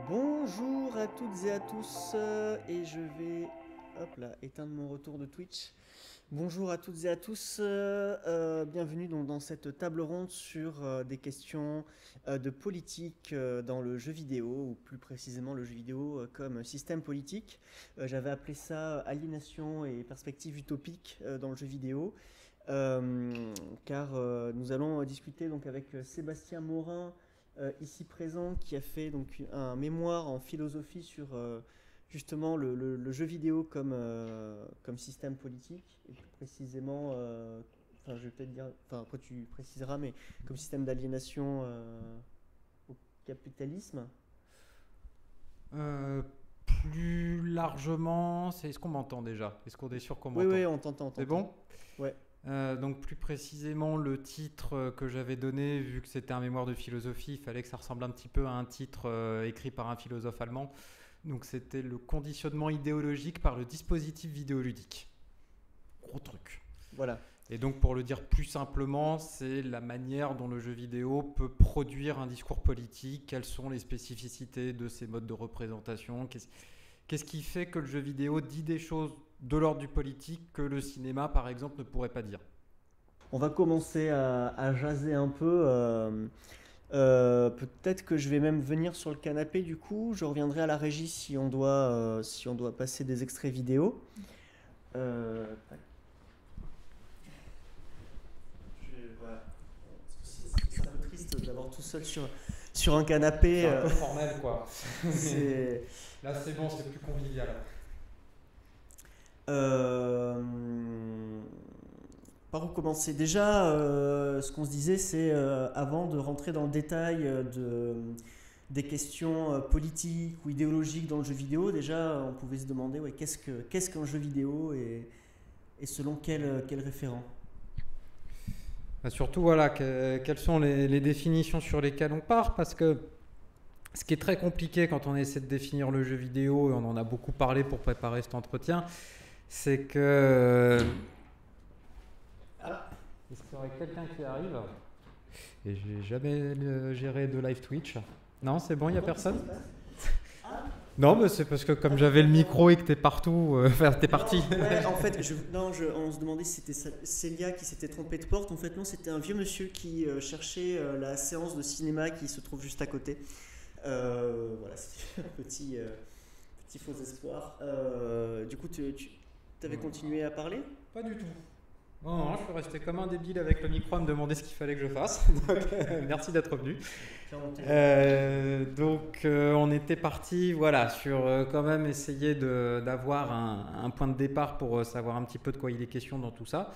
Bonjour à toutes et à tous, et je vais hop là, éteindre mon retour de Twitch. Bonjour à toutes et à tous, bienvenue donc dans cette table ronde sur des questions de politique dans le jeu vidéo, ou plus précisément le jeu vidéo comme système politique. J'avais appelé ça aliénation et perspective utopique dans le jeu vidéo, car nous allons discuter donc avec Sébastien Morin, ici présent, qui a fait donc un mémoire en philosophie sur justement le jeu vidéo comme système politique, et plus précisément, enfin je vais peut-être dire, enfin après tu préciseras, mais comme système d'aliénation au capitalisme. Euh, Plus largement, est-ce qu'on m'entend déjà? Est-ce qu'on est sûr qu'on Oui, m'entend? oui, on t'entend, on C'est t'entend. bon? Ouais. Donc plus précisément, le titre que j'avais donné, vu que c'était un mémoire de philosophie, il fallait que ça ressemble un petit peu à un titre écrit par un philosophe allemand. Donc c'était le conditionnement idéologique par le dispositif vidéoludique. Gros truc. Voilà. Et donc pour le dire plus simplement, c'est la manière dont le jeu vidéo peut produire un discours politique, quelles sont les spécificités de ces modes de représentation, qu'est-ce qui fait que le jeu vidéo dit des choses de l'ordre du politique que le cinéma par exemple ne pourrait pas dire. On va commencer à jaser un peu. Peut-être que je vais même venir sur le canapé du coup. Je reviendrai à la régie si on doit passer des extraits vidéo. Tac. Voilà. C'est un peu triste d'avoir tout seul sur un canapé. C'est un peu formel quoi. C'est... Là c'est bon, c'est plus convivial. Euh, Par où commencer? Déjà, ce qu'on se disait, c'est avant de rentrer dans le détail des questions politiques ou idéologiques dans le jeu vidéo, déjà on pouvait se demander ouais, qu'est-ce qu'un jeu vidéo et selon quel référent? Surtout voilà, quelles sont les définitions sur lesquelles on part, parce que ce qui est très compliqué quand on essaie de définir le jeu vidéo, et on en a beaucoup parlé pour préparer cet entretien, c'est que... Ah, est-ce qu'il y aurait quelqu'un qui arrive? Et j'ai jamais géré de live Twitch. Non, c'est bon, il n'y a personne? Non, mais c'est parce que comme j'avais le micro et que t'es partout, enfin t'es parti. Ouais, en fait, on se demandait si c'était Célia qui s'était trompée de porte. En fait, non, c'était un vieux monsieur qui cherchait la séance de cinéma qui se trouve juste à côté. Voilà, c'était un petit faux espoir. Du coup, tu avais continué à parler? Pas du tout. Non, non, je suis resté comme un débile avec le micro à me demander ce qu'il fallait que je fasse. Donc, merci d'être venu. On était parti voilà, sur quand même essayer d'avoir un point de départ pour savoir un petit peu de quoi il est question dans tout ça.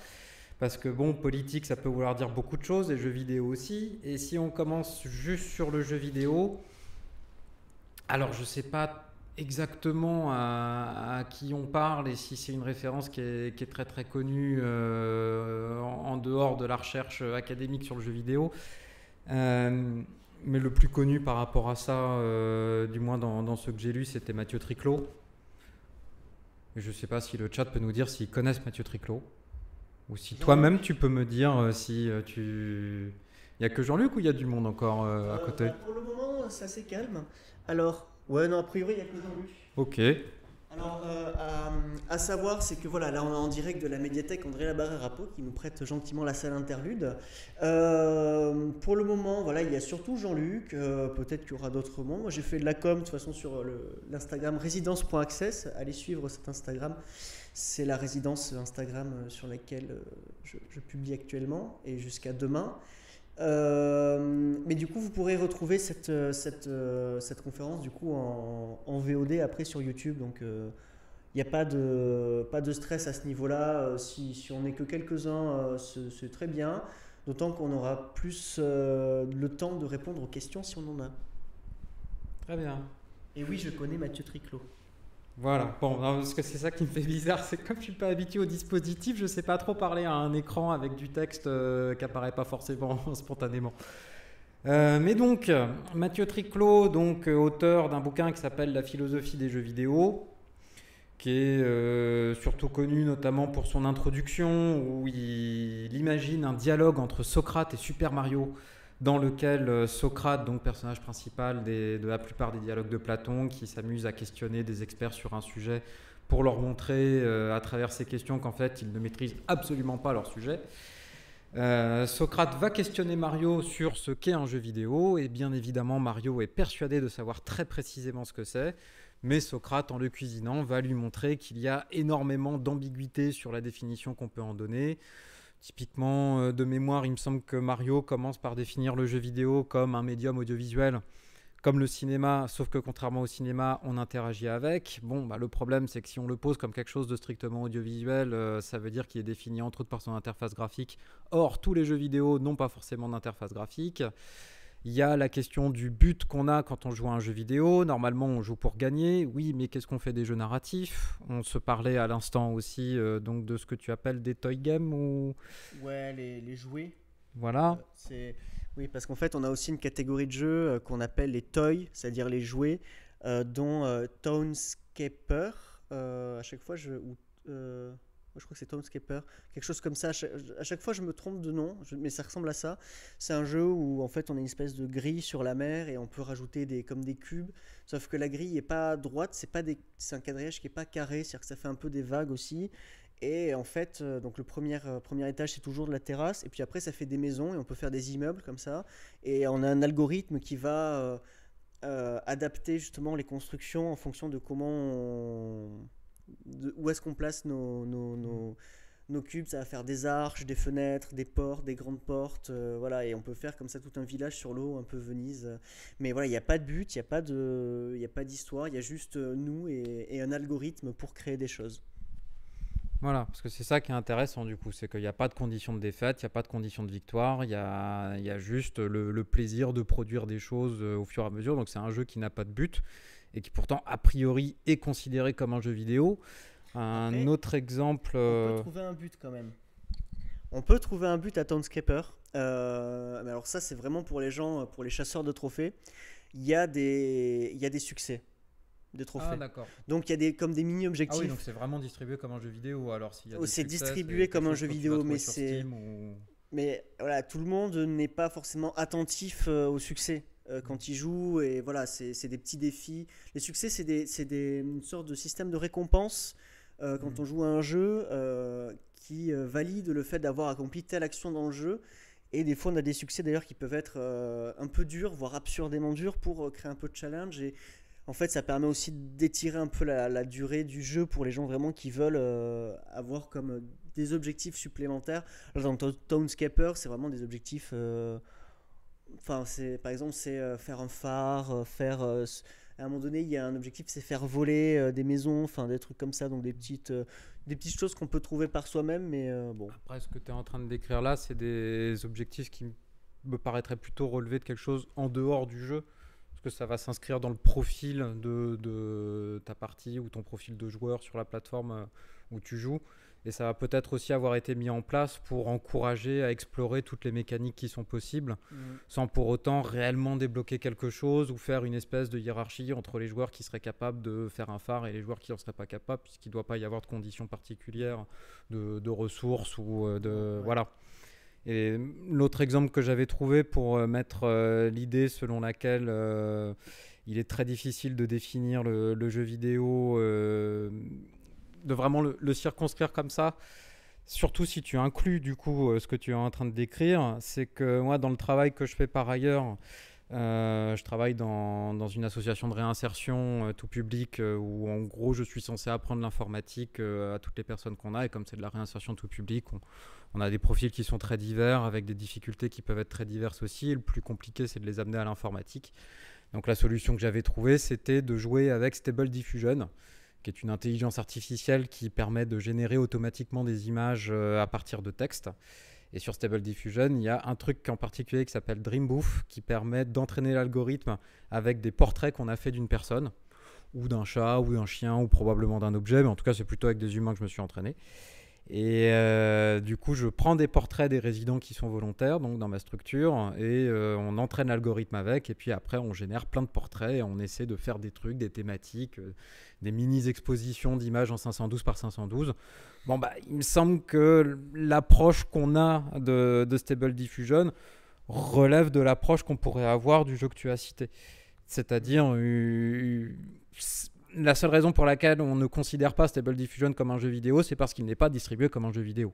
Parce que bon, politique, ça peut vouloir dire beaucoup de choses, et jeux vidéo aussi. Et si on commence juste sur le jeu vidéo, alors je sais pas exactement à qui on parle et si c'est une référence qui est très très connue en dehors de la recherche académique sur le jeu vidéo. Mais le plus connu par rapport à ça, du moins dans ceux que j'ai lus, c'était Mathieu Triclot. Et je ne sais pas si le chat peut nous dire s'ils connaissent Mathieu Triclot. Ou si toi-même tu peux me dire si tu... Il n'y a que Jean-Luc ou il y a du monde encore à côté? Bah, pour le moment, c'est assez calme. Alors, ouais, non, a priori, il n'y a que Jean-Luc. Ok. Alors, à savoir, c'est que voilà, là on est en direct de la médiathèque André Labarre-Rapeau qui nous prête gentiment la salle interlude. Pour le moment, voilà, il y a surtout Jean-Luc, peut-être qu'il y aura d'autres mondes. Moi j'ai fait de la com de toute façon sur l'Instagram résidence.access. Allez suivre cet Instagram, c'est la résidence Instagram sur laquelle je publie actuellement et jusqu'à demain. Mais du coup, vous pourrez retrouver cette conférence du coup en VOD après sur YouTube. Donc, il n'y a pas de stress à ce niveau-là. Si on n'est que quelques-uns, c'est très bien. D'autant qu'on aura plus le temps de répondre aux questions si on en a. Très bien. Et oui, je connais Mathieu Triclot. Voilà, bon, non, parce que c'est ça qui me fait bizarre, c'est que comme je suis pas habitué au dispositif, je sais pas trop parler à un écran avec du texte qui apparaît pas forcément spontanément. Mais donc, Mathieu Triclot, donc auteur d'un bouquin qui s'appelle La philosophie des jeux vidéo, qui est surtout connu notamment pour son introduction où il imagine un dialogue entre Socrate et Super Mario dans lequel Socrate, donc personnage principal de la plupart des dialogues de Platon, qui s'amuse à questionner des experts sur un sujet pour leur montrer à travers ces questions qu'en fait ils ne maîtrisent absolument pas leur sujet. Socrate va questionner Mario sur ce qu'est un jeu vidéo, et bien évidemment Mario est persuadé de savoir très précisément ce que c'est, mais Socrate, en le cuisinant, va lui montrer qu'il y a énormément d'ambiguïté sur la définition qu'on peut en donner. Typiquement, de mémoire, il me semble que Mario commence par définir le jeu vidéo comme un médium audiovisuel, comme le cinéma, sauf que contrairement au cinéma, on interagit avec. Bon, le problème, c'est que si on le pose comme quelque chose de strictement audiovisuel, ça veut dire qu'il est défini entre autres par son interface graphique. Or, tous les jeux vidéo n'ont pas forcément d'interface graphique. Il y a la question du but qu'on a quand on joue à un jeu vidéo. Normalement, on joue pour gagner. Oui, mais qu'est-ce qu'on fait des jeux narratifs ? On se parlait à l'instant aussi donc de ce que tu appelles des toy games ou... Ouais, les jouets. Voilà. Oui, parce qu'en fait, on a aussi une catégorie de jeux qu'on appelle les toys, c'est-à-dire les jouets, dont Townscaper. À chaque fois, je crois que c'est Townscaper, quelque chose comme ça. À chaque fois, je me trompe de nom, mais ça ressemble à ça. C'est un jeu où en fait, on a une espèce de grille sur la mer et on peut rajouter comme des cubes. Sauf que la grille n'est pas droite, c'est un quadrillage qui n'est pas carré, c'est-à-dire que ça fait un peu des vagues aussi. Et en fait, donc le premier étage, c'est toujours de la terrasse. Et puis après, ça fait des maisons et on peut faire des immeubles comme ça. Et on a un algorithme qui va adapter justement les constructions en fonction de où est-ce qu'on place nos cubes. Ça va faire des arches, des fenêtres, des portes, des grandes portes. Voilà, et on peut faire comme ça tout un village sur l'eau, un peu Venise. Mais voilà, il n'y a pas de but, il n'y a pas d'histoire. Il y a juste nous et un algorithme pour créer des choses. Voilà, parce que c'est ça qui est intéressant du coup, c'est qu'il n'y a pas de condition de défaite, il n'y a pas de condition de victoire, il y a juste le plaisir de produire des choses au fur et à mesure. Donc c'est un jeu qui n'a pas de but et qui pourtant a priori est considéré comme un jeu vidéo. Un autre exemple... On peut trouver un but quand même. On peut trouver un but à Townscaper. Mais alors ça c'est vraiment pour les gens, pour les chasseurs de trophées. Il y a des succès de trophées. Ah d'accord. Donc il y a comme des mini-objectifs. Ah oui, donc c'est vraiment distribué comme un jeu vidéo. Alors s'il y a des c'est succès, distribué comme un jeu vidéo, mais ou... Mais voilà, tout le monde n'est pas forcément attentif au succès quand il joue. Et voilà, c'est des petits défis. Les succès, c'est une sorte de système de récompense quand on joue à un jeu qui valide le fait d'avoir accompli telle action dans le jeu. Et des fois, on a des succès d'ailleurs qui peuvent être un peu durs, voire absurdément durs pour créer un peu de challenge. Et en fait, ça permet aussi d'étirer un peu la durée du jeu pour les gens vraiment qui veulent avoir comme des objectifs supplémentaires. Alors, dans Townscaper, c'est vraiment des objectifs. Par exemple, c'est faire un phare, à un moment donné, il y a un objectif, c'est faire voler des maisons, des trucs comme ça, donc des petites choses qu'on peut trouver par soi-même, mais bon. Après, ce que tu es en train de décrire là, c'est des objectifs qui me paraîtraient plutôt relever de quelque chose en dehors du jeu. Parce que ça va s'inscrire dans le profil de ta partie ou ton profil de joueur sur la plateforme où tu joues. Et ça va peut-être aussi avoir été mis en place pour encourager à explorer toutes les mécaniques qui sont possibles, sans pour autant réellement débloquer quelque chose ou faire une espèce de hiérarchie entre les joueurs qui seraient capables de faire un phare et les joueurs qui n'en seraient pas capables, puisqu'il ne doit pas y avoir de conditions particulières de ressources ou de... Voilà. Et l'autre exemple que j'avais trouvé pour mettre l'idée selon laquelle il est très difficile de définir le jeu vidéo, de vraiment le circonscrire comme ça, surtout si tu inclus du coup ce que tu es en train de décrire, c'est que moi dans le travail que je fais par ailleurs, je travaille dans une association de réinsertion tout public où en gros je suis censé apprendre l'informatique à toutes les personnes qu'on a, et comme c'est de la réinsertion tout public, on a des profils qui sont très divers avec des difficultés qui peuvent être très diverses aussi, et le plus compliqué c'est de les amener à l'informatique. Donc la solution que j'avais trouvée, c'était de jouer avec Stable Diffusion, qui est une intelligence artificielle qui permet de générer automatiquement des images à partir de texte. Et sur Stable Diffusion, il y a un truc en particulier qui s'appelle Dreambooth, qui permet d'entraîner l'algorithme avec des portraits qu'on a fait d'une personne, ou d'un chat, ou d'un chien, ou probablement d'un objet, mais en tout cas c'est plutôt avec des humains que je me suis entraîné. Et du coup, je prends des portraits des résidents qui sont volontaires, donc dans ma structure, et on entraîne l'algorithme avec, et puis après, on génère plein de portraits, et on essaie de faire des trucs, des thématiques, des mini-expositions d'images en 512 par 512. Bon, il me semble que l'approche qu'on a de Stable Diffusion relève de l'approche qu'on pourrait avoir du jeu que tu as cité. C'est-à-dire, la seule raison pour laquelle on ne considère pas Stable Diffusion comme un jeu vidéo, c'est parce qu'il n'est pas distribué comme un jeu vidéo.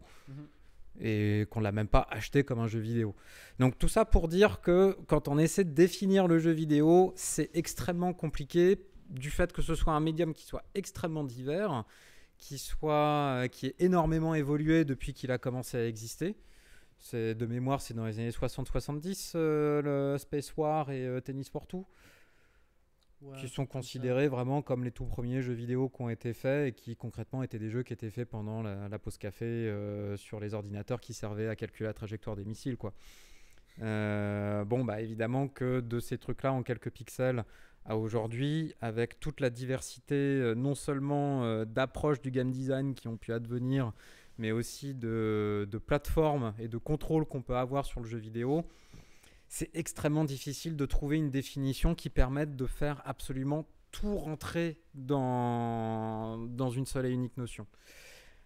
Et qu'on ne l'a même pas acheté comme un jeu vidéo. Donc tout ça pour dire que quand on essaie de définir le jeu vidéo, c'est extrêmement compliqué du fait que ce soit un médium qui soit extrêmement divers, qui ait énormément évolué depuis qu'il a commencé à exister. De mémoire, c'est dans les années 60-70, le Space War et Tennis for Two, qui sont considérés vraiment comme les tout premiers jeux vidéo qui ont été faits et qui concrètement étaient des jeux qui étaient faits pendant la pause café sur les ordinateurs qui servaient à calculer la trajectoire des missiles, quoi. Évidemment que de ces trucs-là en quelques pixels à aujourd'hui, avec toute la diversité non seulement d'approches du game design qui ont pu advenir, mais aussi de plateformes et de contrôle qu'on peut avoir sur le jeu vidéo, c'est extrêmement difficile de trouver une définition qui permette de faire absolument tout rentrer dans une seule et unique notion.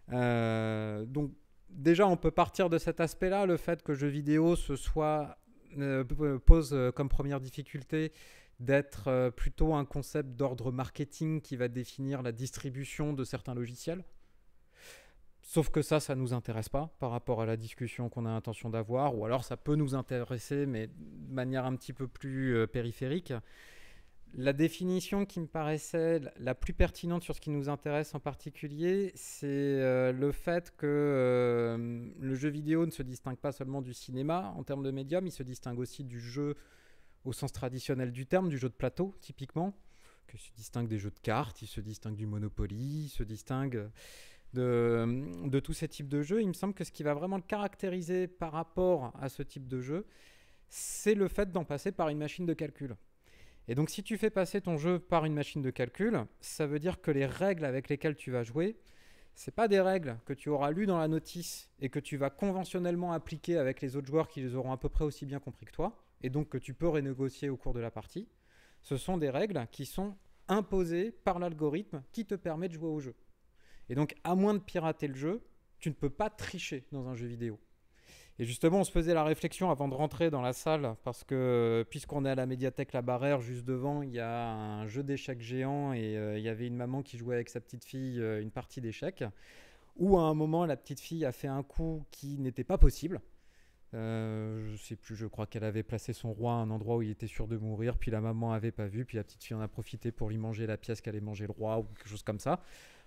Donc déjà, on peut partir de cet aspect-là, le fait que jeu vidéo pose comme première difficulté d'être plutôt un concept d'ordre marketing qui va définir la distribution de certains logiciels. Sauf que ça ne nous intéresse pas par rapport à la discussion qu'on a l'intention d'avoir, ou alors ça peut nous intéresser, mais de manière un petit peu plus périphérique. La définition qui me paraissait la plus pertinente sur ce qui nous intéresse en particulier, c'est le fait que le jeu vidéo ne se distingue pas seulement du cinéma en termes de médium, il se distingue aussi du jeu au sens traditionnel du terme, du jeu de plateau typiquement, il se distingue des jeux de cartes, il se distingue du Monopoly, il se distingue de tous ces types de jeux. Il me semble que ce qui va vraiment le caractériser par rapport à ce type de jeu, c'est le fait d'en passer par une machine de calcul. Et donc si tu fais passer ton jeu par une machine de calcul, ça veut dire que les règles avec lesquelles tu vas jouer, c'est pas des règles que tu auras lues dans la notice et que tu vas conventionnellement appliquer avec les autres joueurs qui les auront à peu près aussi bien compris que toi, et donc que tu peux renégocier au cours de la partie. Ce sont des règles qui sont imposées par l'algorithme qui te permet de jouer au jeu. Et donc, à moins de pirater le jeu, tu ne peux pas tricher dans un jeu vidéo. Et justement, on se faisait la réflexion avant de rentrer dans la salle, parce que puisqu'on est à la médiathèque La Barrère, juste devant, il y a un jeu d'échecs géant, et il y avait une maman qui jouait avec sa petite fille une partie d'échecs, où à un moment, la petite fille a fait un coup qui n'était pas possible. Je sais plus, je crois qu'elle avait placé son roi à un endroit où il était sûr de mourir, puis la maman avait pas vu, puis la petite fille en a profité pour lui manger la pièce qu'allait manger le roi, ou quelque chose comme ça.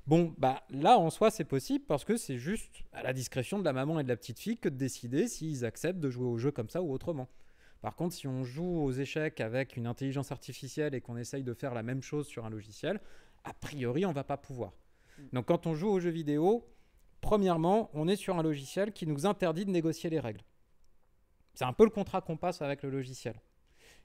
Bon, là, en soi, c'est possible parce que c'est juste à la discrétion de la maman et de la petite fille que de décider s'ils acceptent de jouer au jeu comme ça ou autrement. Par contre, si on joue aux échecs avec une intelligence artificielle et qu'on essaye de faire la même chose sur un logiciel, a priori, on ne va pas pouvoir. Donc, quand on joue aux jeux vidéo, premièrement, on est sur un logiciel qui nous interdit de négocier les règles. C'est un peu le contrat qu'on passe avec le logiciel.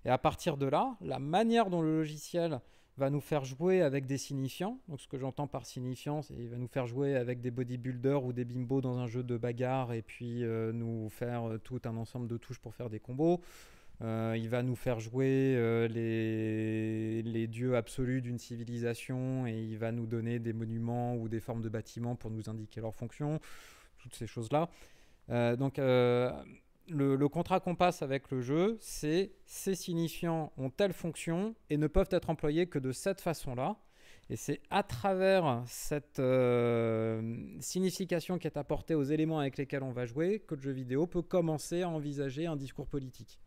Et à partir de là, la manière dont le logiciel va nous faire jouer avec des signifiants. Donc ce que j'entends par signifiant, c'est qu'il va nous faire jouer avec des bodybuilders ou des bimbos dans un jeu de bagarre et puis nous faire tout un ensemble de touches pour faire des combos. Il va nous faire jouer les dieux absolus d'une civilisation et il va nous donner des monuments ou des formes de bâtiments pour nous indiquer leur fonction. Toutes ces choses-là. Le contrat qu'on passe avec le jeu, c'est ces signifiants ont telle fonction et ne peuvent être employés que de cette façon-là. Et c'est à travers cette signification qui est apportée aux éléments avec lesquels on va jouer que le jeu vidéo peut commencer à envisager un discours politique.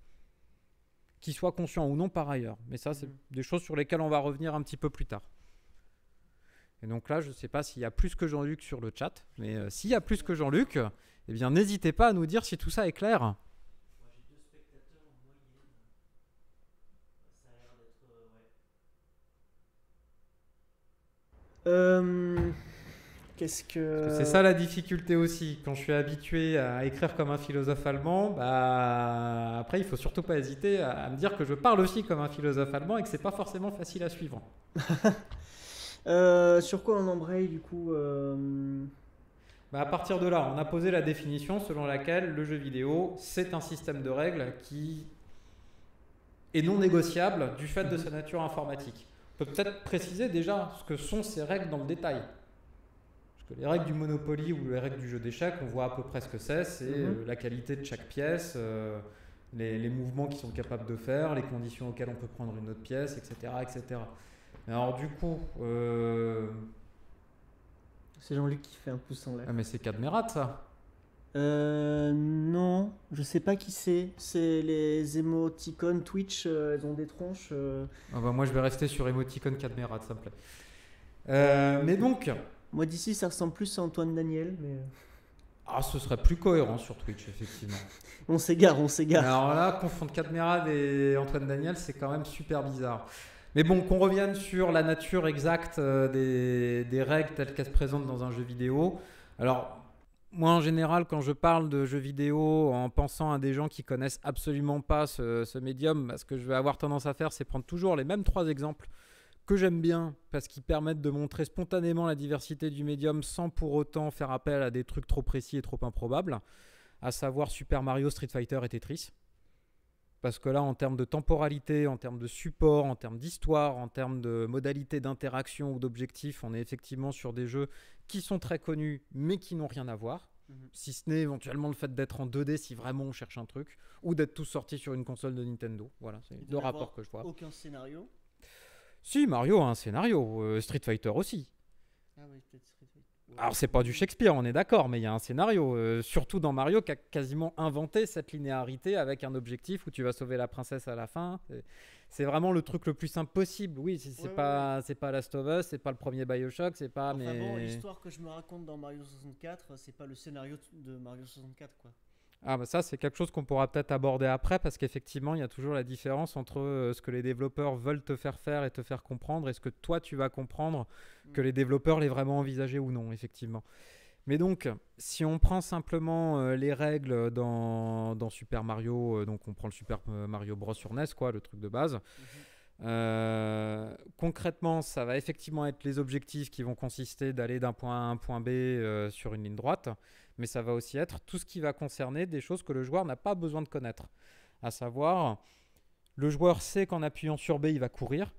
Qui soit conscient ou non par ailleurs. Mais ça, c'est des choses sur lesquelles on va revenir un petit peu plus tard. Et donc là, je ne sais pas s'il y a plus que Jean-Luc sur le chat, mais s'il y a plus que Jean-Luc, eh bien, n'hésitez pas à nous dire si tout ça est clair. Moi, j'ai 2 spectateurs en moyenne. Ça a l'air d'être... Qu'est-ce que... C'est ça la difficulté aussi. Quand je suis habitué à écrire comme un philosophe allemand, après, il ne faut surtout pas hésiter à me dire que je parle aussi comme un philosophe allemand et que ce n'est pas forcément facile à suivre. Sur quoi on embraye du coup À partir de là, on a posé la définition selon laquelle le jeu vidéo, c'est un système de règles qui est non négociable du fait de sa nature informatique. On peut peut-être préciser déjà ce que sont ces règles dans le détail. Parce que les règles du Monopoly ou les règles du jeu d'échecs, on voit à peu près ce que c'est. C'est la qualité de chaque pièce, les mouvements qu'ils sont capables de faire, les conditions auxquelles on peut prendre une autre pièce, etc. etc. Alors du coup, C'est Jean-Luc qui fait un pouce en l'air. mais c'est Cadmerat ça. Non, je sais pas qui c'est. C'est les émoticônes Twitch, elles ont des tronches. Ah bah moi je vais rester sur Emoticon Cadmerat, ça me plaît. Mais donc, Moi d'ici, ça ressemble plus à Antoine Daniel, mais ce serait plus cohérent sur Twitch, effectivement. on s'égare. Alors là, confondre Cadmerade et Antoine Daniel, c'est quand même super bizarre. Mais bon, qu'on revienne sur la nature exacte des règles telles qu'elles se présentent dans un jeu vidéo. Alors, moi en général, quand je parle de jeux vidéo en pensant à des gens qui connaissent absolument pas ce médium, ce que je vais avoir tendance à faire, c'est prendre toujours les mêmes 3 exemples que j'aime bien parce qu'ils permettent de montrer spontanément la diversité du médium sans pour autant faire appel à des trucs trop précis et trop improbables, à savoir Super Mario, Street Fighter et Tetris. Parce que là, en termes de temporalité, en termes de support, en termes d'histoire, en termes de modalités d'interaction ou d'objectifs, on est effectivement sur des jeux qui sont très connus mais qui n'ont rien à voir. Si ce n'est éventuellement le fait d'être en 2D si vraiment on cherche un truc, ou d'être tous sortis sur une console de Nintendo. Voilà, c'est le rapport que je vois. Aucun scénario. Si, Mario a un scénario, Street Fighter aussi. Ah oui, peut-être Street Fighter. Ouais. Alors c'est pas du Shakespeare, on est d'accord, mais il y a un scénario, surtout dans Mario qui a quasiment inventé cette linéarité avec un objectif où tu vas sauver la princesse à la fin. C'est vraiment le truc le plus simple possible. Oui, c'est pas Last of Us, c'est pas le premier BioShock, c'est pas. Enfin mais bon, l'histoire que je me raconte dans Mario 64, c'est pas le scénario de Mario 64, quoi. Ah bah ça c'est quelque chose qu'on pourra peut-être aborder après parce qu'effectivement il y a toujours la différence entre ce que les développeurs veulent te faire faire et te faire comprendre et ce que toi tu vas comprendre que les développeurs l'aient vraiment envisagé ou non effectivement. Mais donc si on prend simplement les règles dans Super Mario, donc on prend le Super Mario Bros sur NES quoi, le truc de base. Concrètement ça va effectivement être les objectifs qui vont consister d'aller d'un point A à un point B sur une ligne droite. Mais ça va aussi être tout ce qui va concerner des choses que le joueur n'a pas besoin de connaître. À savoir, le joueur sait qu'en appuyant sur B, il va courir,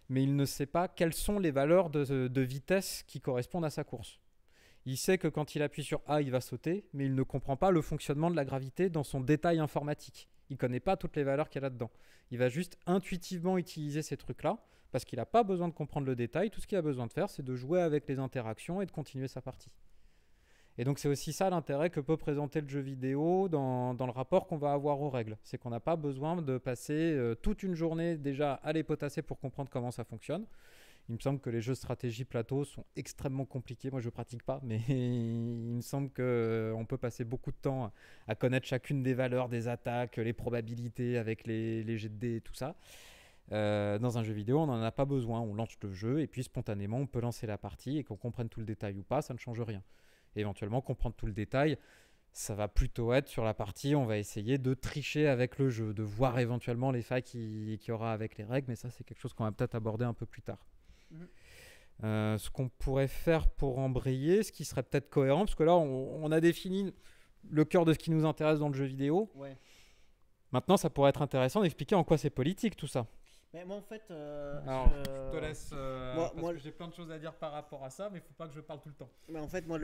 mais il ne sait pas quelles sont les valeurs de vitesse qui correspondent à sa course. Il sait que quand il appuie sur A, il va sauter, mais il ne comprend pas le fonctionnement de la gravité dans son détail informatique. Il ne connaît pas toutes les valeurs qu'il y a là-dedans. Il va juste intuitivement utiliser ces trucs-là, parce qu'il n'a pas besoin de comprendre le détail. Tout ce qu'il a besoin de faire, c'est de jouer avec les interactions et de continuer sa partie. Et donc c'est aussi ça l'intérêt que peut présenter le jeu vidéo dans le rapport qu'on va avoir aux règles. C'est qu'on n'a pas besoin de passer toute une journée déjà à les potasser pour comprendre comment ça fonctionne. Il me semble que les jeux stratégie plateau sont extrêmement compliqués. Moi je ne pratique pas, mais il me semble qu'on peut passer beaucoup de temps à connaître chacune des valeurs, des attaques, les probabilités avec les jets de dés et tout ça. Dans un jeu vidéo, on n'en a pas besoin. On lance le jeu et puis spontanément on peut lancer la partie et qu'on comprenne tout le détail ou pas, ça ne change rien. Et éventuellement comprendre tout le détail, ça va plutôt être sur la partie, on va essayer de tricher avec le jeu, de voir éventuellement les failles qu'il y aura avec les règles, mais ça c'est quelque chose qu'on va peut-être aborder un peu plus tard. Ce qu'on pourrait faire pour embrayer, ce qui serait peut-être cohérent, parce que là on a défini le cœur de ce qui nous intéresse dans le jeu vidéo. Ouais. Maintenant ça pourrait être intéressant d'expliquer en quoi c'est politique tout ça. Mais moi en fait, Alors, je te laisse, parce que j'ai plein de choses à dire par rapport à ça, mais il ne faut pas que je parle tout le temps. Mais en fait, moi,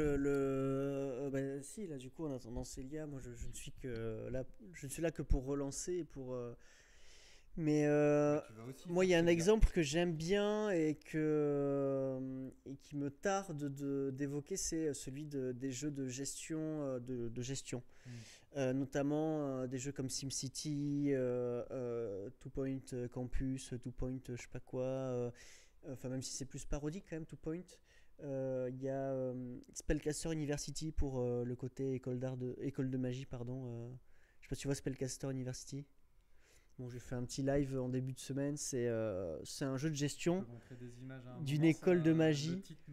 si, là, du coup, en attendant Célia, moi, je ne suis que là, je ne suis là que pour relancer et pour. Mais moi, il y a un exemple que j'aime bien et qui me tarde d'évoquer, c'est celui des jeux de gestion, de gestion. Notamment des jeux comme SimCity, Two Point Campus, Two Point je sais pas quoi. Enfin, même si c'est plus parodique quand même, Two Point. Il y a Spellcaster University pour le côté école de magie, pardon. Je sais pas si tu vois Spellcaster University. Bon, j'ai fait un petit live en début de semaine. C'est un jeu de gestion d'une école de magie. Le titre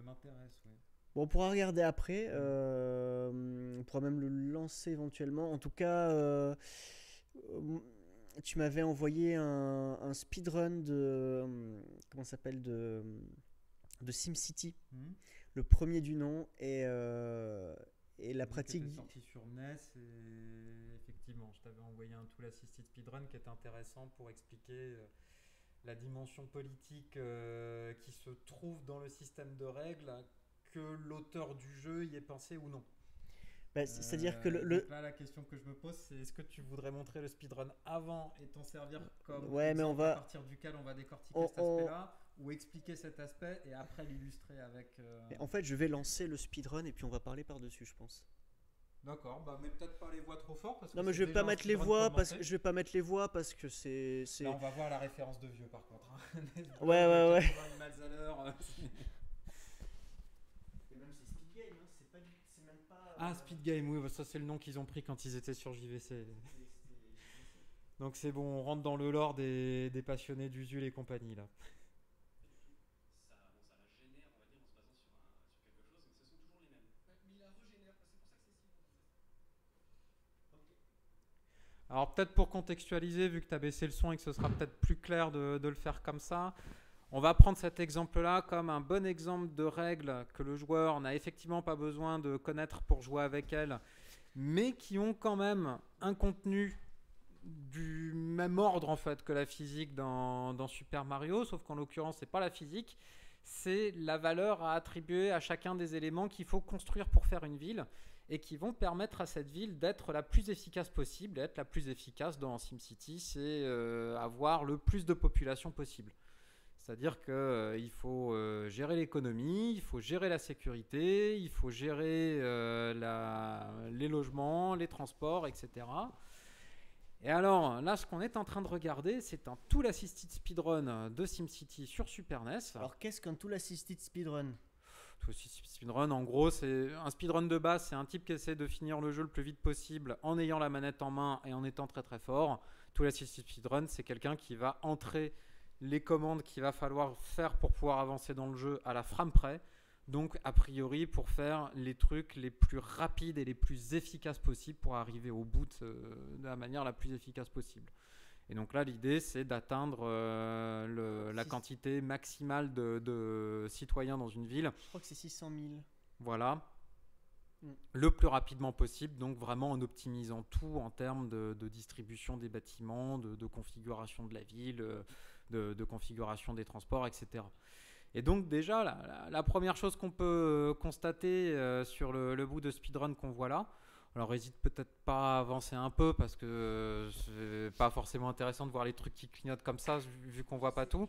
m'intéresse, oui. Bon, on pourra regarder après. On pourra même le lancer éventuellement. En tout cas, tu m'avais envoyé un speedrun de comment ça s'appelle de SimCity, le premier du nom et la pratique. Qui était sorti sur NES et effectivement, je t'avais envoyé un tool assisted speedrun qui est intéressant pour expliquer la dimension politique qui se trouve dans le système de règles, que l'auteur du jeu y ait pensé ou non. Bah, c'est-à-dire que Donc là, la question que je me pose, c'est est-ce que tu voudrais montrer le speedrun avant et t'en servir comme Ouais, mais on exemple va- à partir duquel on va décortiquer on- cet on- aspect-là, ou expliquer cet aspect et après l'illustrer avec... mais en fait, je vais lancer le speedrun et puis on va parler par-dessus, je pense. D'accord, bah mais peut-être pas les voix trop fort parce que Non, mais c'est je vais déjà pas un mettre les speedrun voix parce commencé. que je vais pas mettre les voix parce que c'est. Là, on va voir la référence de vieux par contre. Hein. Ouais, ouais, ouais. 80 miles à l'heure. Et même c'est speed game, hein, c'est même pas. Ah, Speed Game, oui, bah ça c'est le nom qu'ils ont pris quand ils étaient sur JVC. Donc c'est bon, on rentre dans le lore des passionnés d'Usul et compagnie là. Ça la génère, on va dire, en se basant sur quelque chose, mais ce sont toujours les mêmes. Ouais, mais il la régénère, c'est pour ça que c'est si bon. Alors peut-être pour contextualiser, vu que tu as baissé le son et que ce sera peut-être plus clair de le faire comme ça, on va prendre cet exemple-là comme un bon exemple de règles que le joueur n'a effectivement pas besoin de connaître pour jouer avec elles, mais qui ont quand même un contenu du même ordre en fait que la physique dans Super Mario, sauf qu'en l'occurrence c'est pas la physique, c'est la valeur à attribuer à chacun des éléments qu'il faut construire pour faire une ville et qui vont permettre à cette ville d'être la plus efficace possible. Et être la plus efficace dans SimCity, c'est avoir le plus de population possible. C'est-à-dire qu'il faut gérer l'économie, il faut gérer la sécurité, il faut gérer les logements, les transports, etc. Et alors, là, ce qu'on est en train de regarder, c'est un Tool Assisted Speedrun de SimCity sur Super NES. Alors qu'est-ce qu'un tool assisted speedrun? Tool Assisted Speedrun, en gros, c'est un speedrun de base, c'est un type qui essaie de finir le jeu le plus vite possible en ayant la manette en main et en étant très très fort. Tool Assisted Speedrun, c'est quelqu'un qui va entrer les commandes qu'il va falloir faire pour pouvoir avancer dans le jeu à la frame près. Donc, a priori, pour faire les trucs les plus rapides et les plus efficaces possibles pour arriver au bout de la manière la plus efficace possible. Et donc là, l'idée, c'est d'atteindre la quantité maximale de citoyens dans une ville. Je crois que c'est 600 000. Voilà. Mm. Le plus rapidement possible, donc vraiment en optimisant tout en termes de distribution des bâtiments, de configuration de la ville, de configuration des transports, etc. Et donc déjà, la première chose qu'on peut constater sur le bout de speedrun qu'on voit là, alors n'hésite peut-être pas à avancer un peu parce que c'est pas forcément intéressant de voir les trucs qui clignotent comme ça vu qu'on voit pas tout,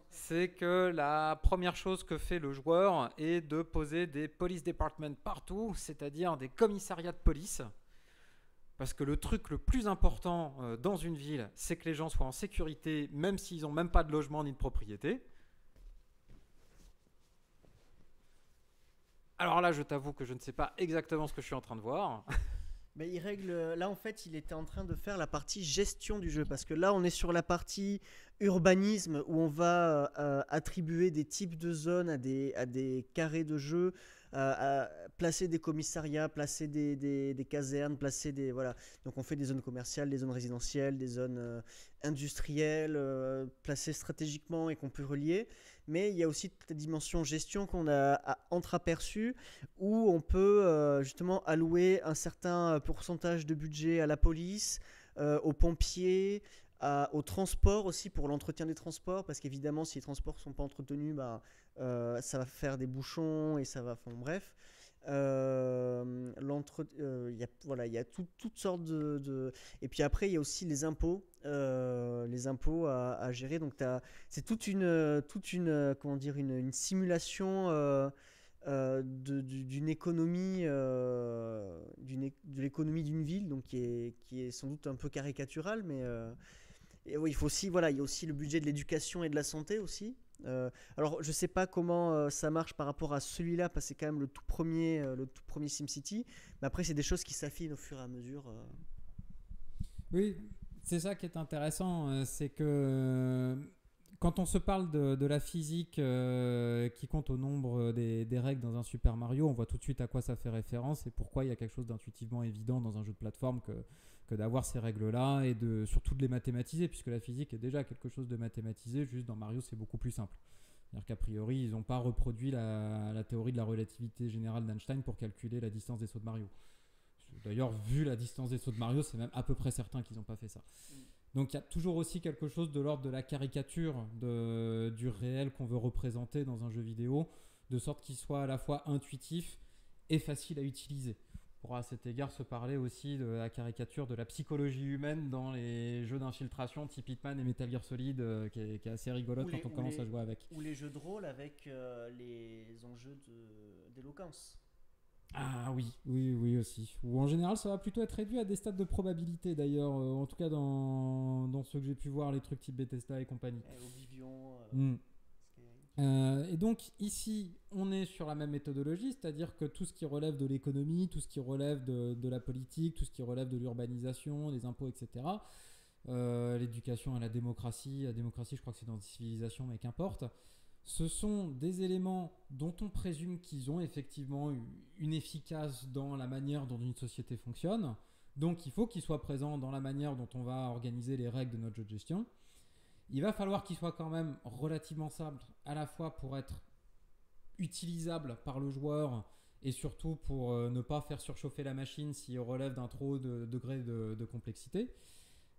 c'est que la première chose que fait le joueur est de poser des police departments partout, c'est-à-dire des commissariats de police. Parce que le truc le plus important dans une ville, c'est que les gens soient en sécurité, même s'ils n'ont même pas de logement ni de propriété. Alors là, je t'avoue que je ne sais pas exactement ce que je suis en train de voir. Mais il règle. Là, en fait, il était en train de faire la partie gestion du jeu. Parce que là, on est sur la partie urbanisme où on va attribuer des types de zones à des carrés de jeu, à placer des commissariats, placer des casernes, placer des. Voilà. Donc, on fait des zones commerciales, des zones résidentielles, des zones industrielles, placées stratégiquement et qu'on peut relier. Mais il y a aussi toute la dimension gestion qu'on a entreaperçue où on peut justement allouer un certain pourcentage de budget à la police, aux pompiers, au transport aussi pour l'entretien des transports, parce qu'évidemment si les transports ne sont pas entretenus, ça va faire des bouchons et ça va... Enfin, bref. Il y a toutes sortes Et puis après, il y a aussi les impôts à gérer. Donc, c'est toute une comment dire, une simulation d'une économie, de l'économie d'une ville, donc qui est sans doute un peu caricaturale, mais et oui, il faut aussi, voilà, il y a aussi le budget de l'éducation et de la santé aussi. Alors, je sais pas comment ça marche par rapport à celui-là, parce que c'est quand même le tout premier SimCity. Mais après, c'est des choses qui s'affinent au fur et à mesure. Oui, c'est ça qui est intéressant, c'est que quand on se parle de la physique qui compte au nombre des règles dans un Super Mario, on voit tout de suite à quoi ça fait référence et pourquoi il y a quelque chose d'intuitivement évident dans un jeu de plateforme que d'avoir ces règles-là et surtout de les mathématiser, puisque la physique est déjà quelque chose de mathématisé. Juste dans Mario, c'est beaucoup plus simple. C'est-à-dire qu'a priori, ils n'ont pas reproduit la théorie de la relativité générale d'Einstein pour calculer la distance des sauts de Mario. D'ailleurs, vu la distance des sauts de Mario, c'est même à peu près certain qu'ils n'ont pas fait ça. Donc il y a toujours aussi quelque chose de l'ordre de la caricature du réel qu'on veut représenter dans un jeu vidéo, de sorte qu'il soit à la fois intuitif et facile à utiliser. pourra à cet égard se parler aussi de la caricature de la psychologie humaine dans les jeux d'infiltration type Hitman et Metal Gear Solid, qui est assez rigolote quand on commence à jouer avec. Ou les jeux de rôle avec les enjeux d'éloquence. Ah oui aussi. Ou en général, ça va plutôt être réduit à des stades de probabilité d'ailleurs, en tout cas dans ceux que j'ai pu voir, les trucs type Bethesda et compagnie. Oblivion. Et donc ici, on est sur la même méthodologie, c'est-à-dire que tout ce qui relève de l'économie, tout ce qui relève de la politique, tout ce qui relève de l'urbanisation, des impôts, etc., l'éducation et la démocratie, je crois que c'est dans civilisation, mais qu'importe, ce sont des éléments dont on présume qu'ils ont effectivement une efficace dans la manière dont une société fonctionne. Donc il faut qu'ils soient présents dans la manière dont on va organiser les règles de notre jeu de gestion. Il va falloir qu'ils soient quand même relativement simples, à la fois pour être utilisables par le joueur et surtout pour ne pas faire surchauffer la machine s'il relève d'un trop de degré de complexité.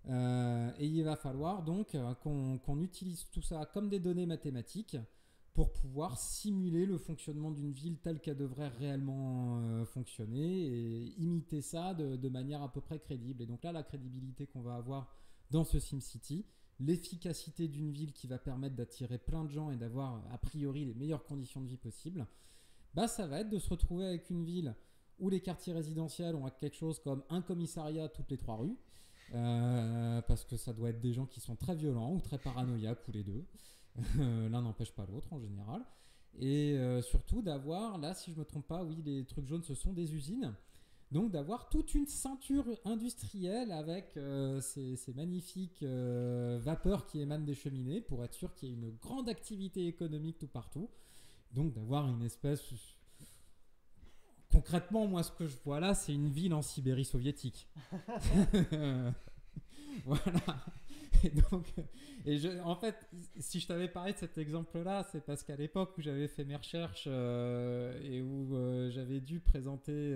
Et il va falloir donc qu'on utilise tout ça comme des données mathématiques pour pouvoir simuler le fonctionnement d'une ville telle qu'elle devrait réellement fonctionner et imiter ça de manière à peu près crédible. Et donc là, la crédibilité qu'on va avoir dans ce SimCity, l'efficacité d'une ville qui va permettre d'attirer plein de gens et d'avoir a priori les meilleures conditions de vie possibles, bah ça va être de se retrouver avec une ville où les quartiers résidentiels ont quelque chose comme un commissariat toutes les 3 rues, parce que ça doit être des gens qui sont très violents ou très paranoïaques ou les deux. L'un n'empêche pas l'autre en général. Et surtout d'avoir, là si je me trompe pas, oui les trucs jaunes ce sont des usines. Donc d'avoir toute une ceinture industrielle avec ces magnifiques vapeurs qui émanent des cheminées pour être sûr qu'il y ait une grande activité économique tout partout. Donc d'avoir une espèce... Concrètement, moi ce que je vois là, c'est une ville en Sibérie soviétique. Voilà. En fait, si je t'avais parlé de cet exemple-là, c'est parce qu'à l'époque où j'avais fait mes recherches et où j'avais dû présenter...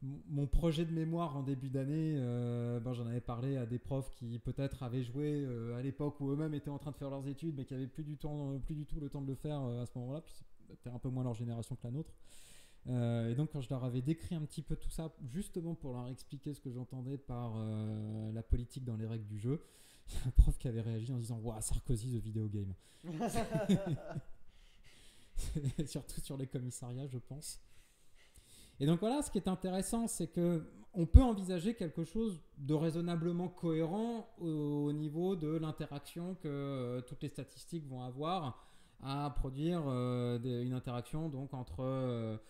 mon projet de mémoire en début d'année, j'en avais parlé à des profs qui peut-être avaient joué à l'époque où eux-mêmes étaient en train de faire leurs études mais qui n'avaient plus du tout le temps de le faire à ce moment-là, puis c'était un peu moins leur génération que la nôtre. Et donc quand je leur avais décrit un petit peu tout ça, justement pour leur expliquer ce que j'entendais par la politique dans les règles du jeu, il y a un prof qui avait réagi en disant « Waouh, Sarkozy, the video game !» Surtout sur les commissariats, je pense. Et donc voilà, ce qui est intéressant, c'est qu'on peut envisager quelque chose de raisonnablement cohérent au niveau de l'interaction que toutes les statistiques vont avoir à produire une interaction donc, entre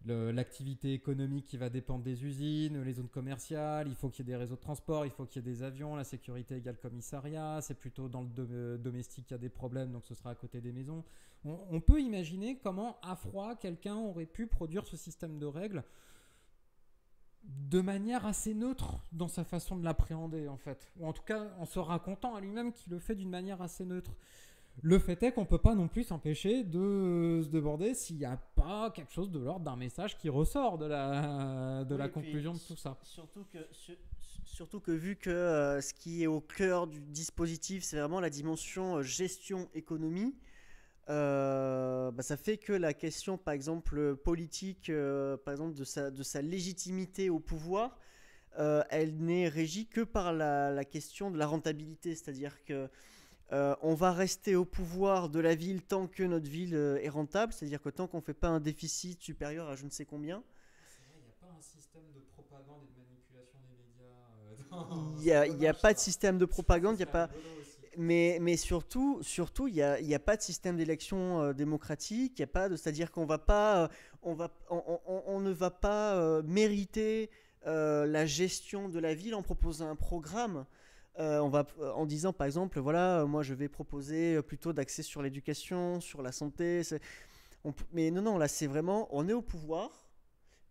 l'activité économique qui va dépendre des usines, les zones commerciales, il faut qu'il y ait des réseaux de transport, il faut qu'il y ait des avions, la sécurité égale commissariat, c'est plutôt dans le domestique qu'il y a des problèmes, donc ce sera à côté des maisons. On peut imaginer comment, à froid, quelqu'un aurait pu produire ce système de règles de manière assez neutre dans sa façon de l'appréhender, en fait. Ou en tout cas, en se racontant à lui-même qu'il le fait d'une manière assez neutre. Le fait est qu'on ne peut pas non plus s'empêcher de se demander s'il n'y a pas quelque chose de l'ordre d'un message qui ressort de la conclusion de tout ça. Surtout que vu que ce qui est au cœur du dispositif, c'est vraiment la dimension gestion-économie, ça fait que la question, par exemple, politique, par exemple, de sa légitimité au pouvoir, elle n'est régie que par la question de la rentabilité. C'est-à-dire que on va rester au pouvoir de la ville tant que notre ville est rentable, c'est-à-dire que tant qu'on ne fait pas un déficit supérieur à je ne sais combien. C'est vrai, il n'y a pas un système de propagande et de manipulation des médias. Il n'y a pas de système de propagande, il n'y a pas... Mais surtout, il n'y a pas de système d'élection démocratique, c'est-à-dire qu'on va pas, on ne va pas mériter la gestion de la ville en proposant un programme. En disant par exemple, voilà, moi je vais proposer plutôt d'axer sur l'éducation, sur la santé. Mais non, là c'est vraiment, on est au pouvoir,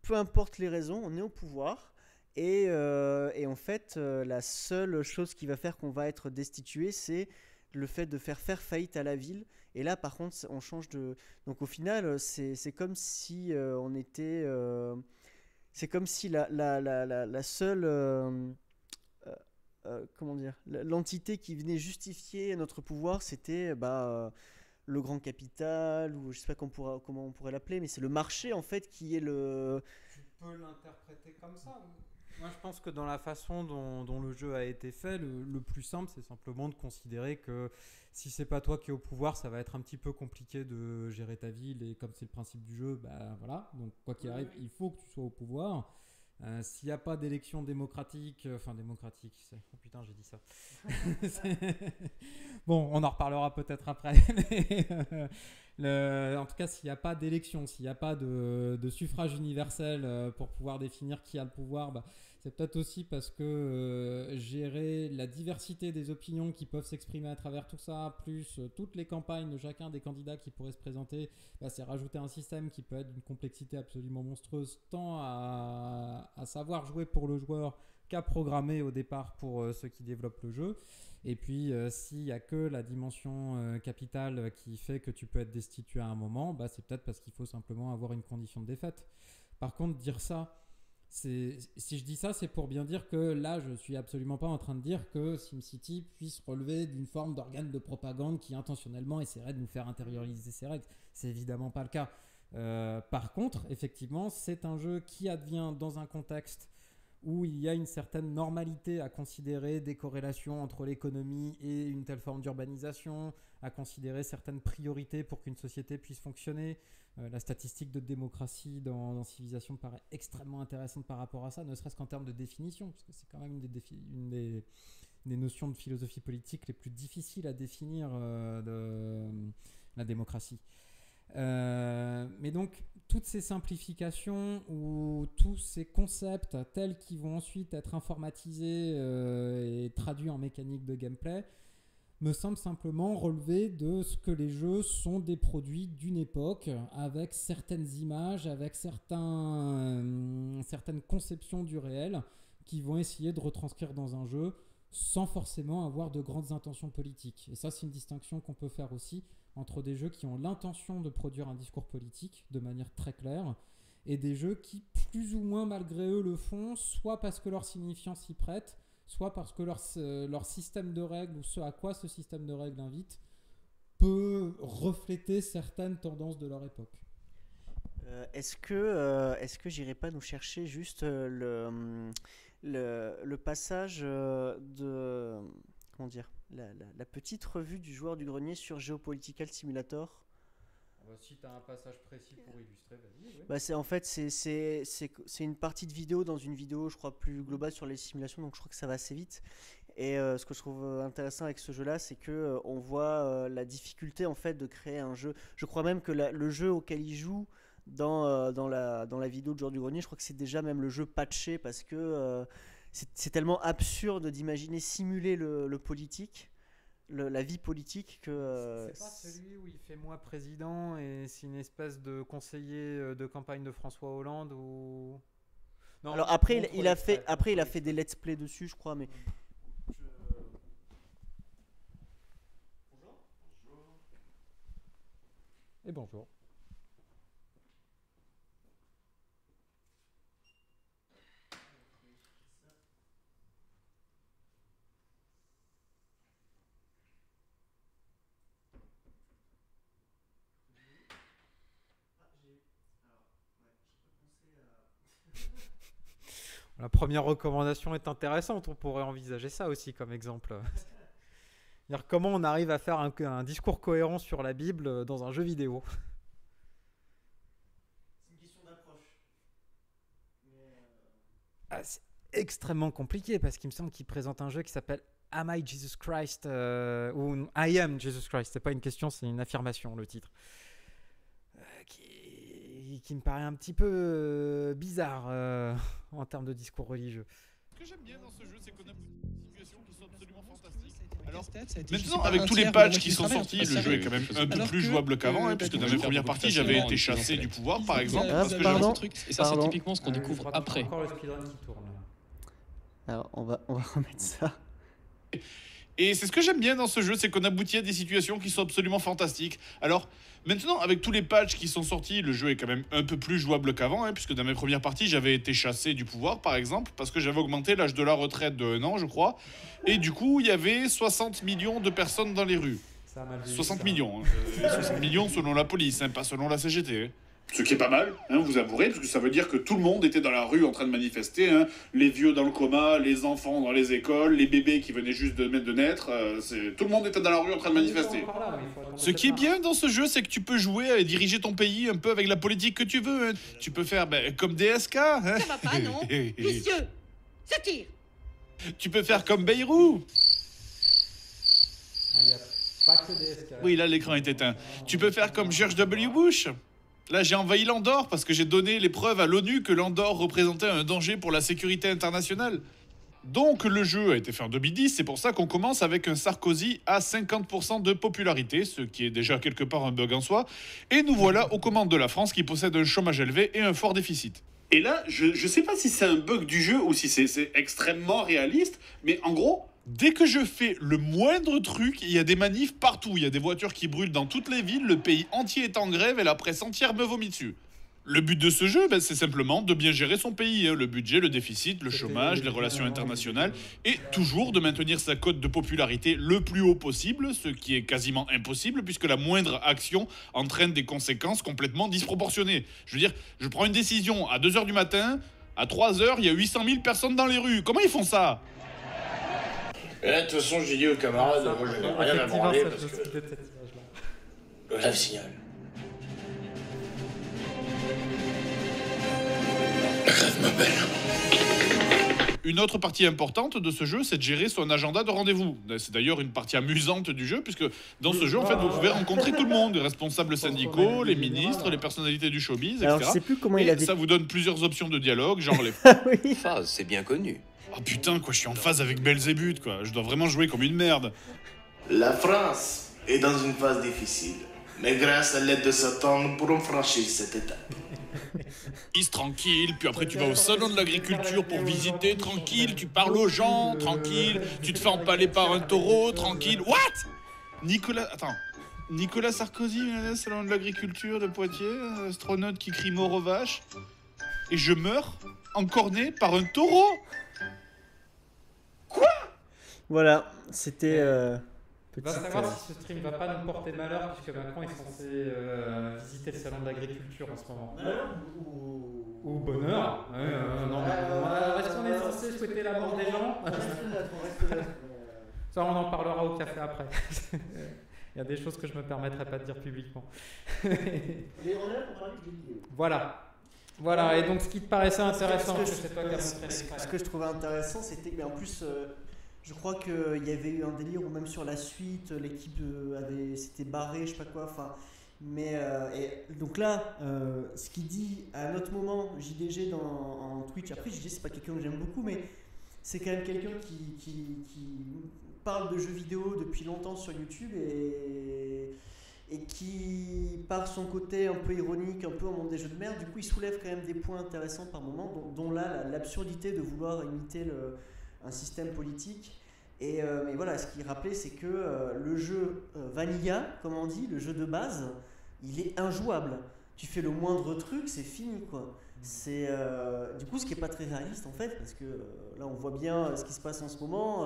peu importe les raisons, on est au pouvoir. Et en fait, la seule chose qui va faire qu'on va être destitué, c'est le fait de faire faillite à la ville. Et là, par contre, on change de... Donc au final, c'est comme si on était... c'est comme si la seule... comment dire, l'entité qui venait justifier notre pouvoir, c'était le grand capital, ou je sais pas comment on pourrait l'appeler, mais c'est le marché en fait qui est le... peux l'interpréter comme ça. Moi, je pense que dans la façon dont le jeu a été fait, le plus simple, c'est simplement de considérer que si c'est pas toi qui es au pouvoir, ça va être un petit peu compliqué de gérer ta ville. Et comme c'est le principe du jeu, bah voilà. Donc, quoi qu'il arrive, il faut que tu sois au pouvoir. S'il n'y a pas d'élection démocratique, oh putain, j'ai dit ça. Bon, on en reparlera peut-être après. En tout cas, s'il n'y a pas d'élection, s'il n'y a pas de suffrage universel pour pouvoir définir qui a le pouvoir, bah, c'est peut-être aussi parce que gérer la diversité des opinions qui peuvent s'exprimer à travers tout ça, plus toutes les campagnes de chacun des candidats qui pourraient se présenter, bah, c'est rajouter un système qui peut être d'une complexité absolument monstrueuse, tant à savoir jouer pour le joueur qu'à programmer au départ pour ceux qui développent le jeu. Et puis, s'il n'y a que la dimension capitale qui fait que tu peux être destitué à un moment, bah, c'est peut-être parce qu'il faut simplement avoir une condition de défaite. Par contre, dire ça, si je dis ça, c'est pour bien dire que là, je ne suis absolument pas en train de dire que SimCity puisse relever d'une forme d'organe de propagande qui intentionnellement essaierait de nous faire intérioriser ces règles. C'est évidemment pas le cas. Par contre, effectivement, c'est un jeu qui advient dans un contexte où il y a une certaine normalité à considérer des corrélations entre l'économie et une telle forme d'urbanisation, à considérer certaines priorités pour qu'une société puisse fonctionner. La statistique de démocratie dans Civilisation me paraît extrêmement intéressante par rapport à ça, ne serait-ce qu'en termes de définition, parce que c'est quand même une des notions de philosophie politique les plus difficiles à définir de la démocratie. Mais donc toutes ces simplifications ou tous ces concepts tels qu'ils vont ensuite être informatisés et traduits en mécanique de gameplay me semblent simplement relever de ce que les jeux sont des produits d'une époque avec certaines images, avec certaines conceptions du réel qui vont essayer de retranscrire dans un jeu sans forcément avoir de grandes intentions politiques. Et ça, c'est une distinction qu'on peut faire aussi entre des jeux qui ont l'intention de produire un discours politique de manière très claire et des jeux qui, plus ou moins malgré eux, le font, soit parce que leur signifiant s'y prête, soit parce que leur système de règles ou ce à quoi ce système de règles invite peut refléter certaines tendances de leur époque. Est-ce que j'irai pas nous chercher juste le passage de... Comment dire, la petite revue du joueur du grenier sur Geopolitical Simulator. Si tu as un passage précis pour illustrer, vas-y. Oui. Bah c'est une partie de vidéo dans une vidéo, je crois, plus globale sur les simulations, donc je crois que ça va assez vite. Et ce que je trouve intéressant avec ce jeu-là, c'est que on voit la difficulté en fait de créer un jeu. Je crois même que le jeu auquel il joue dans la vidéo de joueur du grenier, je crois que c'est déjà même le jeu patché parce que c'est tellement absurde d'imaginer simuler le politique, la vie politique que... c'est pas celui où il fait moi président et c'est une espèce de conseiller de campagne de François Hollande ou... Non, alors après il a fait des let's play dessus, je crois, mais... Bonjour. Et bonjour. La première recommandation est intéressante, on pourrait envisager ça aussi comme exemple. C'est-à-dire comment on arrive à faire un discours cohérent sur la Bible dans un jeu vidéo. C'est une question d'approche. C'est extrêmement compliqué parce qu'il me semble qu'il présente un jeu qui s'appelle Am I Jesus Christ ou I Am Jesus Christ. C'est pas une question, c'est une affirmation le titre. Qui me paraît un petit peu bizarre en termes de discours religieux. Ce que j'aime bien dans ce jeu, c'est qu'on a des situations qui sont absolument fantastiques. Alors, Maintenant, avec tous les patchs qui sont sortis, le jeu est quand même un peu plus jouable qu'avant, puisque dans mes premières parties, j'avais été chassé du pouvoir, par exemple. Ah, parce que pardon. Et ça, c'est typiquement ce qu'on découvre après. Encore le speedrun qui tourne. Alors on va remettre ça. Et c'est ce que j'aime bien dans ce jeu, c'est qu'on aboutit à des situations qui sont absolument fantastiques. Alors, maintenant, avec tous les patchs qui sont sortis, le jeu est quand même un peu plus jouable qu'avant, puisque dans mes premières parties, j'avais été chassé du pouvoir, par exemple, parce que j'avais augmenté l'âge de la retraite de 1 an, je crois. Et du coup, il y avait 60 millions de personnes dans les rues. Ça a mal vieilli, 60 ça. millions. 60 millions selon la police, pas selon la CGT. Ce qui est pas mal, hein, vous avouerez, parce que ça veut dire que tout le monde était dans la rue en train de manifester, hein. Les vieux dans le coma, les enfants dans les écoles, les bébés qui venaient juste de naître, tout le monde était dans la rue en train de manifester. Ce qui est bien dans ce jeu, c'est que tu peux jouer et diriger ton pays un peu avec la politique que tu veux. Hein. Tu peux faire comme DSK. Hein. Ça va pas, non? Vicieux! Ça tire! Tu peux faire comme Bayrou. Il n'y a pas que des SK. Oui, là l'écran est éteint. Tu peux faire comme George W. Bush. Là, j'ai envahi l'Andorre parce que j'ai donné les preuves à l'ONU que l'Andorre représentait un danger pour la sécurité internationale. Donc, le jeu a été fait en 2010, c'est pour ça qu'on commence avec un Sarkozy à 50% de popularité, ce qui est déjà quelque part un bug en soi. Et nous voilà aux commandes de la France qui possède un chômage élevé et un fort déficit. Et là, je sais pas si c'est un bug du jeu ou si c'est extrêmement réaliste, mais en gros... Dès que je fais le moindre truc, il y a des manifs partout. Il y a des voitures qui brûlent dans toutes les villes, le pays entier est en grève et la presse entière me vomit dessus. Le but de ce jeu, c'est simplement de bien gérer son pays. Hein. Le budget, le déficit, le chômage, les relations internationales. Et toujours de maintenir sa cote de popularité le plus haut possible, ce qui est quasiment impossible puisque la moindre action entraîne des conséquences complètement disproportionnées. Je veux dire, je prends une décision à 2h du matin, à 3h, il y a 800 000 personnes dans les rues. Comment ils font ça ? Et là, de toute façon, j'ai dit aux camarades, moi je n'ai rien à branler parce que... Le lave signal. La grève m'appelle. Une autre partie importante de ce jeu, c'est de gérer son agenda de rendez-vous. C'est d'ailleurs une partie amusante du jeu, puisque dans ce jeu, en fait, vous pouvez rencontrer tout le monde, les responsables syndicaux, les ministres, les personnalités du showbiz, etc. Alors, je sais plus comment il avait... ça vous donne plusieurs options de dialogue, genre les... Oui. Phase, c'est bien connu. Oh putain, quoi, je suis en phase avec Belzébuth, quoi. Je dois vraiment jouer comme une merde. La France est dans une phase difficile. Mais grâce à l'aide de Satan, nous pourrons franchir cette étape. Is tranquille, puis après tu vas au salon de l'agriculture pour visiter, tranquille, tu parles aux gens, tranquille, tu te fais empaler par un taureau, tranquille. What? Nicolas Sarkozy, salon de l'agriculture de Poitiers, astronaute qui crie mort aux vaches. Et je meurs, encorné par un taureau? Quoi? Voilà, c'était... Va savoir si ce stream va pas nous porter malheur, puisque Macron est censé visiter le salon de l'agriculture en ce moment. Ou bonheur. Non, est-ce qu'on est censé souhaiter la mort des gens? Ça, on en parlera au café après. Il y a des choses que je me permettrai pas de dire publiquement. Voilà, et donc ce qui te paraissait intéressant, c'est toi qui as montré l'écran. Ce que je trouvais intéressant, c'était que, en plus, je crois qu'il y avait eu un délire, ou même sur la suite, l'équipe s'était barrée, je sais pas quoi, enfin... Mais et donc là, ce qu'il dit à un autre moment, JDG en Twitch, après JDG c'est pas quelqu'un que j'aime beaucoup, mais c'est quand même quelqu'un qui parle de jeux vidéo depuis longtemps sur YouTube et qui, par son côté un peu ironique, un peu au monde des jeux de merde, du coup il soulève quand même des points intéressants par moment, dont là l'absurdité de vouloir imiter un système politique. Mais voilà, ce qu'il rappelait, c'est que le jeu Vanilla, comme on dit, le jeu de base, il est injouable. Tu fais le moindre truc, c'est fini, quoi. C'est du coup ce qui est pas très réaliste en fait, parce que là on voit bien ce qui se passe en ce moment.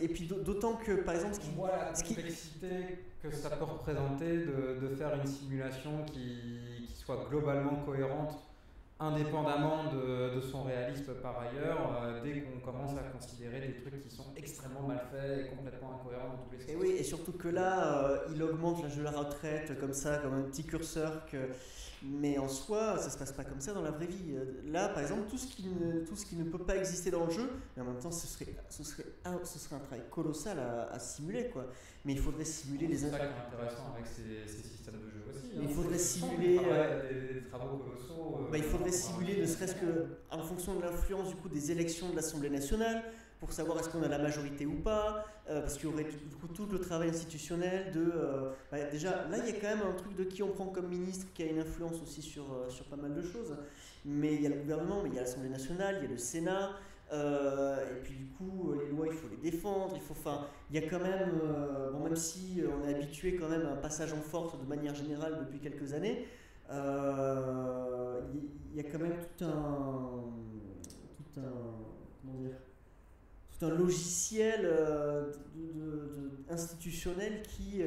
Et puis d'autant que par exemple, la complexité que ça peut représenter de faire une simulation qui soit globalement cohérente, indépendamment de son réalisme par ailleurs, dès qu'on commence à considérer des trucs qui sont extrêmement mal faits et complètement incohérents dans tous les sens. Et oui, et surtout que là, il augmente l'âge de la retraite comme ça, comme un petit curseur. Mais en soi, ça se passe pas comme ça dans la vraie vie. Là, par exemple, tout ce qui ne peut pas exister dans le jeu, mais en même temps, ce serait un travail colossal à simuler, quoi. Mais il faudrait simuler les... C'est ça qui est intéressant avec ces systèmes de jeu aussi. Il faudrait simuler... des travaux colossaux. Il faudrait simuler, ne serait-ce qu'en fonction de l'influence du coup, des élections de l'Assemblée nationale, pour savoir est-ce qu'on a la majorité ou pas, parce qu'il y aurait du coup tout le travail institutionnel déjà, là, il y a quand même un truc de qui on prend comme ministre qui a une influence aussi sur pas mal de choses. Mais il y a le gouvernement, mais il y a l'Assemblée nationale, il y a le Sénat, et puis du coup, les lois, il faut les défendre, il y a quand même, même si on est habitué quand même à un passage en force de manière générale depuis quelques années, il y a quand même tout un logiciel institutionnel qui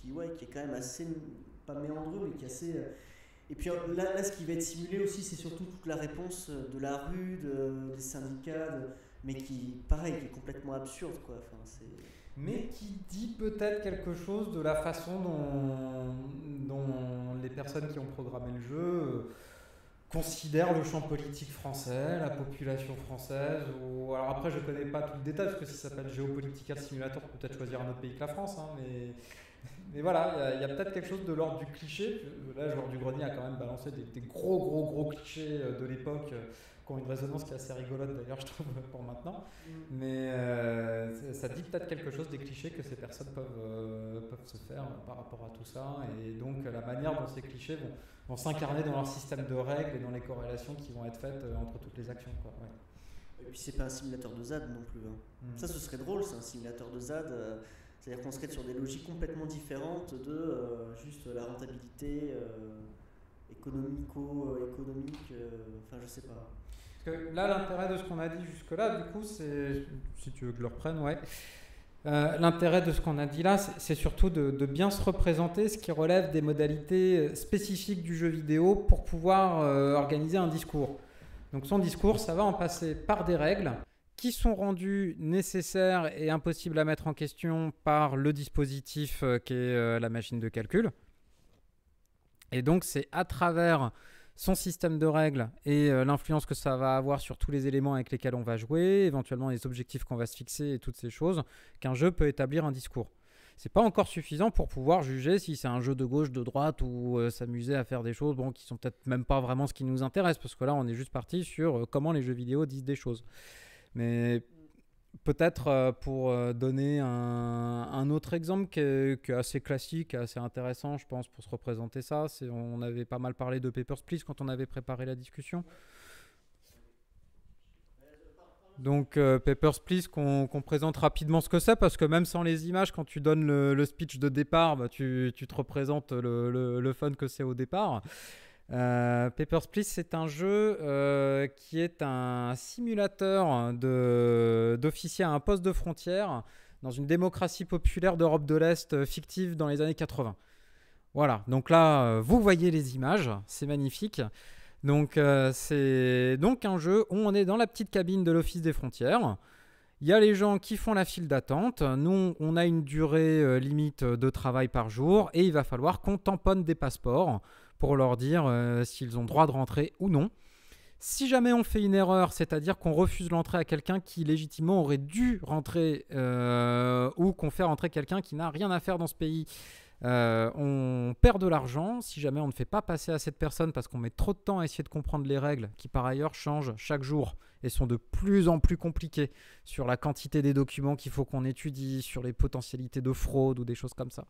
qui est quand même assez, pas méandreux, mais qui est assez... Et puis là, ce qui va être simulé aussi, c'est surtout toute la réponse de la rue, des syndicats, mais qui, pareil, qui est complètement absurde, quoi. Enfin, mais qui dit peut-être quelque chose de la façon dont les personnes qui ont programmé le jeu considèrent le champ politique français, la population française. Alors après, je ne connais pas tout le détail, parce que si ça s'appelle Geopolitical Simulator, peut-être choisir un autre pays que la France, hein, mais voilà, il y a peut-être quelque chose de l'ordre du cliché. Là, Joueur du Grenier a quand même balancé des gros clichés de l'époque qui ont une résonance qui est assez rigolote d'ailleurs, je trouve, pour maintenant. Mais ça dit peut-être quelque chose des clichés que ces personnes peuvent se faire par rapport à tout ça. Et donc la manière dont ces clichés vont s'incarner dans leur système de règles et dans les corrélations qui vont être faites entre toutes les actions, quoi. Ouais. Et puis c'est pas un simulateur de ZAD non plus. Hein. Ça, ce serait drôle, c'est un simulateur de ZAD. C'est-à-dire qu'on serait sur des logiques complètement différentes de juste la rentabilité économique, enfin je sais pas. Parce que là, l'intérêt de ce qu'on a dit jusque-là, du coup, c'est, si tu veux que je le reprenne, ouais. L'intérêt de ce qu'on a dit là, c'est surtout de bien se représenter ce qui relève des modalités spécifiques du jeu vidéo pour pouvoir organiser un discours. Donc son discours, ça va en passer par des règles qui sont rendues nécessaires et impossibles à mettre en question par le dispositif qui est la machine de calcul. Et donc c'est à travers son système de règles et l'influence que ça va avoir sur tous les éléments avec lesquels on va jouer, éventuellement les objectifs qu'on va se fixer et toutes ces choses, qu'un jeu peut établir un discours. C'est pas encore suffisant pour pouvoir juger si c'est un jeu de gauche, de droite ou s'amuser à faire des choses qui sont peut-être même pas vraiment ce qui nous intéresse, parce que là on est juste parti sur comment les jeux vidéo disent des choses. Mais peut-être pour donner un autre exemple qui est assez classique, assez intéressant, je pense, pour se représenter ça, on avait pas mal parlé de Papers, Please quand on avait préparé la discussion. Donc Papers, Please, qu'on présente rapidement ce que c'est, parce que même sans les images, quand tu donnes le speech de départ, tu te représentes le fun que c'est au départ. Papers, Please, c'est un jeu qui est un simulateur d'officier à un poste de frontière dans une démocratie populaire d'Europe de l'Est fictive dans les années 80. Voilà, donc là, vous voyez les images, c'est magnifique. Donc c'est donc un jeu où on est dans la petite cabine de l'Office des frontières. Il y a les gens qui font la file d'attente. Nous, on a une durée limite de travail par jour et il va falloir qu'on tamponne des passeports pour leur dire s'ils ont droit de rentrer ou non. Si jamais on fait une erreur, c'est-à-dire qu'on refuse l'entrée à quelqu'un qui légitimement aurait dû rentrer ou qu'on fait rentrer quelqu'un qui n'a rien à faire dans ce pays, on perd de l'argent. Si jamais on ne fait pas passer à cette personne parce qu'on met trop de temps à essayer de comprendre les règles, qui par ailleurs changent chaque jour et sont de plus en plus compliquées sur la quantité des documents qu'il faut qu'on étudie, sur les potentialités de fraude ou des choses comme ça,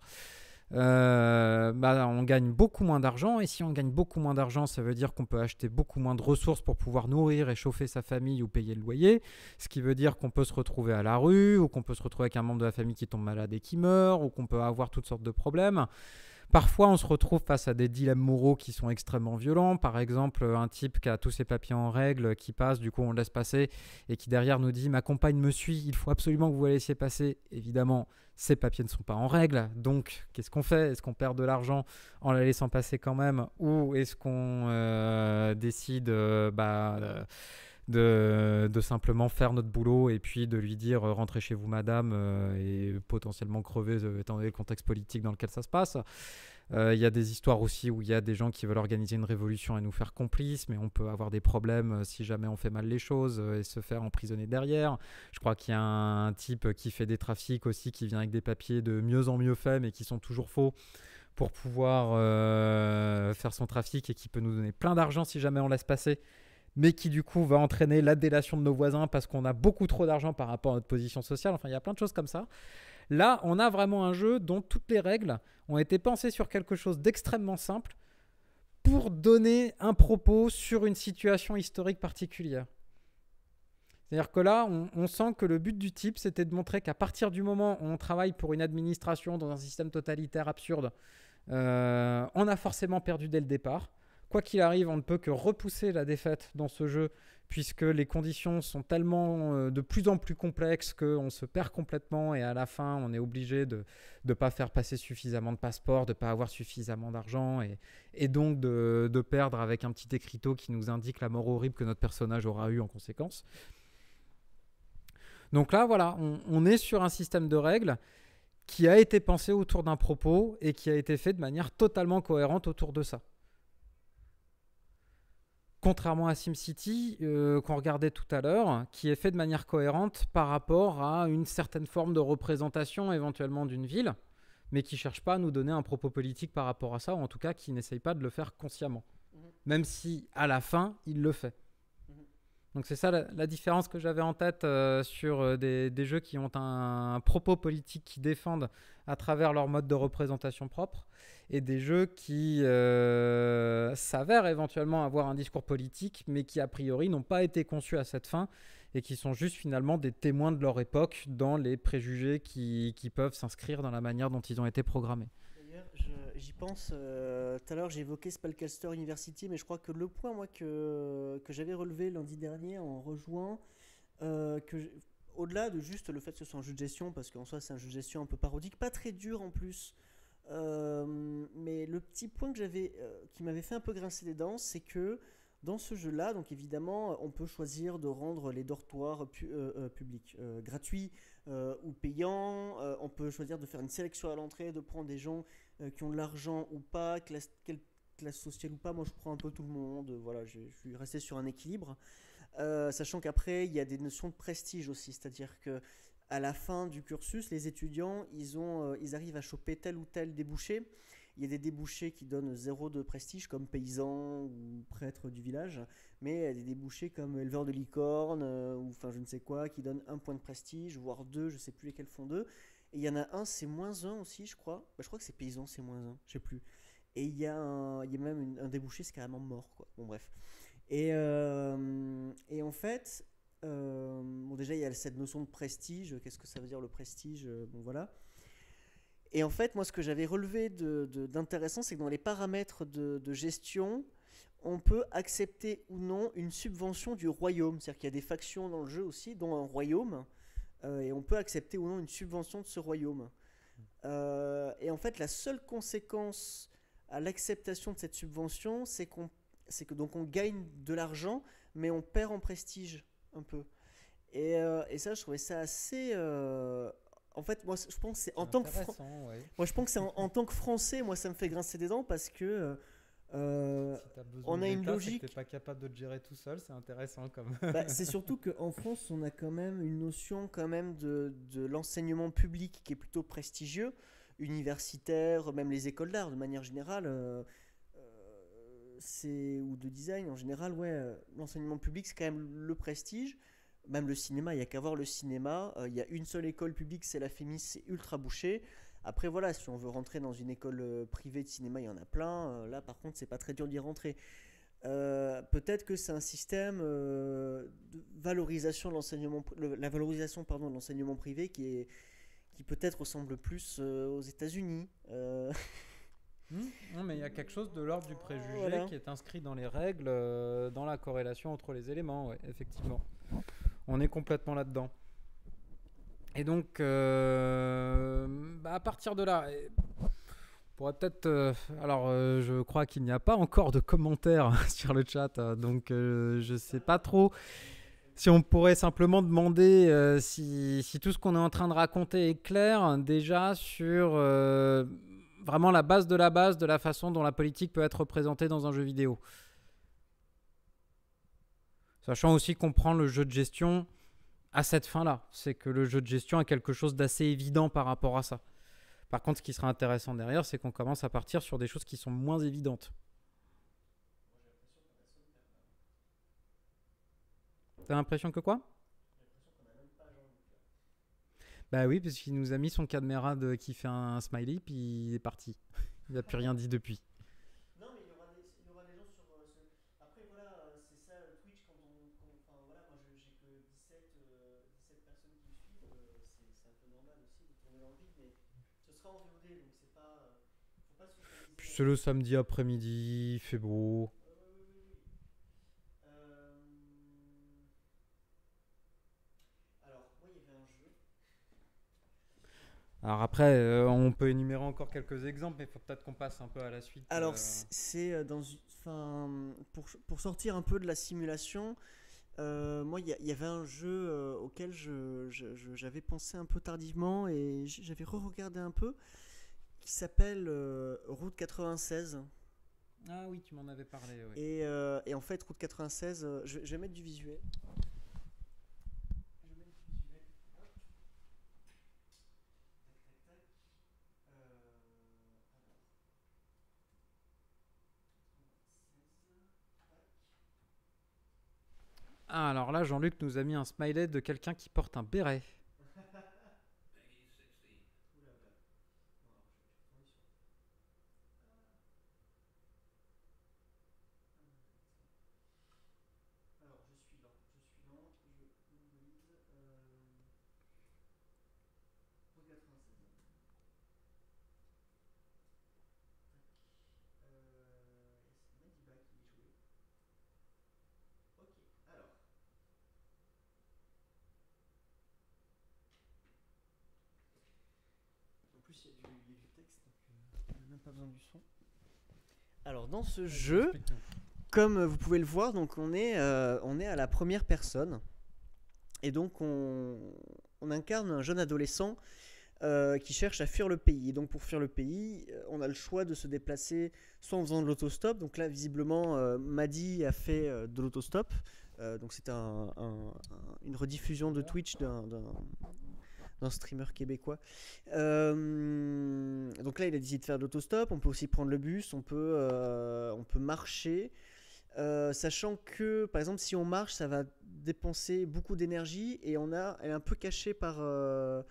on gagne beaucoup moins d'argent. Et si on gagne beaucoup moins d'argent, ça veut dire qu'on peut acheter beaucoup moins de ressources pour pouvoir nourrir et chauffer sa famille ou payer le loyer, ce qui veut dire qu'on peut se retrouver à la rue, ou qu'on peut se retrouver avec un membre de la famille qui tombe malade et qui meurt, ou qu'on peut avoir toutes sortes de problèmes. Parfois, on se retrouve face à des dilemmes moraux qui sont extrêmement violents. Par exemple, un type qui a tous ses papiers en règle, qui passe, du coup on le laisse passer, et qui derrière nous dit « Ma compagne me suit, il faut absolument que vous la laissiez passer ». Évidemment, ces papiers ne sont pas en règle, donc qu'est-ce qu'on fait ? Est-ce qu'on perd de l'argent en la laissant passer quand même, ou est-ce qu'on décide de simplement faire notre boulot et puis de lui dire rentrez chez vous madame et potentiellement crever étant donné le contexte politique dans lequel ça se passe. Il y a des histoires aussi où il y a des gens qui veulent organiser une révolution et nous faire complices, mais on peut avoir des problèmes si jamais on fait mal les choses et se faire emprisonner derrière. Je crois qu'il y a un type qui fait des trafics aussi, qui vient avec des papiers de mieux en mieux faits mais qui sont toujours faux pour pouvoir faire son trafic, et qui peut nous donner plein d'argent si jamais on laisse passer, mais qui du coup va entraîner la délation de nos voisins parce qu'on a beaucoup trop d'argent par rapport à notre position sociale. Enfin, il y a plein de choses comme ça. Là, on a vraiment un jeu dont toutes les règles ont été pensées sur quelque chose d'extrêmement simple pour donner un propos sur une situation historique particulière. C'est-à-dire que là, on sent que le but du type, c'était de montrer qu'à partir du moment où on travaille pour une administration dans un système totalitaire absurde, on a forcément perdu dès le départ, quoi qu'il arrive, on ne peut que repousser la défaite dans ce jeu, puisque les conditions sont tellement de plus en plus complexes qu'on se perd complètement et à la fin, on est obligé de ne pas faire passer suffisamment de passeports, de ne pas avoir suffisamment d'argent et donc de perdre avec un petit écriteau qui nous indique la mort horrible que notre personnage aura eue en conséquence. Donc là, voilà, on est sur un système de règles qui a été pensé autour d'un propos et qui a été fait de manière totalement cohérente autour de ça. Contrairement à SimCity, qu'on regardait tout à l'heure, qui est fait de manière cohérente par rapport à une certaine forme de représentation éventuellement d'une ville, mais qui ne cherche pas à nous donner un propos politique par rapport à ça, ou en tout cas qui n'essaye pas de le faire consciemment. Même si, à la fin, il le fait. Donc c'est ça la différence que j'avais en tête sur des jeux qui ont un propos politique qui défendent à travers leur mode de représentation propre, et des jeux qui s'avèrent éventuellement avoir un discours politique, mais qui a priori n'ont pas été conçus à cette fin, et qui sont juste finalement des témoins de leur époque dans les préjugés qui peuvent s'inscrire dans la manière dont ils ont été programmés. D'ailleurs, j'y pense, tout à l'heure j'ai évoqué Spellcaster University, mais je crois que le point moi, que j'avais relevé lundi dernier en rejoint, au-delà de juste le fait que ce soit un jeu de gestion, parce qu'en soi c'est un jeu de gestion un peu parodique, pas très dur en plus, mais le petit point que qui m'avait fait un peu grincer les dents, c'est que dans ce jeu-là, donc évidemment, on peut choisir de rendre les dortoirs publics gratuits ou payants. On peut choisir de faire une sélection à l'entrée, de prendre des gens qui ont de l'argent ou pas, quelle classe sociale ou pas. Moi, je prends un peu tout le monde. Voilà, je suis resté sur un équilibre. Sachant qu'après, il y a des notions de prestige aussi. C'est-à-dire que à la fin du cursus, les étudiants, ils arrivent à choper tel ou tel débouché. Il y a des débouchés qui donnent 0 de prestige, comme paysan ou prêtre du village, mais il y a des débouchés comme éleveur de licorne, ou enfin je ne sais quoi, qui donnent 1 point de prestige, voire 2, je ne sais plus lesquels font 2. Et il y en a un, c'est -1 aussi, je crois. Je crois que c'est paysan, c'est -1, je ne sais plus. Et il y a même un débouché, c'est carrément mort, quoi. Bon, bref. Et en fait, bon, déjà, il y a cette notion de prestige. Qu'est-ce que ça veut dire le prestige? Bon, voilà. Et en fait, moi, ce que j'avais relevé d'intéressant, c'est que dans les paramètres de gestion, on peut accepter ou non une subvention du royaume. C'est-à-dire qu'il y a des factions dans le jeu aussi, dont un royaume, et on peut accepter ou non une subvention de ce royaume. Et en fait, la seule conséquence à l'acceptation de cette subvention, c'est que donc on gagne de l'argent, mais on perd en prestige un peu. Et ça, je trouvais ça assez... En fait, moi, je pense que c'est en tant que moi, je pense que c'est en tant que Français, moi, ça me fait grincer des dents parce que si t'as besoin on a une d'État, logique. C'est que t'es pas capable de te gérer tout seul, c'est intéressant comme. C'est surtout qu'en France, on a quand même une notion quand même de l'enseignement public qui est plutôt prestigieux, universitaire, même les écoles d'art de manière générale, ou de design en général, ouais, l'enseignement public c'est quand même le prestige. Même le cinéma, il n'y a qu'à voir le cinéma. Il y a une seule école publique, c'est la FEMIS, c'est ultra bouché. Après, voilà, si on veut rentrer dans une école privée de cinéma, il y en a plein. Là, par contre, c'est pas très dur d'y rentrer. Peut-être que c'est un système de valorisation de l'enseignement, la valorisation pardon, de l'enseignement privé qui peut-être ressemble plus aux États-Unis. Non, mais il y a quelque chose de l'ordre du préjugé voilà. qui est inscrit dans les règles, dans la corrélation entre les éléments, ouais, effectivement. On est complètement là-dedans. Et donc, à partir de là, on pourrait peut-être... je crois qu'il n'y a pas encore de commentaires sur le chat, donc je ne sais pas trop si on pourrait simplement demander si tout ce qu'on est en train de raconter est clair déjà sur vraiment la base de la façon dont la politique peut être représentée dans un jeu vidéo. Sachant aussi qu'on prend le jeu de gestion à cette fin-là. C'est que le jeu de gestion a quelque chose d'assez évident par rapport à ça. Par contre, ce qui sera intéressant derrière, c'est qu'on commence à partir sur des choses qui sont moins évidentes. T'as l'impression que quoi? Bah oui, parce qu'il nous a mis son camarade qui fait un smiley, puis il est parti. Il n'a plus rien dit depuis. Non, mais il y aura des gens sur Après, voilà, c'est ça Twitch quand enfin, voilà, moi j'ai que 17 personnes qui me suivent, c'est un peu normal aussi de tourner dans le vide, mais ce sera en VOD, donc c'est pas... faut pas se focaliser. C'est le samedi après-midi, il fait beau. Alors après, on peut énumérer encore quelques exemples, mais il faut peut-être qu'on passe un peu à la suite. Alors, c'est pour sortir un peu de la simulation, moi, il y avait un jeu auquel j'avais pensé un peu tardivement et j'avais re-regardé un peu, qui s'appelle Route 96. Ah oui, tu m'en avais parlé. Oui. Et en fait, Route 96, je vais mettre du visuel. Ah, alors là, Jean-Luc nous a mis un smiley de quelqu'un qui porte un béret. Il y a du texte, donc on n'a même pas besoin du son. Alors dans ce jeu, comme vous pouvez le voir, donc on est à la première personne, et donc on incarne un jeune adolescent qui cherche à fuir le pays. Et donc pour fuir le pays, on a le choix de se déplacer soit en faisant de l'autostop. Donc là visiblement Madi a fait de l'autostop. Donc c'était une rediffusion de Twitch d'un streamer québécois. Donc là, il a décidé de faire de l'autostop. On peut aussi prendre le bus, on peut marcher. Sachant que, par exemple, si on marche, ça va dépenser beaucoup d'énergie et elle est un peu cachée par le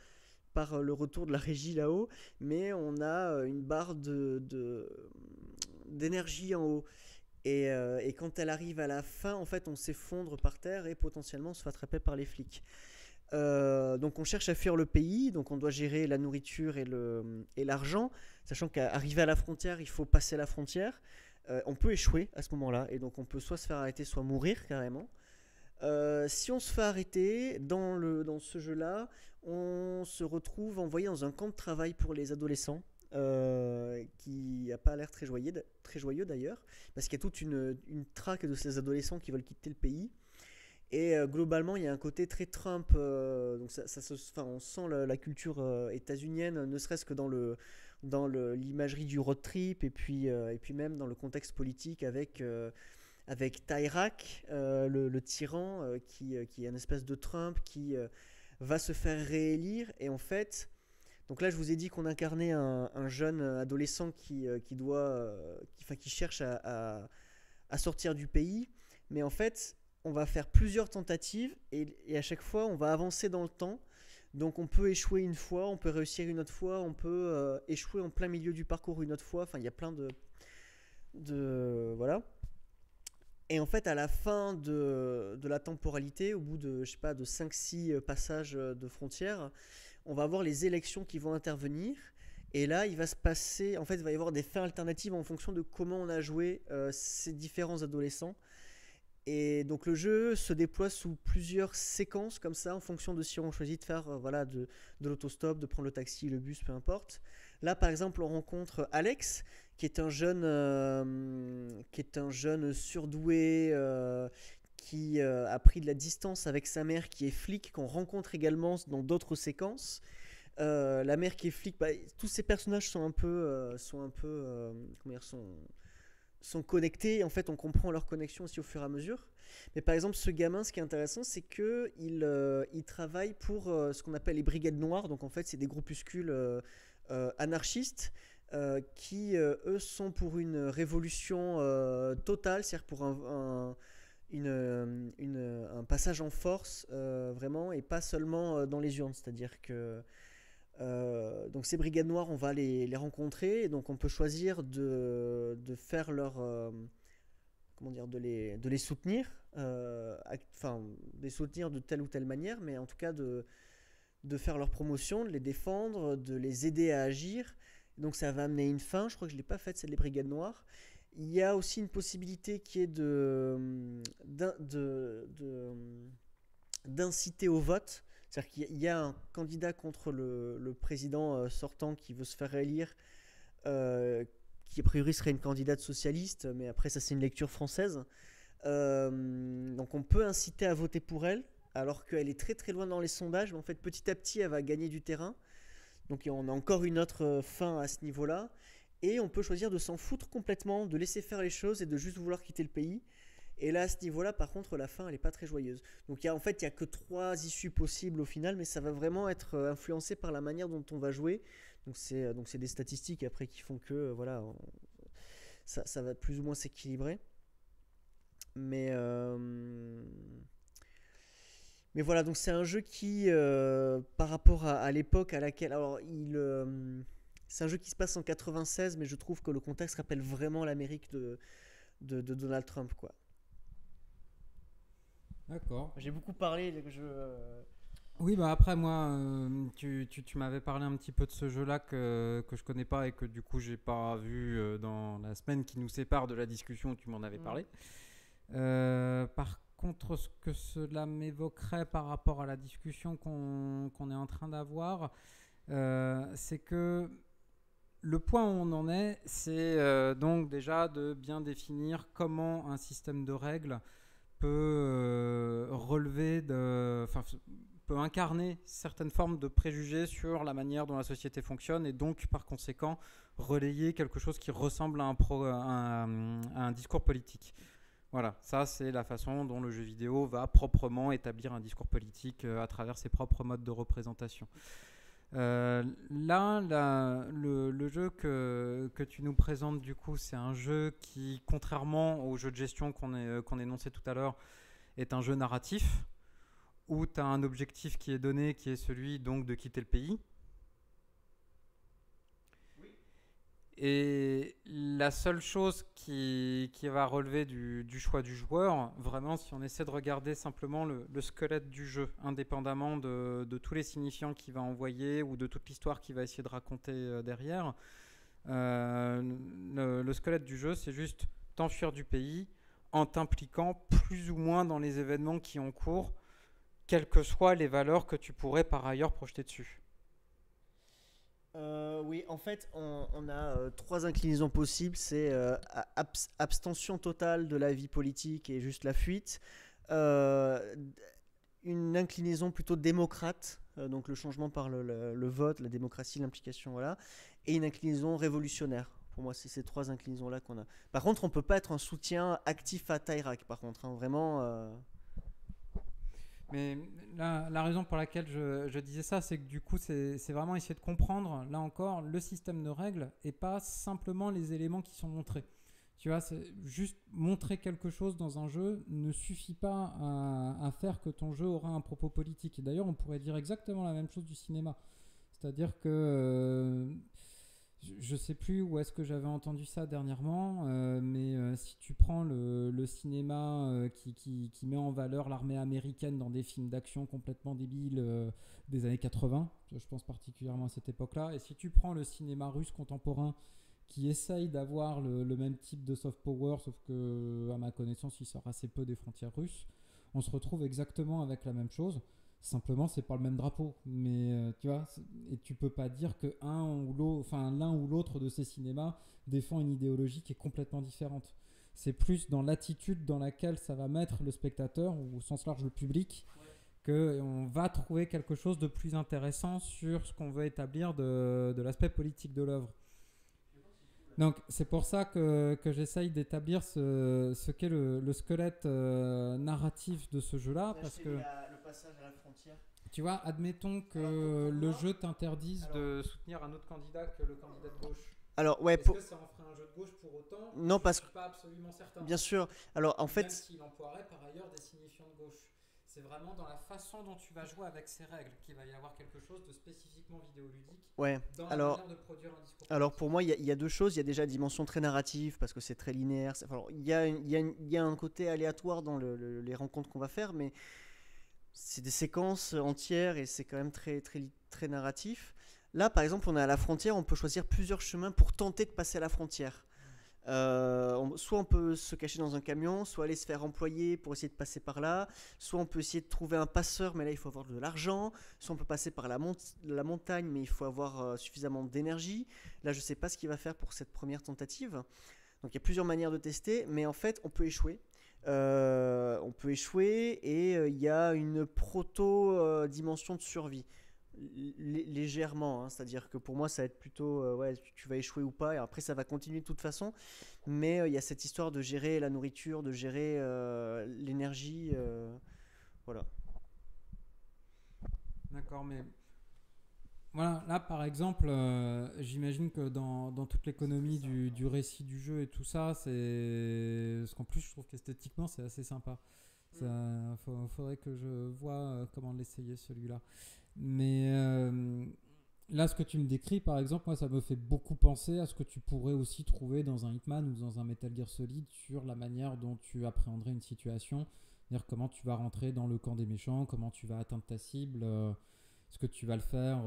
retour de la régie là-haut, mais on a une barre d'énergie en haut. Et quand elle arrive à la fin, en fait, on s'effondre par terre et potentiellement on se fait attraper par les flics. Donc on cherche à fuir le pays, donc on doit gérer la nourriture et l'argent, sachant qu'arriver à la frontière, il faut passer la frontière. On peut échouer à ce moment-là, et donc on peut soit se faire arrêter, soit mourir carrément. Si on se fait arrêter dans ce jeu-là, on se retrouve envoyé dans un camp de travail pour les adolescents, qui n'a pas l'air très joyeux d'ailleurs, parce qu'il y a toute une traque de ces adolescents qui veulent quitter le pays. Et globalement, il y a un côté très Trump, donc on sent la culture états-unienne, ne serait-ce que dans l'imagerie du road trip, et puis même dans le contexte politique avec Taïrak, le tyran, qui est une espèce de Trump qui va se faire réélire. Et en fait, donc là je vous ai dit qu'on incarnait un jeune adolescent qui cherche à sortir du pays, mais en fait on va faire plusieurs tentatives et à chaque fois on va avancer dans le temps. Donc on peut échouer une fois, on peut réussir une autre fois, on peut échouer en plein milieu du parcours une autre fois. Enfin, il y a plein de voilà. Et en fait, à la fin de la temporalité, au bout de 5-6 passages de frontières, on va avoir les élections qui vont intervenir. Et là, il va se passer, en fait, il va y avoir des fins alternatives en fonction de comment on a joué ces différents adolescents. Et donc le jeu se déploie sous plusieurs séquences comme ça, en fonction de si on choisit de faire de l'autostop, de prendre le taxi, le bus, peu importe. Là par exemple on rencontre Alex, qui est un jeune surdoué, qui a pris de la distance avec sa mère qui est flic, qu'on rencontre également dans d'autres séquences. La mère qui est flic, tous ces personnages sont connectés. En fait, on comprend leur connexion aussi au fur et à mesure. Mais par exemple, ce gamin, ce qui est intéressant, c'est qu'il travaille pour ce qu'on appelle les brigades noires. Donc en fait, c'est des groupuscules anarchistes qui, eux, sont pour une révolution totale, c'est-à-dire pour un passage en force, vraiment, et pas seulement dans les urnes. C'est-à-dire que donc ces brigades noires, on va les rencontrer, et donc on peut choisir de faire leur de les soutenir, les soutenir de telle ou telle manière, mais en tout cas de faire leur promotion, de les défendre, de les aider à agir. Donc ça va amener une fin. Je crois que je l'ai pas faite, celle des brigades noires. Il y a aussi une possibilité qui est d'inciter au vote. C'est-à-dire qu'il y a un candidat contre le président sortant qui veut se faire réélire, qui a priori serait une candidate socialiste, mais après ça c'est une lecture française. Donc on peut inciter à voter pour elle, alors qu'elle est très très loin dans les sondages, mais en fait petit à petit elle va gagner du terrain. Donc on a encore une autre fin à ce niveau-là. Et on peut choisir de s'en foutre complètement, de laisser faire les choses et de juste vouloir quitter le pays. Et là, à ce niveau-là, par contre, la fin, elle n'est pas très joyeuse. Donc en fait, il n'y a que 3 issues possibles au final, mais ça va vraiment être influencé par la manière dont on va jouer. Donc c'est des statistiques après qui font que voilà, ça va plus ou moins s'équilibrer. Mais voilà, donc c'est un jeu qui, par rapport à l'époque à laquelle... Alors, c'est un jeu qui se passe en 96, mais je trouve que le contexte rappelle vraiment l'Amérique de Donald Trump, quoi. D'accord. J'ai beaucoup parlé. Oui, bah après moi, tu m'avais parlé un petit peu de ce jeu-là que je connais pas et que du coup j'ai pas vu dans la semaine qui nous sépare de la discussion où tu m'en avais parlé. Par contre, ce que cela m'évoquerait par rapport à la discussion qu'on est en train d'avoir, c'est que le point où on en est, c'est donc déjà de bien définir comment un système de règles peut peut incarner certaines formes de préjugés sur la manière dont la société fonctionne et donc par conséquent relayer quelque chose qui ressemble à un discours politique. Voilà, ça c'est la façon dont le jeu vidéo va proprement établir un discours politique à travers ses propres modes de représentation. Le jeu que tu nous présentes du coup, c'est un jeu qui, contrairement au jeu de gestion qu'on énonçait tout à l'heure, est un jeu narratif où tu as un objectif qui est donné, qui est celui donc de quitter le pays. Oui. Et la seule chose qui va relever du choix du joueur, vraiment si on essaie de regarder simplement le squelette du jeu, indépendamment de tous les signifiants qu'il va envoyer ou de toute l'histoire qu'il va essayer de raconter derrière, le squelette du jeu, c'est juste t'enfuir du pays en t'impliquant plus ou moins dans les événements qui ont cours, quelles que soient les valeurs que tu pourrais par ailleurs projeter dessus. Oui, en fait, on a 3 inclinaisons possibles. C'est abstention totale de la vie politique et juste la fuite. Une inclinaison plutôt démocrate, donc le changement par le vote, la démocratie, l'implication, voilà. Et une inclinaison révolutionnaire. Pour moi, c'est ces 3 inclinaisons-là qu'on a. Par contre, on ne peut pas être un soutien actif à Tyrak, par contre. Hein, vraiment... Mais la raison pour laquelle je disais ça, c'est que du coup, c'est vraiment essayer de comprendre, là encore, le système de règles et pas simplement les éléments qui sont montrés. Tu vois, c'est juste montrer quelque chose dans un jeu ne suffit pas à faire que ton jeu aura un propos politique. Et d'ailleurs, on pourrait dire exactement la même chose du cinéma. C'est-à-dire que... je sais plus où est-ce que j'avais entendu ça dernièrement, mais si tu prends le cinéma qui met en valeur l'armée américaine dans des films d'action complètement débiles des années 80, je pense particulièrement à cette époque-là, et si tu prends le cinéma russe contemporain qui essaye d'avoir le même type de soft power, sauf que à ma connaissance il sort assez peu des frontières russes, on se retrouve exactement avec la même chose. Simplement, c'est pas le même drapeau, mais tu vois, et tu peux pas dire que l'un ou l'autre de ces cinémas défend une idéologie qui est complètement différente. C'est plus dans l'attitude dans laquelle ça va mettre le spectateur, ou au sens large le public, qu'on va trouver quelque chose de plus intéressant sur ce qu'on veut établir de l'aspect politique de l'œuvre. Donc c'est pour ça que j'essaye d'établir ce qu'est le squelette narratif de ce jeu-là, parce que le passage à la frontière. Tu vois, admettons que le jeu t'interdise de soutenir un autre candidat que le candidat de gauche. Alors ouais, est-ce que ça en ferait un jeu de gauche pour autant? Non, parce que je suis pas absolument certain. Bien sûr. Alors en fait, même s'il emploierait par ailleurs des signifiants de gauche. C'est vraiment dans la façon dont tu vas jouer avec ces règles qu'il va y avoir quelque chose de spécifiquement vidéoludique dans la manière de produire un discours. Alors pour moi, il y a 2 choses. Il y a déjà la dimension très narrative parce que c'est très linéaire. Il y a un côté aléatoire dans les rencontres qu'on va faire, mais c'est des séquences entières et c'est quand même très, très, très narratif. Là, par exemple, on est à la frontière, on peut choisir plusieurs chemins pour tenter de passer à la frontière. Soit on peut se cacher dans un camion, soit aller se faire employer pour essayer de passer par là, soit on peut essayer de trouver un passeur, mais là il faut avoir de l'argent, soit on peut passer par la montagne, mais il faut avoir suffisamment d'énergie. Là je sais pas ce qu'il va faire pour cette première tentative. Donc il y a plusieurs manières de tester, mais en fait on peut échouer. Et il y a une proto-dimension de survie. Légèrement, hein, c'est-à-dire que pour moi ça va être plutôt ouais, tu vas échouer ou pas, et après ça va continuer de toute façon, mais il y a cette histoire de gérer la nourriture, de gérer l'énergie, voilà. D'accord, mais voilà, là par exemple, j'imagine que dans toute l'économie du récit du jeu et tout ça, c'est parce qu'en plus je trouve qu'esthétiquement c'est assez sympa. Faudrait que je vois comment l'essayer celui-là. Mais là, ce que tu me décris, par exemple, moi, ça me fait beaucoup penser à ce que tu pourrais aussi trouver dans un Hitman ou dans un Metal Gear Solid sur la manière dont tu appréhenderais une situation. C'est-à-dire comment tu vas rentrer dans le camp des méchants, comment tu vas atteindre ta cible. Est-ce que tu vas le faire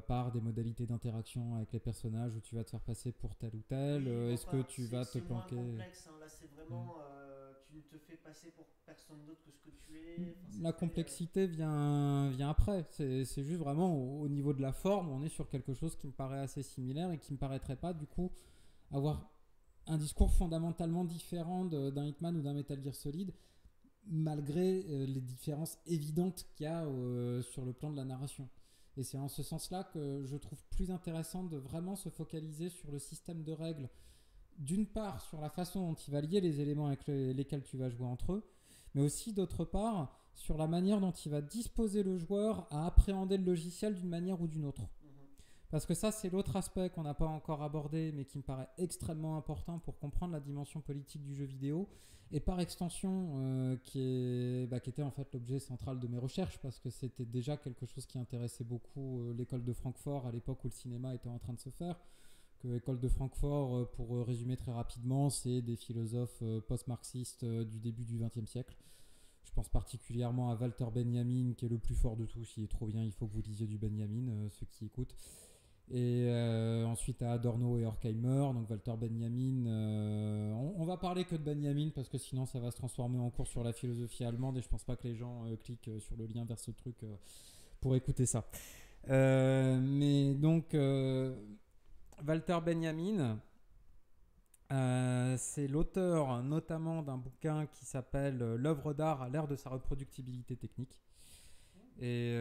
par des modalités d'interaction avec les personnages où tu vas te faire passer pour tel ou tel. Est-ce que tu vas te planquer? C'est moins complexe, hein. Là, c'est vraiment... tu ne te fais passer pour personne d'autre que ce que tu es. Enfin, la complexité vient après. C'est juste vraiment au niveau de la forme, on est sur quelque chose qui me paraît assez similaire et qui ne me paraîtrait pas du coup avoir un discours fondamentalement différent d'un Hitman ou d'un Metal Gear Solid, malgré les différences évidentes qu'il y a sur le plan de la narration. Et c'est en ce sens-là que je trouve plus intéressant de vraiment se focaliser sur le système de règles, d'une part sur la façon dont il va lier les éléments avec lesquels tu vas jouer entre eux, mais aussi d'autre part sur la manière dont il va disposer le joueur à appréhender le logiciel d'une manière ou d'une autre. Parce que ça, c'est l'autre aspect qu'on n'a pas encore abordé, mais qui me paraît extrêmement important pour comprendre la dimension politique du jeu vidéo, et par extension, qui était en fait l'objet central de mes recherches, parce que c'était déjà quelque chose qui intéressait beaucoup l'école de Francfort à l'époque où le cinéma était en train de se faire. L'école de Francfort, pour résumer très rapidement, c'est des philosophes post-marxistes du début du XXe siècle. Je pense particulièrement à Walter Benjamin, qui est le plus fort de tous. Il est trop bien, il faut que vous lisiez du Benjamin, ceux qui écoutent. Et ensuite à Adorno et Horkheimer. Donc Walter Benjamin, on va parler que de Benjamin, parce que sinon ça va se transformer en cours sur la philosophie allemande, et je pense pas que les gens cliquent sur le lien vers ce truc pour écouter ça. Mais donc... Walter Benjamin, c'est l'auteur notamment d'un bouquin qui s'appelle L'œuvre d'art à l'ère de sa reproductibilité technique. Et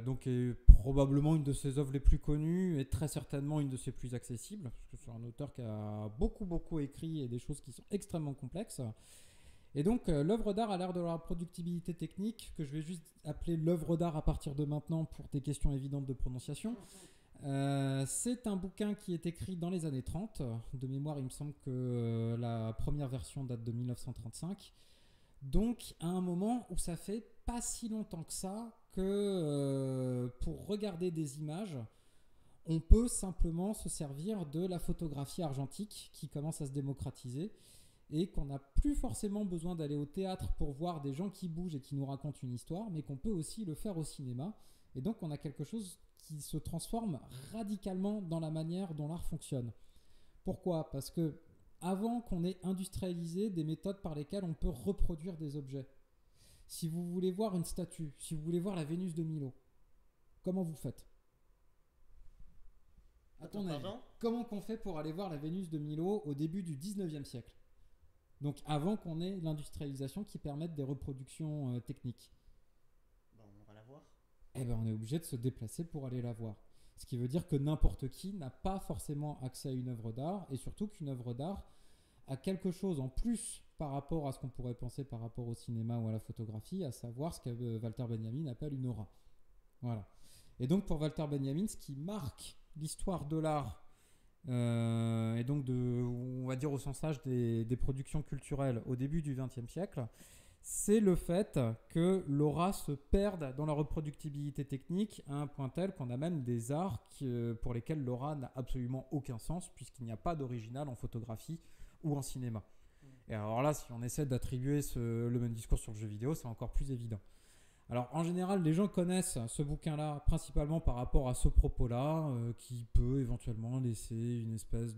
donc est probablement une de ses œuvres les plus connues et très certainement une de ses plus accessibles, parce que c'est un auteur qui a beaucoup écrit et des choses qui sont extrêmement complexes. Et donc l'œuvre d'art à l'ère de la reproductibilité technique, que je vais juste appeler l'œuvre d'art à partir de maintenant pour des questions évidentes de prononciation. C'est un bouquin qui est écrit dans les années 30. De mémoire, il me semble que la première version date de 1935. Donc, à un moment où ça fait pas si longtemps que ça que pour regarder des images, on peut simplement se servir de la photographie argentique qui commence à se démocratiser et qu'on n'a plus forcément besoin d'aller au théâtre pour voir des gens qui bougent et qui nous racontent une histoire, mais qu'on peut aussi le faire au cinéma. Et donc, on a quelque chose qui se transforme radicalement dans la manière dont l'art fonctionne. Pourquoi ? Parce que avant qu'on ait industrialisé des méthodes par lesquelles on peut reproduire des objets. Si vous voulez voir une statue, si vous voulez voir la Vénus de Milo, comment vous faites ? À ton avis, comment qu'on fait pour aller voir la Vénus de Milo au début du 19e siècle ? Donc avant qu'on ait l'industrialisation qui permette des reproductions techniques. On va la voir. Eh ben, on est obligé de se déplacer pour aller la voir. Ce qui veut dire que n'importe qui n'a pas forcément accès à une œuvre d'art, et surtout qu'une œuvre d'art a quelque chose en plus par rapport à ce qu'on pourrait penser par rapport au cinéma ou à la photographie, à savoir ce que Walter Benjamin appelle une aura. Voilà. Et donc pour Walter Benjamin, ce qui marque l'histoire de l'art, et donc on va dire au sens large des productions culturelles au début du XXe siècle, c'est le fait que l'aura se perde dans la reproductibilité technique à un point tel qu'on a même des arts pour lesquels l'aura n'a absolument aucun sens, puisqu'il n'y a pas d'original en photographie ou en cinéma. Et alors là, si on essaie d'attribuer le même discours sur le jeu vidéo, c'est encore plus évident. Alors en général, les gens connaissent ce bouquin-là principalement par rapport à ce propos-là, qui peut éventuellement laisser une espèce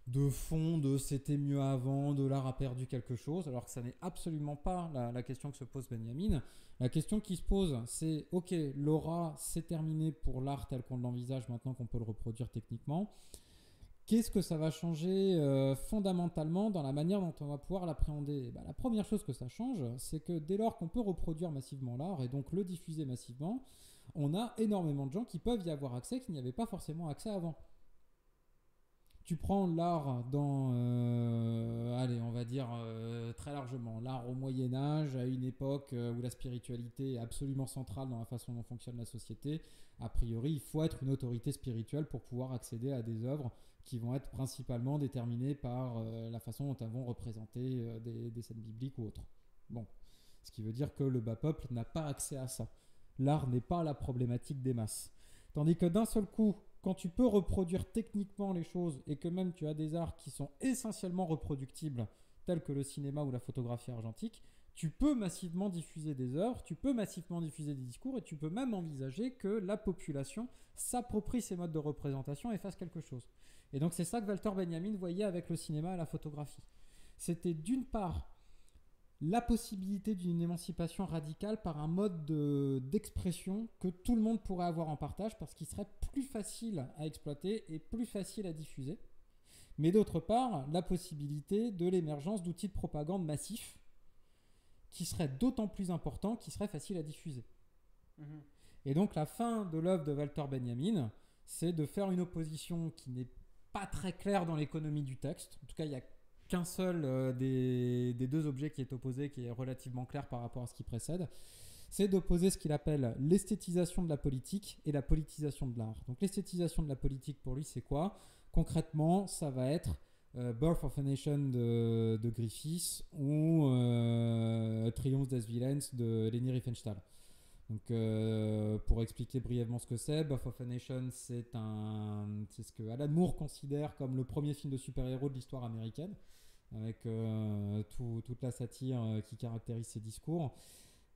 de fond, de c'était mieux avant, de l'art a perdu quelque chose, alors que ça n'est absolument pas la question que se pose Benjamin. La question qui se pose, c'est ok, l'aura, c'est terminé pour l'art tel qu'on l'envisage maintenant qu'on peut le reproduire techniquement. Qu'est-ce que ça va changer fondamentalement dans la manière dont on va pouvoir l'appréhender ? La première chose que ça change, c'est que dès lors qu'on peut reproduire massivement l'art et donc le diffuser massivement, on a énormément de gens qui peuvent y avoir accès qui n'y avaient pas forcément accès avant. Tu prends l'art dans, allez, on va dire très largement, l'art au Moyen-Âge, à une époque où la spiritualité est absolument centrale dans la façon dont fonctionne la société. A priori, il faut être une autorité spirituelle pour pouvoir accéder à des œuvres qui vont être principalement déterminées par la façon dont elles vont représenter des scènes bibliques ou autres. Bon, ce qui veut dire que le bas peuple n'a pas accès à ça. L'art n'est pas la problématique des masses. Tandis que d'un seul coup, quand tu peux reproduire techniquement les choses et que même tu as des arts qui sont essentiellement reproductibles, tels que le cinéma ou la photographie argentique, tu peux massivement diffuser des œuvres, tu peux massivement diffuser des discours et tu peux même envisager que la population s'approprie ces modes de représentation et fasse quelque chose. Et donc c'est ça que Walter Benjamin voyait avec le cinéma et la photographie. C'était d'une part la possibilité d'une émancipation radicale par un mode d'expression que tout le monde pourrait avoir en partage parce qu'il serait plus facile à exploiter et plus facile à diffuser. Mais d'autre part, la possibilité de l'émergence d'outils de propagande massifs qui seraient d'autant plus importants, qui seraient faciles à diffuser. Et donc la fin de l'œuvre de Walter Benjamin, c'est de faire une opposition qui n'est pas très claire dans l'économie du texte. En tout cas, il y a qu'un seul des deux objets qui est opposé, qui est relativement clair par rapport à ce qui précède, c'est d'opposer ce qu'il appelle l'esthétisation de la politique et la politisation de l'art. Donc l'esthétisation de la politique, pour lui, c'est quoi ? Concrètement, ça va être Birth of a Nation de Griffiths ou Triumph des Villains de Leni Riefenstahl. Donc, pour expliquer brièvement ce que c'est, Birth of a Nation, c'est ce que Alan Moore considère comme le premier film de super-héros de l'histoire américaine, avec toute la satire qui caractérise ses discours,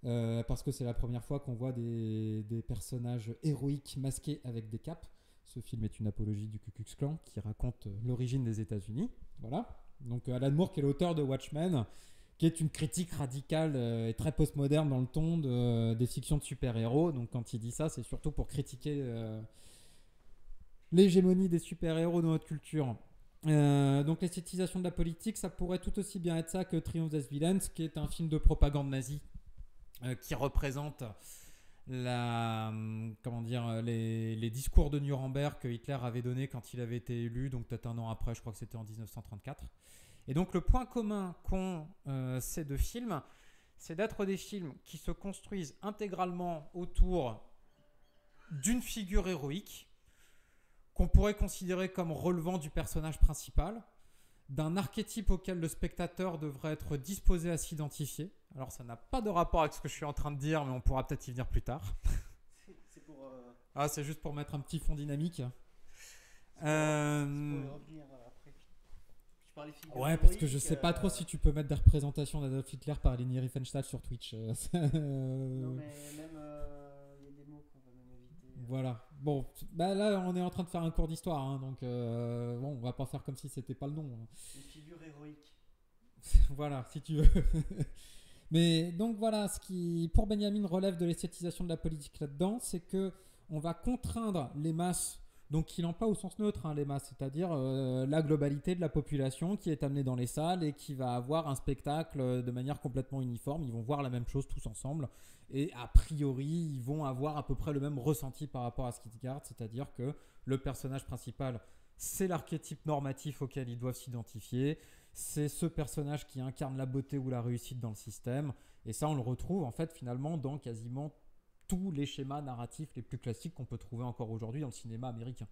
parce que c'est la première fois qu'on voit des personnages héroïques masqués avec des capes. Ce film est une apologie du Ku Klux Klan qui raconte l'origine des États-Unis. Voilà. Donc, Alan Moore, qui est l'auteur de Watchmen, qui est une critique radicale et très postmoderne dans le ton des fictions de super-héros. Donc quand il dit ça, c'est surtout pour critiquer l'hégémonie des super-héros dans notre culture. Donc l'esthétisation de la politique, ça pourrait tout aussi bien être ça que Triumph des Villains, qui est un film de propagande nazie qui représente les discours de Nuremberg que Hitler avait donnés quand il avait été élu, donc peut-être un an après, je crois que c'était en 1934. Et donc le point commun qu'ont ces deux films, c'est d'être des films qui se construisent intégralement autour d'une figure héroïque qu'on pourrait considérer comme relevant du personnage principal, d'un archétype auquel le spectateur devrait être disposé à s'identifier. Alors ça n'a pas de rapport avec ce que je suis en train de dire, mais on pourra peut-être y venir plus tard. C'est pour... Ah, c'est juste pour mettre un petit fond dynamique. C'est pour y revenir après. Ouais, parce que je sais pas trop si tu peux mettre des représentations d'Adolf Hitler par Leni Riefenstahl sur Twitch. Non, mais même il y a des mots qu'on va même éviter. Voilà. Bon, là on est en train de faire un cours d'histoire, hein, donc bon, on va pas faire comme si c'était pas le nom. Hein. Une figure héroïque. Voilà, si tu veux. Mais donc voilà, ce qui pour Benjamin relève de l'esthétisation de la politique là-dedans, c'est que on va contraindre les masses. Donc il emploie au sens neutre les masses, c'est-à-dire la globalité de la population qui est amenée dans les salles et qui va avoir un spectacle de manière complètement uniforme. Ils vont voir la même chose tous ensemble et a priori ils vont avoir à peu près le même ressenti par rapport à ce qu'ils regardent, c'est-à-dire que le personnage principal, c'est l'archétype normatif auquel ils doivent s'identifier, c'est ce personnage qui incarne la beauté ou la réussite dans le système, et ça on le retrouve en fait finalement dans quasiment tous les schémas narratifs les plus classiques qu'on peut trouver encore aujourd'hui dans le cinéma américain.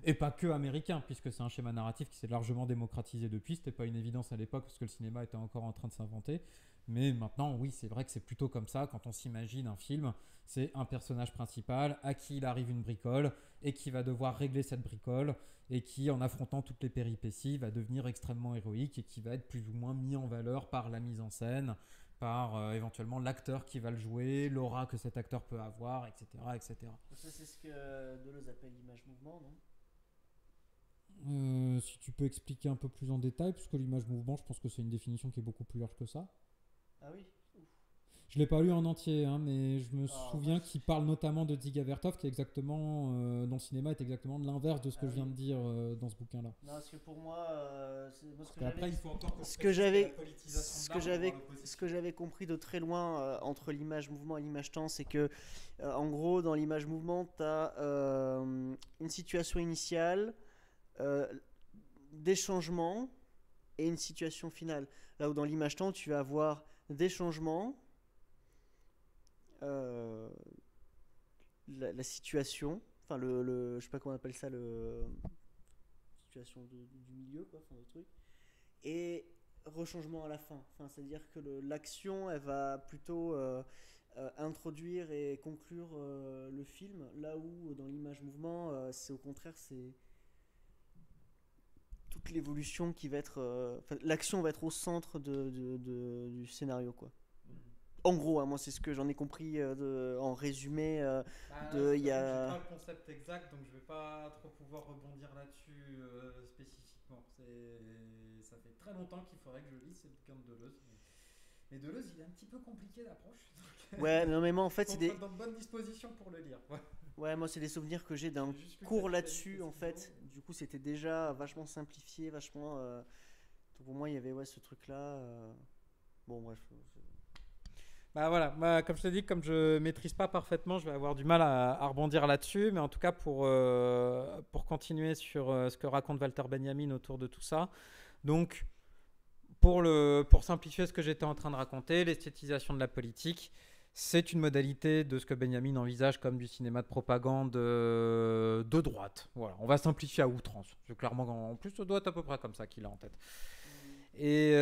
Et pas que américain, puisque c'est un schéma narratif qui s'est largement démocratisé depuis. C'était pas une évidence à l'époque parce que le cinéma était encore en train de s'inventer. Mais maintenant, oui, c'est vrai que c'est plutôt comme ça. Quand on s'imagine un film, c'est un personnage principal à qui il arrive une bricole et qui va devoir régler cette bricole et qui, en affrontant toutes les péripéties, va devenir extrêmement héroïque et qui va être plus ou moins mis en valeur par la mise en scène, par éventuellement l'acteur qui va le jouer, l'aura que cet acteur peut avoir, etc. etc. Ça, c'est ce que Deleuze appelle l'image-mouvement, non ? Si tu peux expliquer un peu plus en détail, puisque l'image mouvement, je pense que c'est une définition qui est beaucoup plus large que ça. Ah oui. Je l'ai pas lu en entier, hein, mais je me souviens qu'il parle notamment de Dziga Vertov, qui est exactement dans le cinéma est exactement l'inverse de ce que je viens de dire dans ce bouquin-là. Non, parce que pour moi, ce que j'avais compris de très loin entre l'image mouvement et l'image temps, c'est que en gros, dans l'image mouvement, tu as une situation initiale, des changements et une situation finale. Là où dans l'image temps, tu vas avoir des changements. La situation, enfin je sais pas comment on appelle ça, situation du milieu, quoi, enfin le truc, et rechangement à la fin. Enfin, c'est-à-dire que l'action, elle va plutôt introduire et conclure le film, là où dans l'image mouvement, c'est au contraire, c'est toute l'évolution qui va être, l'action va être au centre du scénario, quoi. En gros, hein, moi c'est ce que j'en ai compris en résumé. Il y a pas le concept exact, donc je vais pas trop pouvoir rebondir là-dessus spécifiquement. Ça fait très longtemps qu'il faudrait que je lise ce bouquin de Deleuze. Mais Deleuze, il est un petit peu compliqué d'approche. Ouais, non mais moi en fait c'est des... dans de bonnes dispositions pour le lire. Ouais, moi c'est des souvenirs que j'ai d'un cours là-dessus en fait. Du coup, c'était déjà vachement simplifié, vachement. Donc pour moi, il y avait ce truc-là. Bon, bref. Bah voilà, comme je te dis, comme je maîtrise pas parfaitement, je vais avoir du mal à rebondir là-dessus, mais en tout cas pour continuer sur ce que raconte Walter Benjamin autour de tout ça. Donc pour simplifier ce que j'étais en train de raconter, l'esthétisation de la politique, c'est une modalité de ce que Benjamin envisage comme du cinéma de propagande de droite. Voilà, on va simplifier à outrance. C'est clairement, en plus, ça doit être à peu près comme ça qu'il a en tête. Et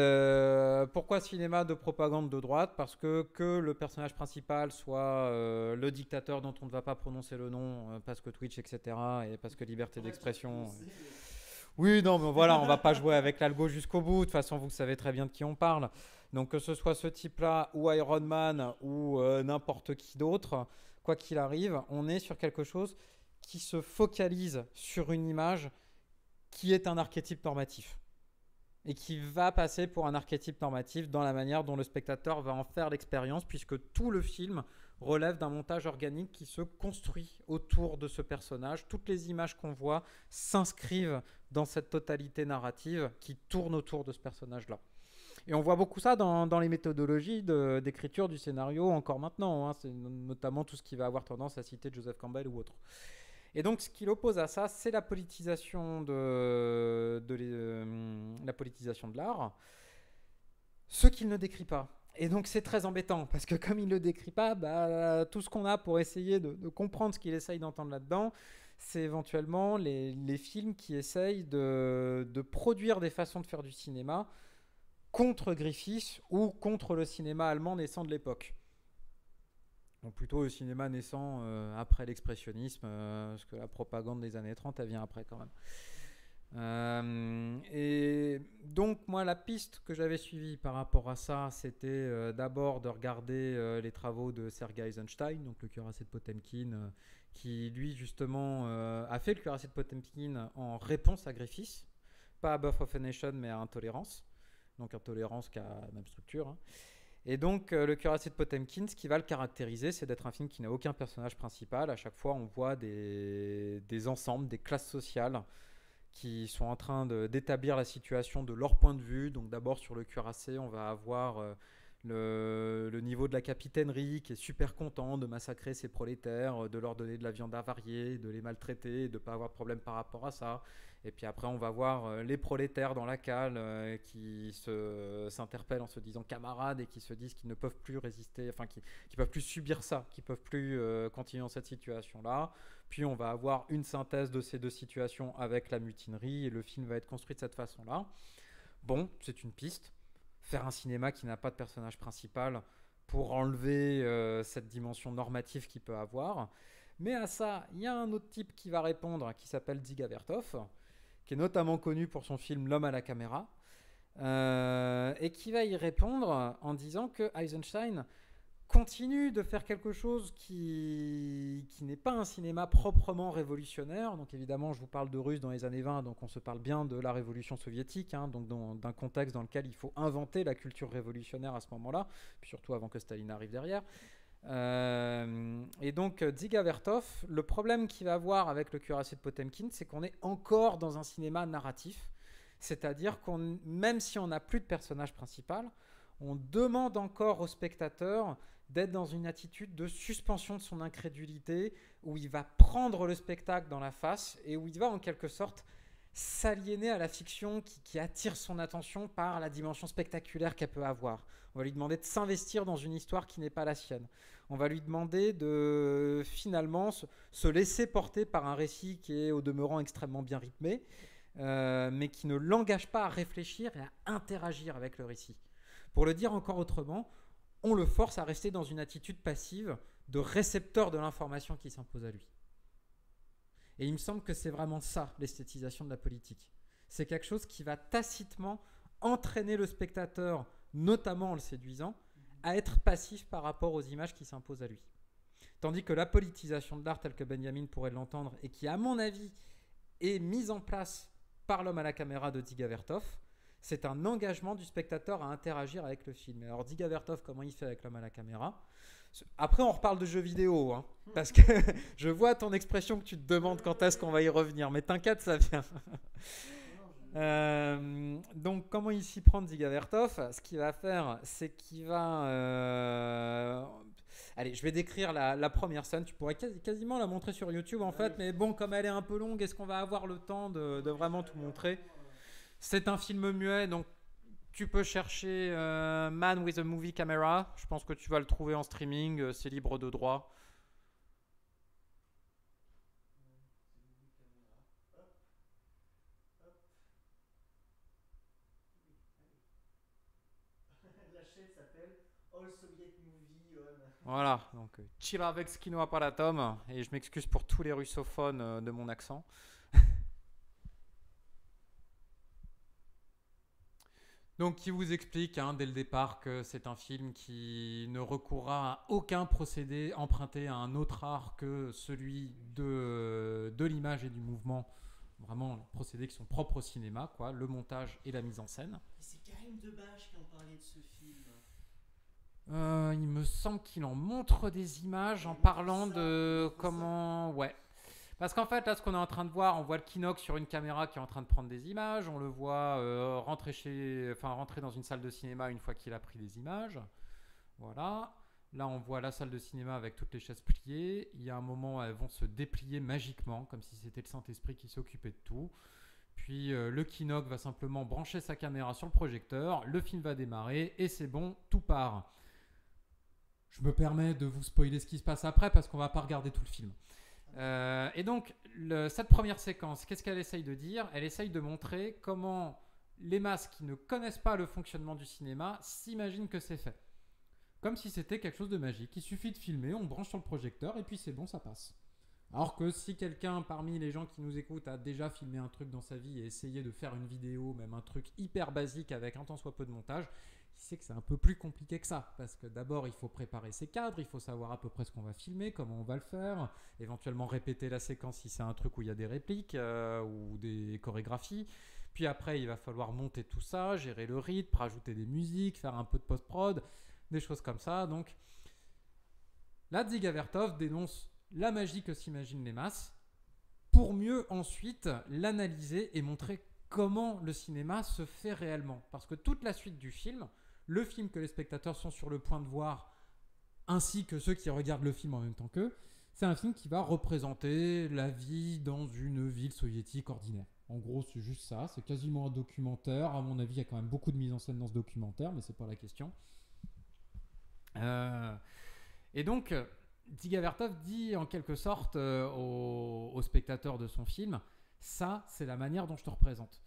pourquoi cinéma de propagande de droite ? Parce que le personnage principal soit le dictateur dont on ne va pas prononcer le nom, parce que Twitch, etc., et parce que liberté d'expression... Oui, non, mais voilà, on va pas jouer avec l'algo jusqu'au bout. De toute façon, vous savez très bien de qui on parle. Donc que ce soit ce type-là, ou Iron Man, ou n'importe qui d'autre, quoi qu'il arrive, on est sur quelque chose qui se focalise sur une image qui est un archétype normatif. Et qui va passer pour un archétype normatif dans la manière dont le spectateur va en faire l'expérience, puisque tout le film relève d'un montage organique qui se construit autour de ce personnage. Toutes les images qu'on voit s'inscrivent dans cette totalité narrative qui tourne autour de ce personnage-là. Et on voit beaucoup ça dans les méthodologies d'écriture du scénario encore maintenant. Hein. C'est notamment tout ce qui va avoir tendance à citer Joseph Campbell ou autre. Et donc, ce qui l'oppose à ça, c'est la politisation de l'art, ce qu'il ne décrit pas. Et donc, c'est très embêtant, parce que comme il ne le décrit pas, tout ce qu'on a pour essayer de comprendre ce qu'il essaye d'entendre là-dedans, c'est éventuellement les films qui essayent de produire des façons de faire du cinéma contre Griffith ou contre le cinéma allemand naissant de l'époque. Donc plutôt le cinéma naissant après l'expressionnisme, parce que la propagande des années 30, elle vient après quand même. Et donc moi, la piste que j'avais suivie par rapport à ça, c'était d'abord de regarder les travaux de Sergei Eisenstein, donc le cuirassé de Potemkin, qui lui justement a fait le cuirassé de Potemkin en réponse à Griffith, pas à Birth of a Nation, mais à Intolérance. Donc Intolérance qui a la même structure, hein. Et donc, le cuirassé de Potemkin, ce qui va le caractériser, c'est d'être un film qui n'a aucun personnage principal. À chaque fois, on voit des ensembles, des classes sociales qui sont en train d'établir la situation de leur point de vue. Donc, d'abord, sur le cuirassé, on va avoir le niveau de la capitainerie qui est super content de massacrer ses prolétaires, de leur donner de la viande avariée, de les maltraiter, de ne pas avoir de problème par rapport à ça. Et puis après, on va voir les prolétaires dans la cale qui s'interpellent en se disant camarades et qui se disent qu'ils ne peuvent plus résister, enfin qui peuvent plus subir ça, qui peuvent plus continuer dans cette situation-là. Puis on va avoir une synthèse de ces deux situations avec la mutinerie et le film va être construit de cette façon-là. Bon, c'est une piste. Faire un cinéma qui n'a pas de personnage principal pour enlever cette dimension normative qu'il peut avoir. Mais à ça, il y a un autre type qui va répondre qui s'appelle Dziga Vertov, qui est notamment connu pour son film L'homme à la caméra, et qui va y répondre en disant que Eisenstein continue de faire quelque chose qui n'est pas un cinéma proprement révolutionnaire. Donc évidemment, je vous parle de Russes dans les années 20, donc on se parle bien de la révolution soviétique, hein, donc d'un contexte dans lequel il faut inventer la culture révolutionnaire à ce moment-là, puis surtout avant que Staline arrive derrière. Et donc Dziga Vertov, le problème qu'il va avoir avec le cuirassé de Potemkin, c'est qu'on est encore dans un cinéma narratif, c'est-à-dire qu'on, même si on n'a plus de personnage principal, on demande encore au spectateur d'être dans une attitude de suspension de son incrédulité, où il va prendre le spectacle dans la face et où il va en quelque sorte s'aliéner à la fiction qui attire son attention par la dimension spectaculaire qu'elle peut avoir. On va lui demander de s'investir dans une histoire qui n'est pas la sienne. On va lui demander de finalement se laisser porter par un récit qui est au demeurant extrêmement bien rythmé, mais qui ne l'engage pas à réfléchir et à interagir avec le récit. Pour le dire encore autrement, on le force à rester dans une attitude passive de récepteur de l'information qui s'impose à lui. Et il me semble que c'est vraiment ça, l'esthétisation de la politique. C'est quelque chose qui va tacitement entraîner le spectateur, notamment en le séduisant, à être passif par rapport aux images qui s'imposent à lui. Tandis que la politisation de l'art, telle que Benjamin pourrait l'entendre, et qui, à mon avis, est mise en place par l'homme à la caméra de Dziga Vertov, c'est un engagement du spectateur à interagir avec le film. Alors Dziga Vertov, comment il fait avec l'homme à la caméra ? Après, on reparle de jeux vidéo, hein, parce que je vois ton expression que tu te demandes quand est-ce qu'on va y revenir, mais t'inquiète, ça vient. Donc, comment il s'y prend, Dziga Vertov ? Ce qu'il va faire, c'est qu'il va... Allez, je vais décrire la première scène. Tu pourrais quasiment la montrer sur YouTube, en fait, mais bon, comme elle est un peu longue, est-ce qu'on va avoir le temps de vraiment tout montrer ? C'est un film muet, donc tu peux chercher Man with a Movie Camera. Je pense que tu vas le trouver en streaming, c'est libre de droit. La chaîne s'appelle All Soviet Movie On. Voilà, donc Chilavek Skino Aparatom, et je m'excuse pour tous les russophones de mon accent. Donc, qui vous explique dès le départ que c'est un film qui ne recourra à aucun procédé emprunté à un autre art que celui de l'image et du mouvement. Vraiment, les procédés qui sont propres au cinéma, quoi, le montage et la mise en scène. Et c'est Karim Debache qui en parlait de ce film. Il me semble qu'il en montre des images en parlant de comment... Ouais. Parce qu'en fait, là, ce qu'on est en train de voir, on voit le Kinox sur une caméra qui est en train de prendre des images. On le voit rentrer dans une salle de cinéma une fois qu'il a pris des images. Voilà. Là, on voit la salle de cinéma avec toutes les chaises pliées. Il y a un moment où elles vont se déplier magiquement, comme si c'était le Saint-Esprit qui s'occupait de tout. Puis le Kinox va simplement brancher sa caméra sur le projecteur. Le film va démarrer et c'est bon, tout part. Je me permets de vous spoiler ce qui se passe après parce qu'on ne va pas regarder tout le film. Et donc, cette première séquence, qu'est-ce qu'elle essaye de dire ? Elle essaye de montrer comment les masses qui ne connaissent pas le fonctionnement du cinéma s'imaginent que c'est fait. Comme si c'était quelque chose de magique. Il suffit de filmer, on branche sur le projecteur et puis c'est bon, ça passe. Alors que si quelqu'un parmi les gens qui nous écoutent a déjà filmé un truc dans sa vie et essayé de faire une vidéo, même un truc hyper basique avec un tant soit peu de montage, il sait que c'est un peu plus compliqué que ça. Parce que d'abord, il faut préparer ses cadres, il faut savoir à peu près ce qu'on va filmer, comment on va le faire, éventuellement répéter la séquence si c'est un truc où il y a des répliques ou des chorégraphies. Puis après, il va falloir monter tout ça, gérer le rythme, rajouter des musiques, faire un peu de post-prod, des choses comme ça. Donc là, Dziga Vertov dénonce la magie que s'imaginent les masses pour mieux ensuite l'analyser et montrer comment le cinéma se fait réellement. Parce que toute la suite du film, le film que les spectateurs sont sur le point de voir, ainsi que ceux qui regardent le film en même temps qu'eux, c'est un film qui va représenter la vie dans une ville soviétique ordinaire. En gros, c'est juste ça, c'est quasiment un documentaire. À mon avis, il y a quand même beaucoup de mise en scène dans ce documentaire, mais c'est pas la question. Et donc, Dziga Vertov dit en quelque sorte aux spectateurs de son film, ça, c'est la manière dont je te représente.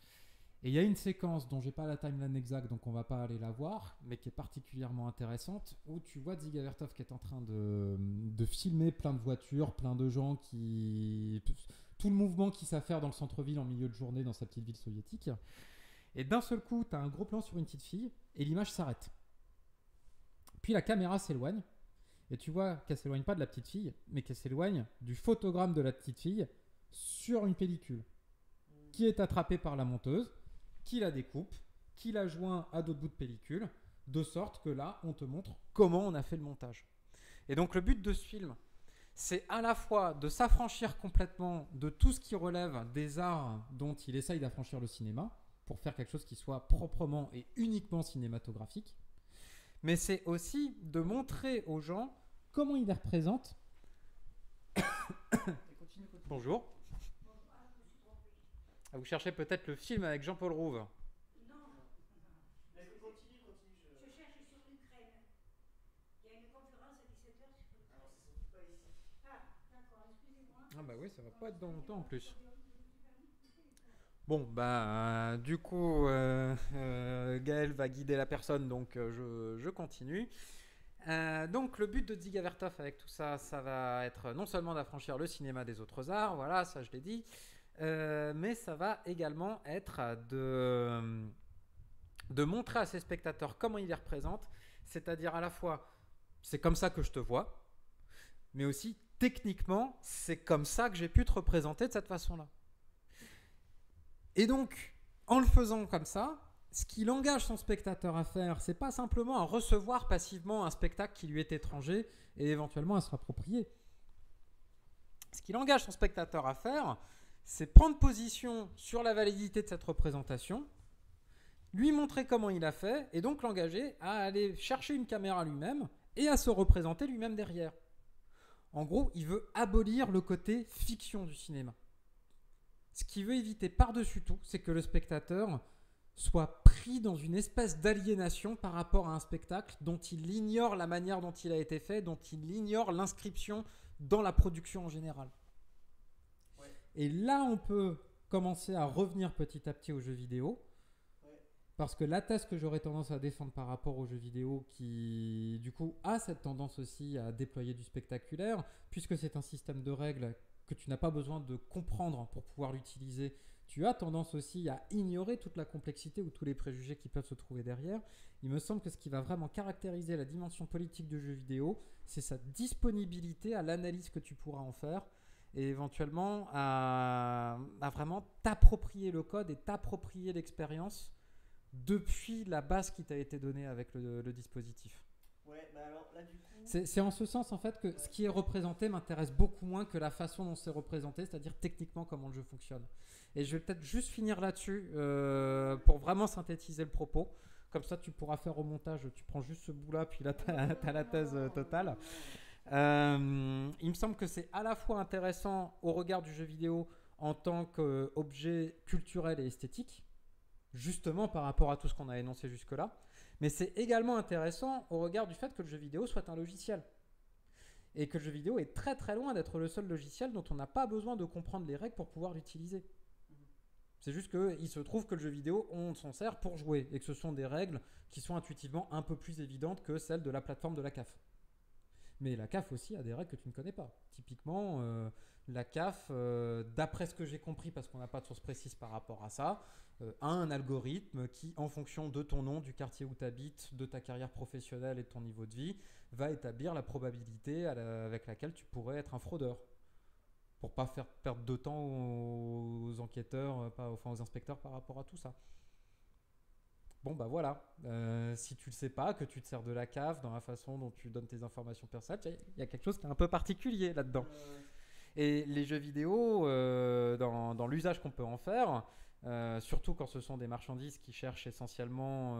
Et il y a une séquence dont j'ai pas la timeline exacte, donc on va pas aller la voir, mais qui est particulièrement intéressante, où tu vois Dziga Vertov qui est en train de filmer plein de voitures, plein de gens tout le mouvement qui s'affaire dans le centre-ville en milieu de journée dans sa petite ville soviétique. Et d'un seul coup, tu as un gros plan sur une petite fille, et l'image s'arrête. Puis la caméra s'éloigne, Et tu vois qu'elle s'éloigne pas de la petite fille, mais qu'elle s'éloigne du photogramme de la petite fille sur une pellicule, qui est attrapée par la monteuse, qui la découpe, qui la joint à d'autres bouts de pellicule, de sorte que là, on te montre comment on a fait le montage. Et donc le but de ce film, c'est à la fois de s'affranchir complètement de tout ce qui relève des arts dont il essaye d'affranchir le cinéma, pour faire quelque chose qui soit proprement et uniquement cinématographique, mais c'est aussi de montrer aux gens comment il les représente. Bonjour. Ah, vous cherchez peut-être le film avec Jean-Paul Rouve. Non. Continue. Je cherche sur l'Ukraine. Il y a une conférence à 17h sur l'Ukraine. Alors, c'est sans doute pas ici. Ah, d'accord, excusez-moi. Ah bah oui, ça va pas être dans longtemps en plus. Bon, bah, du coup, Gaël va guider la personne, donc je continue. Donc, le but de Dziga Vertov avec tout ça, ça va être non seulement d'affranchir le cinéma des autres arts, voilà, ça je l'ai dit, mais ça va également être de montrer à ses spectateurs comment il les représente, c'est-à-dire à la fois, c'est comme ça que je te vois, mais aussi, techniquement, c'est comme ça que j'ai pu te représenter de cette façon-là. Et donc, en le faisant comme ça, ce qu'il engage son spectateur à faire, c'est pas simplement à recevoir passivement un spectacle qui lui est étranger et éventuellement à se l'approprier. Ce qu'il engage son spectateur à faire, c'est prendre position sur la validité de cette représentation, lui montrer comment il a fait et donc l'engager à aller chercher une caméra lui-même et à se représenter lui-même derrière. En gros, il veut abolir le côté fiction du cinéma. Ce qu'il veut éviter par-dessus tout, c'est que le spectateur soit pris dans une espèce d'aliénation par rapport à un spectacle dont il ignore la manière dont il a été fait, dont il ignore l'inscription dans la production en général. Ouais. Et là, on peut commencer à revenir petit à petit aux jeux vidéo, parce que la thèse que j'aurais tendance à défendre par rapport aux jeux vidéo qui, du coup, a cette tendance aussi à déployer du spectaculaire, puisque c'est un système de règles que tu n'as pas besoin de comprendre pour pouvoir l'utiliser, tu as tendance aussi à ignorer toute la complexité ou tous les préjugés qui peuvent se trouver derrière. Il me semble que ce qui va vraiment caractériser la dimension politique du jeu vidéo, c'est sa disponibilité à l'analyse que tu pourras en faire et éventuellement à vraiment t'approprier le code et t'approprier l'expérience depuis la base qui t'a été donnée avec le dispositif. Ouais, bah alors là du coup... C'est en ce sens en fait que ce qui est représenté m'intéresse beaucoup moins que la façon dont c'est représenté, c'est-à-dire techniquement comment le jeu fonctionne. Et je vais peut-être juste finir là-dessus pour vraiment synthétiser le propos. Comme ça tu pourras faire au montage, tu prends juste ce bout-là, puis là t'as la thèse totale. Il me semble que c'est à la fois intéressant au regard du jeu vidéo en tant qu'objet culturel et esthétique, justement par rapport à tout ce qu'on a énoncé jusque-là. Mais c'est également intéressant au regard du fait que le jeu vidéo soit un logiciel. Et que le jeu vidéo est très très loin d'être le seul logiciel dont on n'a pas besoin de comprendre les règles pour pouvoir l'utiliser. C'est juste qu'il se trouve que le jeu vidéo, on s'en sert pour jouer. Et que ce sont des règles qui sont intuitivement un peu plus évidentes que celles de la plateforme de la CAF. Mais la CAF aussi a des règles que tu ne connais pas. Typiquement, la CAF, d'après ce que j'ai compris, parce qu'on n'a pas de source précise par rapport à ça, a un algorithme qui, en fonction de ton nom, du quartier où tu habites, de ta carrière professionnelle et de ton niveau de vie, va établir la probabilité avec laquelle tu pourrais être un fraudeur. Pour pas faire perdre de temps aux enquêteurs, aux inspecteurs par rapport à tout ça. Bon bah voilà, si tu le sais pas, que tu te sers de la CAF dans la façon dont tu donnes tes informations personnelles, il y a quelque chose qui est un peu particulier là-dedans. Et les jeux vidéo, dans l'usage qu'on peut en faire, surtout quand ce sont des marchandises qui cherchent essentiellement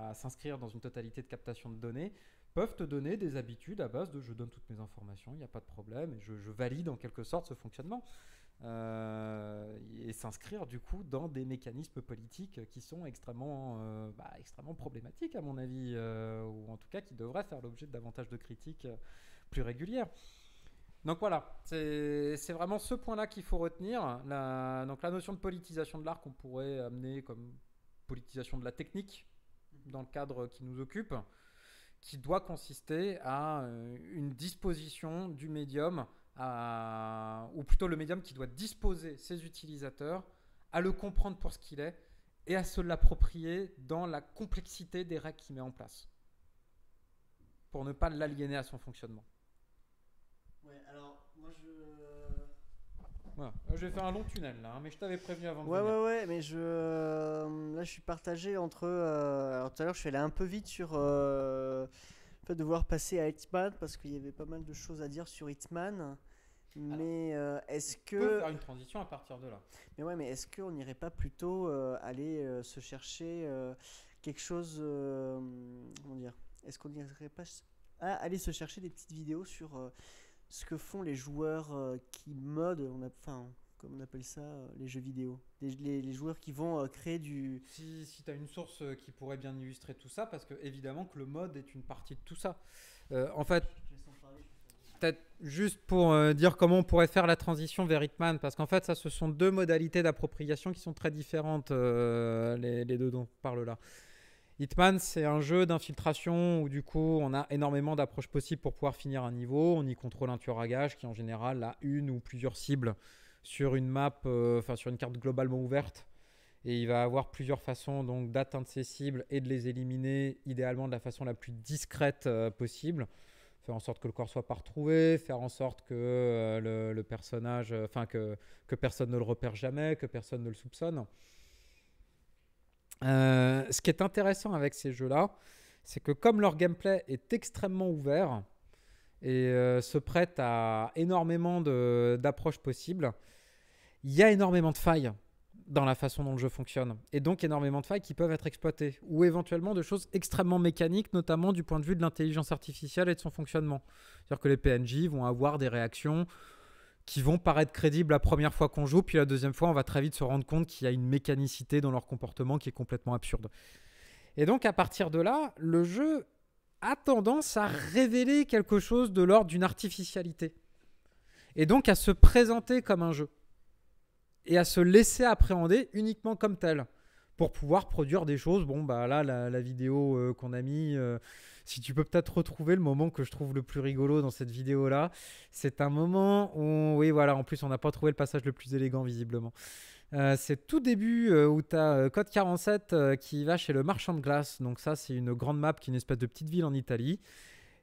à s'inscrire dans une totalité de captation de données, peuvent te donner des habitudes à base de je donne toutes mes informations, il n'y a pas de problème, et je valide en quelque sorte ce fonctionnement. Et s'inscrire du coup dans des mécanismes politiques qui sont extrêmement problématiques à mon avis, ou en tout cas qui devraient faire l'objet de davantage de critiques plus régulières. Donc voilà, c'est vraiment ce point-là qu'il faut retenir. Donc la notion de politisation de l'art qu'on pourrait amener comme politisation de la technique dans le cadre qui nous occupe, qui doit consister à une disposition du médium, ou plutôt le médium qui doit disposer ses utilisateurs à le comprendre pour ce qu'il est et à se l'approprier dans la complexité des règles qu'il met en place, pour ne pas l'aliéner à son fonctionnement. Voilà. Je vais faire un long tunnel là, hein, mais je t'avais prévenu avant de Ouais, venir. ouais, mais là, je suis partagé entre. Alors, tout à l'heure, je suis allé un peu vite sur le fait de devoir passer à Hitman parce qu'il y avait pas mal de choses à dire sur Hitman. Mais est-ce On peut que. faire une transition à partir de là. Mais ouais, mais est-ce qu'on n'irait pas plutôt aller se chercher quelque chose. Comment dire? Est-ce qu'on n'irait pas aller se chercher des petites vidéos sur ce que font les joueurs qui modent, enfin, comme on appelle ça, les jeux vidéo. Les joueurs qui vont créer du. Si tu as une source qui pourrait bien illustrer tout ça, parce que évidemment que le mode est une partie de tout ça. En fait, peut-être juste pour dire comment on pourrait faire la transition vers Hitman, parce qu'en fait, ça, ce sont deux modalités d'appropriation qui sont très différentes, les deux dont on parle là. Hitman, c'est un jeu d'infiltration où du coup, on a énormément d'approches possibles pour pouvoir finir un niveau. On y contrôle un tueur à gages qui, en général, a une ou plusieurs cibles sur une map, sur une carte globalement ouverte. Et il va avoir plusieurs façons donc d'atteindre ses cibles et de les éliminer, idéalement de la façon la plus discrète possible. Faire en sorte que le corps soit pas retrouvé, faire en sorte que le personnage, que personne ne le repère jamais, que personne ne le soupçonne. Ce qui est intéressant avec ces jeux-là, c'est que comme leur gameplay est extrêmement ouvert et se prête à énormément d'approches possibles, il y a énormément de failles dans la façon dont le jeu fonctionne. Et donc énormément de failles qui peuvent être exploitées. Ou éventuellement de choses extrêmement mécaniques, notamment du point de vue de l'intelligence artificielle et de son fonctionnement. C'est-à-dire que les PNJ vont avoir des réactions qui vont paraître crédibles la première fois qu'on joue, puis la deuxième fois, on va très vite se rendre compte qu'il y a une mécanicité dans leur comportement qui est complètement absurde. Et donc, à partir de là, le jeu a tendance à révéler quelque chose de l'ordre d'une artificialité. Et donc, à se présenter comme un jeu. Et à se laisser appréhender uniquement comme tel. Pour pouvoir produire des choses. Bon, bah là, la vidéo qu'on a mis... si tu peux peut-être retrouver le moment que je trouve le plus rigolo dans cette vidéo-là, c'est un moment où, oui, voilà, en plus, on n'a pas trouvé le passage le plus élégant, visiblement. C'est tout début où tu as Code 47 qui va chez le marchand de glace. Donc ça, c'est une grande map qui est une espèce de petite ville en Italie.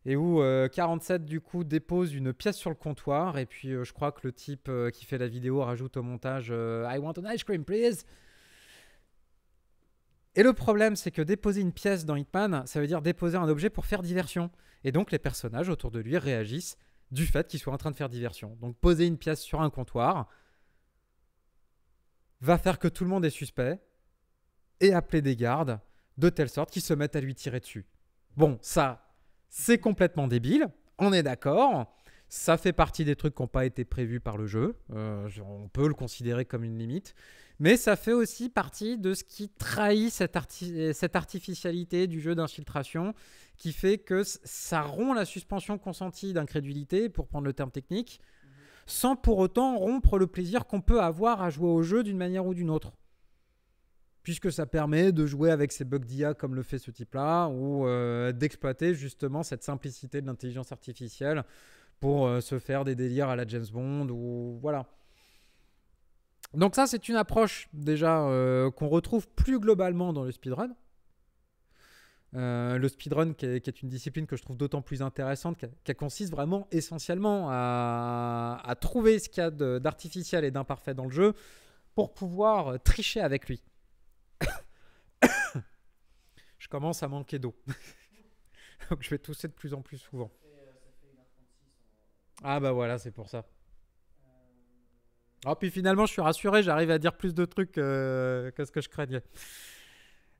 Et où 47, du coup, dépose une pièce sur le comptoir. Et puis, je crois que le type qui fait la vidéo rajoute au montage « I want an ice cream, please !» Et le problème, c'est que déposer une pièce dans Hitman, ça veut dire déposer un objet pour faire diversion. Et donc, les personnages autour de lui réagissent du fait qu'il soit en train de faire diversion. Donc, poser une pièce sur un comptoir va faire que tout le monde est suspect et appeler des gardes de telle sorte qu'ils se mettent à lui tirer dessus. Bon, ça, c'est complètement débile. On est d'accord. Ça fait partie des trucs qui n'ont pas été prévus par le jeu. On peut le considérer comme une limite. Mais ça fait aussi partie de ce qui trahit cette artificialité du jeu d'infiltration, qui fait que ça rompt la suspension consentie d'incrédulité, pour prendre le terme technique, sans pour autant rompre le plaisir qu'on peut avoir à jouer au jeu d'une manière ou d'une autre. Puisque ça permet de jouer avec ces bugs d'IA comme le fait ce type-là, ou d'exploiter justement cette simplicité de l'intelligence artificielle pour se faire des délires à la James Bond, ou voilà. Donc ça, c'est une approche déjà qu'on retrouve plus globalement dans le speedrun. Le speedrun qui est une discipline que je trouve d'autant plus intéressante qu'elle consiste vraiment essentiellement à trouver ce qu'il y a d'artificiel et d'imparfait dans le jeu pour pouvoir tricher avec lui. Je commence à manquer d'eau. Donc je vais tousser de plus en plus souvent. Ah bah voilà, c'est pour ça. Oh, puis finalement, je suis rassuré, j'arrive à dire plus de trucs que ce que je craignais.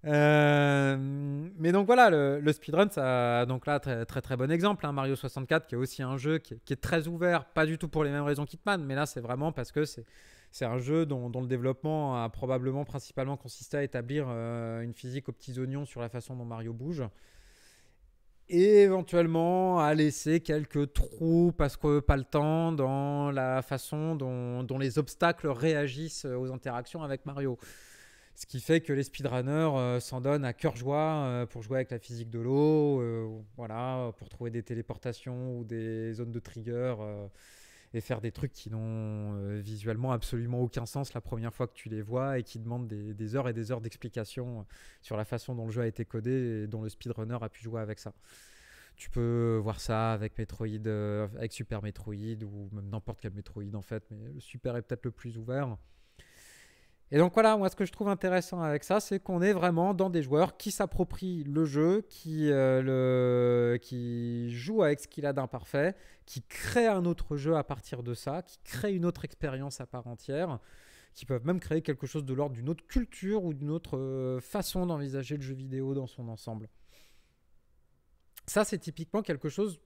Mais donc voilà, le speedrun, ça, donc là, très très, très bon exemple. Hein, Mario 64, qui est aussi un jeu qui est très ouvert, pas du tout pour les mêmes raisons qu'Hitman, mais là, c'est vraiment parce que c'est un jeu dont le développement a probablement principalement consisté à établir une physique aux petits oignons sur la façon dont Mario bouge. Et éventuellement à laisser quelques trous parce que pas le temps dans la façon dont les obstacles réagissent aux interactions avec Mario. Ce qui fait que les speedrunners s'en donnent à cœur joie pour jouer avec la physique de l'eau, voilà, pour trouver des téléportations ou des zones de trigger et faire des trucs qui n'ont visuellement absolument aucun sens la première fois que tu les vois et qui demandent des heures et des heures d'explication sur la façon dont le jeu a été codé et dont le speedrunner a pu jouer avec ça. Tu peux voir ça avec Metroid, avec Super Metroid ou même n'importe quel Metroid en fait, mais le Super est peut-être le plus ouvert. Et donc voilà, moi ce que je trouve intéressant avec ça, c'est qu'on est vraiment dans des joueurs qui s'approprient le jeu, qui jouent avec ce qu'il a d'imparfait, qui créent un autre jeu à partir de ça, qui créent une autre expérience à part entière, qui peuvent même créer quelque chose de l'ordre d'une autre culture ou d'une autre façon d'envisager le jeu vidéo dans son ensemble. Ça, c'est typiquement quelque chose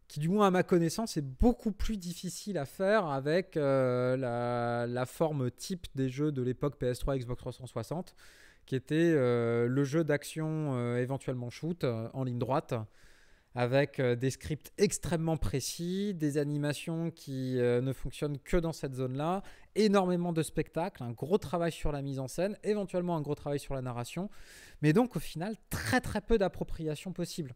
qui, du moins à ma connaissance, est beaucoup plus difficile à faire avec la forme type des jeux de l'époque PS3 Xbox 360, qui était le jeu d'action éventuellement shoot en ligne droite, avec des scripts extrêmement précis, des animations qui ne fonctionnent que dans cette zone-là, énormément de spectacles, un gros travail sur la mise en scène, éventuellement un gros travail sur la narration, mais donc au final, très très peu d'appropriation possible.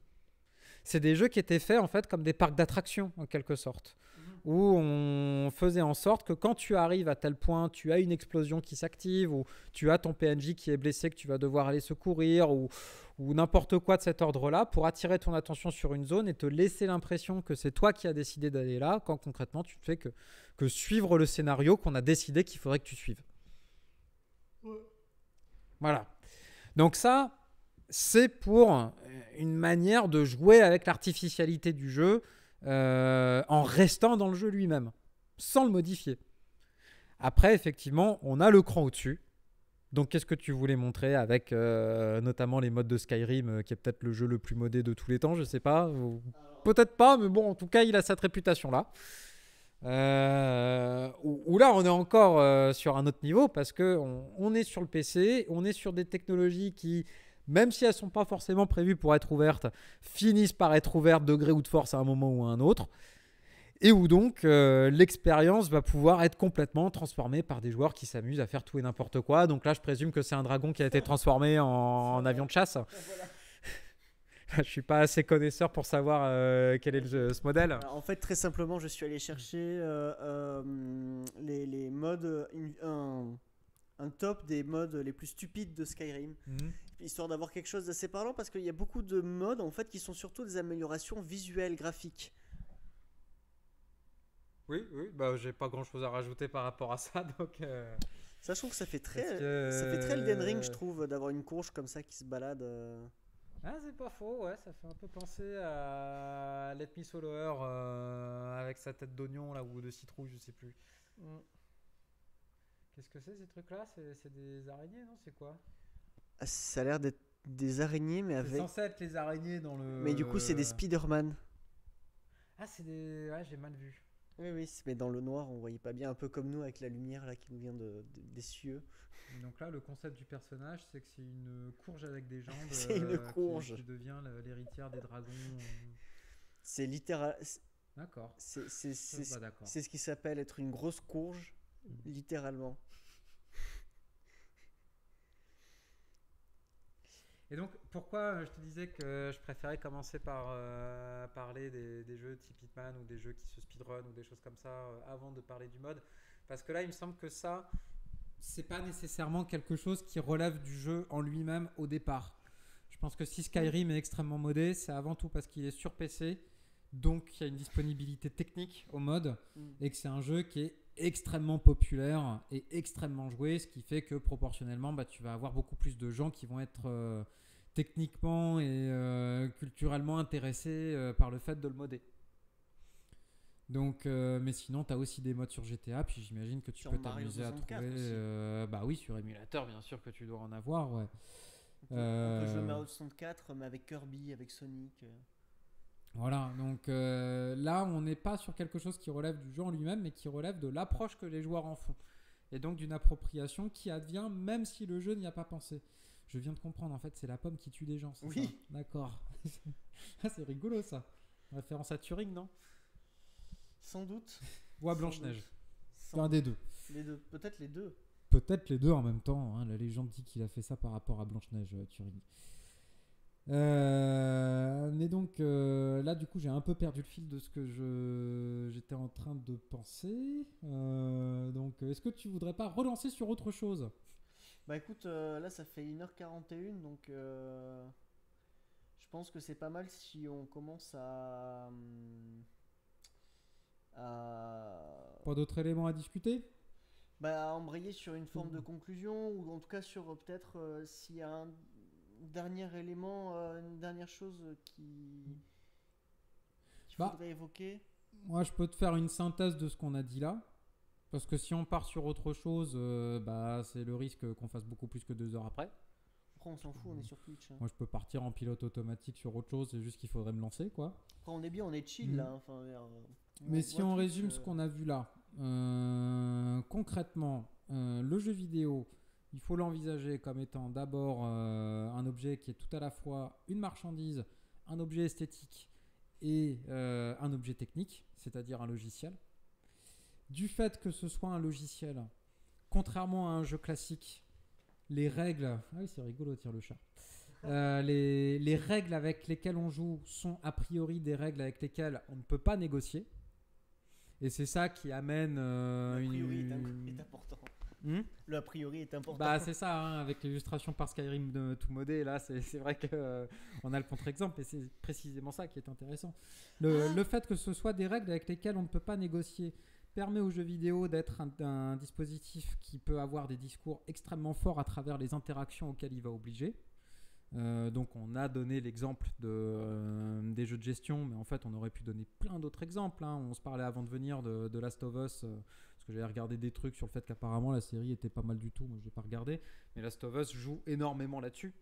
C'est des jeux qui étaient faits en fait comme des parcs d'attractions en quelque sorte, où on faisait en sorte que quand tu arrives à tel point, tu as une explosion qui s'active, ou tu as ton PNJ qui est blessé que tu vas devoir aller secourir, ou n'importe quoi de cet ordre-là, pour attirer ton attention sur une zone et te laisser l'impression que c'est toi qui as décidé d'aller là, quand concrètement tu ne fais que suivre le scénario qu'on a décidé qu'il faudrait que tu suives. Voilà. Donc ça, c'est pour une manière de jouer avec l'artificialité du jeu en restant dans le jeu lui-même, sans le modifier. Après, effectivement, on a le cran au-dessus. Donc, qu'est-ce que tu voulais montrer avec notamment les modes de Skyrim, qui est peut-être le jeu le plus modé de tous les temps, je sais pas. Peut-être pas, mais bon, en tout cas, il a cette réputation-là. Où là, on est encore sur un autre niveau parce qu'on est sur le PC, on est sur des technologies qui, même si elles ne sont pas forcément prévues pour être ouvertes, finissent par être ouvertes de gré ou de force à un moment ou à un autre. Et où donc l'expérience va pouvoir être complètement transformée par des joueurs qui s'amusent à faire tout et n'importe quoi. Donc là, je présume que c'est un dragon qui a été transformé en avion de chasse. Voilà. Je ne suis pas assez connaisseur pour savoir quel est ce modèle. Alors, en fait, très simplement, je suis allé chercher les modes, un top des modes les plus stupides de Skyrim, histoire d'avoir quelque chose d'assez parlant, parce qu'il y a beaucoup de modes en fait qui sont surtout des améliorations visuelles, graphiques. Oui, bah j'ai pas grand chose à rajouter par rapport à ça, donc. Ça, je trouve que ça fait très Elden Ring, je trouve, d'avoir une courge comme ça qui se balade. Ah, c'est pas faux, ouais, ça fait un peu penser à Let Me Solo Her avec sa tête d'oignon là ou de citrouille, je sais plus. Qu'est-ce que c'est ces trucs-là? C'est des araignées, non? C'est quoi? Ça a l'air d'être des araignées, mais avec. C'est censé être les araignées dans le. Mais du coup, c'est des Spider-Man. Ah, c'est des. Ouais, j'ai mal vu. Oui, mais dans le noir, on voyait pas bien, un peu comme nous avec la lumière là qui nous vient des cieux. Donc là, le concept du personnage, c'est que c'est une courge avec des jambes. C'est une courge. Qui devient l'héritière des dragons. C'est littéral. D'accord. C'est ce qui s'appelle être une grosse courge, littéralement. Et donc, pourquoi je te disais que je préférais commencer par parler des jeux type Hitman ou des jeux qui se speedrun ou des choses comme ça avant de parler du mode? Parce que là, il me semble que ça, c'est pas nécessairement quelque chose qui relève du jeu en lui-même au départ. Je pense que si Skyrim est extrêmement modé, c'est avant tout parce qu'il est sur PC, donc il y a une disponibilité technique au mode, et que c'est un jeu qui est extrêmement populaire et extrêmement joué, ce qui fait que proportionnellement, tu vas avoir beaucoup plus de gens qui vont être techniquement et culturellement intéressés par le fait de le modder. Donc, mais sinon, tu as aussi des modes sur GTA, puis j'imagine que tu peux t'amuser à trouver. Bah oui, sur émulateur, bien sûr que tu dois en avoir, ouais. On peut jouer Mario 64, mais avec Kirby, avec Sonic. Voilà, donc là, on n'est pas sur quelque chose qui relève du jeu en lui-même, mais qui relève de l'approche que les joueurs en font. Et donc d'une appropriation qui advient même si le jeu n'y a pas pensé. Je viens de comprendre, en fait, c'est la pomme qui tue des gens, c'est ça? D'accord. C'est rigolo, ça. Référence à Turing, non? Sans doute. Ou à Blanche-Neige. Un des deux. Les deux. Peut-être les deux. Peut-être les deux en même temps. Hein. La légende dit qu'il a fait ça par rapport à Blanche-Neige, Turing. Mais donc là, du coup, j'ai un peu perdu le fil de ce que j'étais en train de penser. Donc, est-ce que tu voudrais pas relancer sur autre chose? Bah écoute, là ça fait 1h41, donc je pense que c'est pas mal si on commence à Pas d'autres éléments à discuter? embrayer sur une forme de conclusion, ou en tout cas sur peut-être s'il y a un dernier élément, une dernière chose qu'il faudrait évoquer. Moi, je peux te faire une synthèse de ce qu'on a dit là. Parce que si on part sur autre chose, c'est le risque qu'on fasse beaucoup plus que 2 heures après. Après, on s'en fout, on est sur Twitch. Moi, je peux partir en pilote automatique sur autre chose, c'est juste qu'il faudrait me lancer, quoi. Après, on est bien, on est chill là. Enfin, mais si on résume ce qu'on a vu là, concrètement, le jeu vidéo, il faut l'envisager comme étant d'abord un objet qui est tout à la fois une marchandise, un objet esthétique et un objet technique, c'est-à-dire un logiciel. Du fait que ce soit un logiciel, contrairement à un jeu classique, les règles... Ah oui, c'est rigolo, tire le chat. Les règles avec lesquelles on joue sont a priori des règles avec lesquelles on ne peut pas négocier. Et c'est ça qui amène... Le a priori est important. Le a priori est important. C'est ça, hein, avec l'illustration par Skyrim de tout modé, là, c'est vrai qu'on a le contre-exemple, et c'est précisément ça qui est intéressant. Le fait que ce soit des règles avec lesquelles on ne peut pas négocier permet aux jeux vidéo d'être un dispositif qui peut avoir des discours extrêmement forts à travers les interactions auxquelles il va obliger. Donc on a donné l'exemple des jeux de gestion, mais en fait on aurait pu donner plein d'autres exemples, hein. On se parlait avant de venir de Last of Us, parce que j'avais regardé des trucs sur le fait qu'apparemment la série était pas mal du tout. Moi je l'ai pas regardé, mais Last of Us joue énormément là-dessus,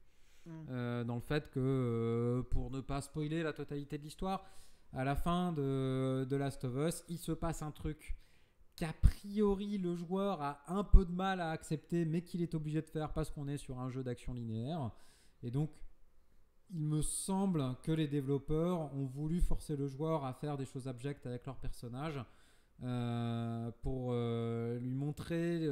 dans le fait que pour ne pas spoiler la totalité de l'histoire, à la fin de Last of Us, il se passe un truc qu'a priori le joueur a un peu de mal à accepter, mais qu'il est obligé de faire parce qu'on est sur un jeu d'action linéaire. Et donc, il me semble que les développeurs ont voulu forcer le joueur à faire des choses abjectes avec leur personnage pour lui montrer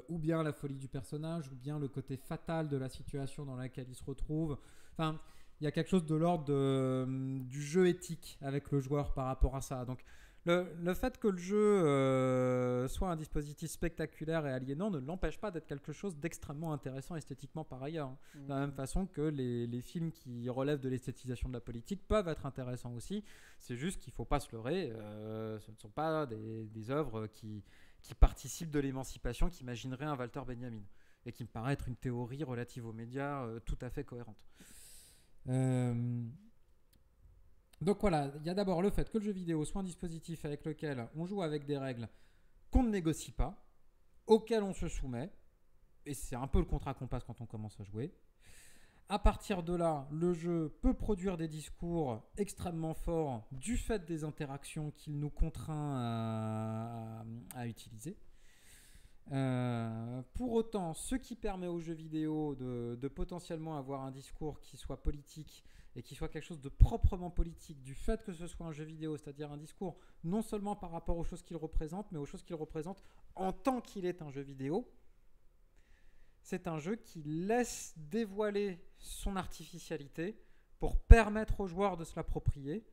ou bien la folie du personnage, ou bien le côté fatal de la situation dans laquelle il se retrouve. Enfin, il y a quelque chose de l'ordre du jeu éthique avec le joueur par rapport à ça. Donc, le fait que le jeu soit un dispositif spectaculaire et aliénant ne l'empêche pas d'être quelque chose d'extrêmement intéressant esthétiquement par ailleurs. De la même façon que les films qui relèvent de l'esthétisation de la politique peuvent être intéressants aussi. C'est juste qu'il ne faut pas se leurrer. Ce ne sont pas des œuvres qui participent de l'émancipation qu'imaginerait un Walter Benjamin. Et qui me paraît être une théorie relative aux médias tout à fait cohérente. Donc voilà, il y a d'abord le fait que le jeu vidéo soit un dispositif avec lequel on joue avec des règles qu'on ne négocie pas, auxquelles on se soumet, et c'est un peu le contrat qu'on passe quand on commence à jouer. À partir de là, le jeu peut produire des discours extrêmement forts du fait des interactions qu'il nous contraint à utiliser. Pour autant, ce qui permet aux jeux vidéo de potentiellement avoir un discours qui soit politique et qui soit quelque chose de proprement politique, du fait que ce soit un jeu vidéo, c'est-à-dire un discours non seulement par rapport aux choses qu'il représente, mais aux choses qu'il représente en tant qu'il est un jeu vidéo, c'est un jeu qui laisse dévoiler son artificialité pour permettre aux joueurs de se l'approprier,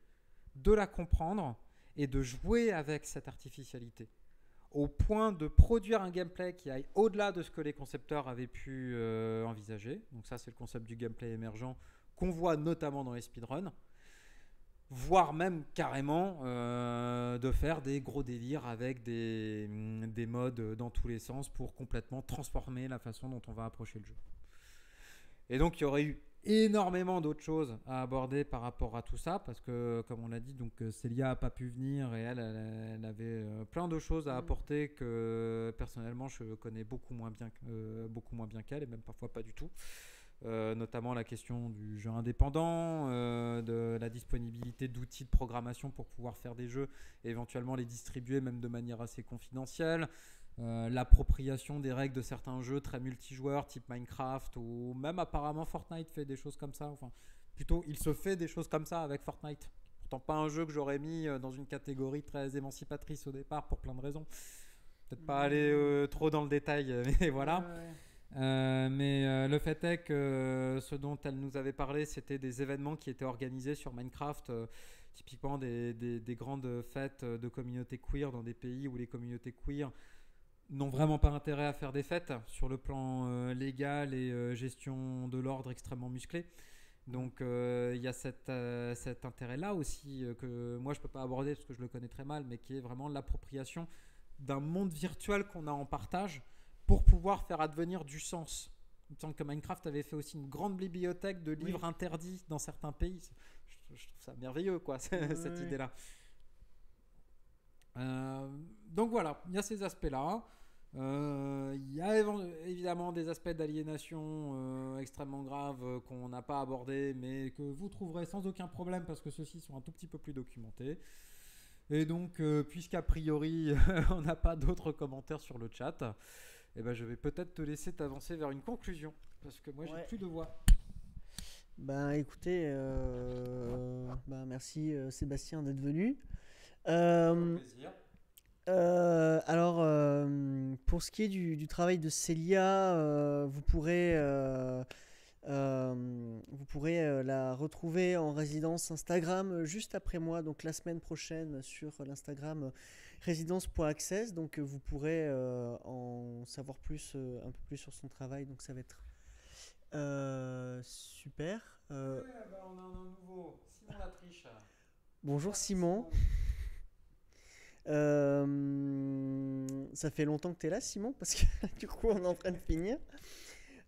de la comprendre et de jouer avec cette artificialité, au point de produire un gameplay qui aille au-delà de ce que les concepteurs avaient pu envisager. Donc ça, c'est le concept du gameplay émergent qu'on voit notamment dans les speedruns, voire même carrément de faire des gros délires avec des modes dans tous les sens pour complètement transformer la façon dont on va approcher le jeu. Et donc il y aurait eu énormément d'autres choses à aborder par rapport à tout ça, parce que comme on l'a dit, donc Célia n'a pas pu venir et elle avait plein de choses à apporter que personnellement je connais beaucoup moins bien qu'elle, et même parfois pas du tout. Notamment la question du jeu indépendant, de la disponibilité d'outils de programmation pour pouvoir faire des jeux et éventuellement les distribuer même de manière assez confidentielle, l'appropriation des règles de certains jeux très multijoueurs type Minecraft, ou même apparemment Fortnite fait des choses comme ça, enfin plutôt il se fait des choses comme ça avec Fortnite. Pourtant pas un jeu que j'aurais mis dans une catégorie très émancipatrice au départ pour plein de raisons. Peut-être pas aller trop dans le détail, mais voilà. Mais le fait est que ce dont elle nous avait parlé, c'était des événements qui étaient organisés sur Minecraft, typiquement des grandes fêtes de communautés queer dans des pays où les communautés queer n'ont vraiment pas intérêt à faire des fêtes sur le plan légal et gestion de l'ordre extrêmement musclé. Donc il y a cet intérêt-là aussi que moi je peux pas aborder parce que je le connais très mal, mais qui est vraiment l'appropriation d'un monde virtuel qu'on a en partage pour pouvoir faire advenir du sens. Il me semble que Minecraft avait fait aussi une grande bibliothèque de livres interdits dans certains pays. Je trouve ça merveilleux, quoi, cette idée-là. Donc voilà, il y a ces aspects-là. Il y a évidemment des aspects d'aliénation extrêmement graves qu'on n'a pas abordés, mais que vous trouverez sans aucun problème parce que ceux-ci sont un tout petit peu plus documentés. Et donc, puisqu'a priori, on n'a pas d'autres commentaires sur le chat, eh ben, je vais peut-être te laisser t'avancer vers une conclusion, parce que moi, j'ai plus de voix. Ben, écoutez, merci Sébastien d'être venu. Plaisir. Alors, pour ce qui est du travail de Célia, vous pourrez la retrouver en résidence Instagram juste après moi, donc la semaine prochaine sur l'Instagram résidence.access. Donc vous pourrez en savoir plus, un peu plus sur son travail. Donc ça va être super. On a un nouveau, Simon Latriche. Bonjour Simon. Ça fait longtemps que tu es là, Simon, parce que du coup on est en train de finir.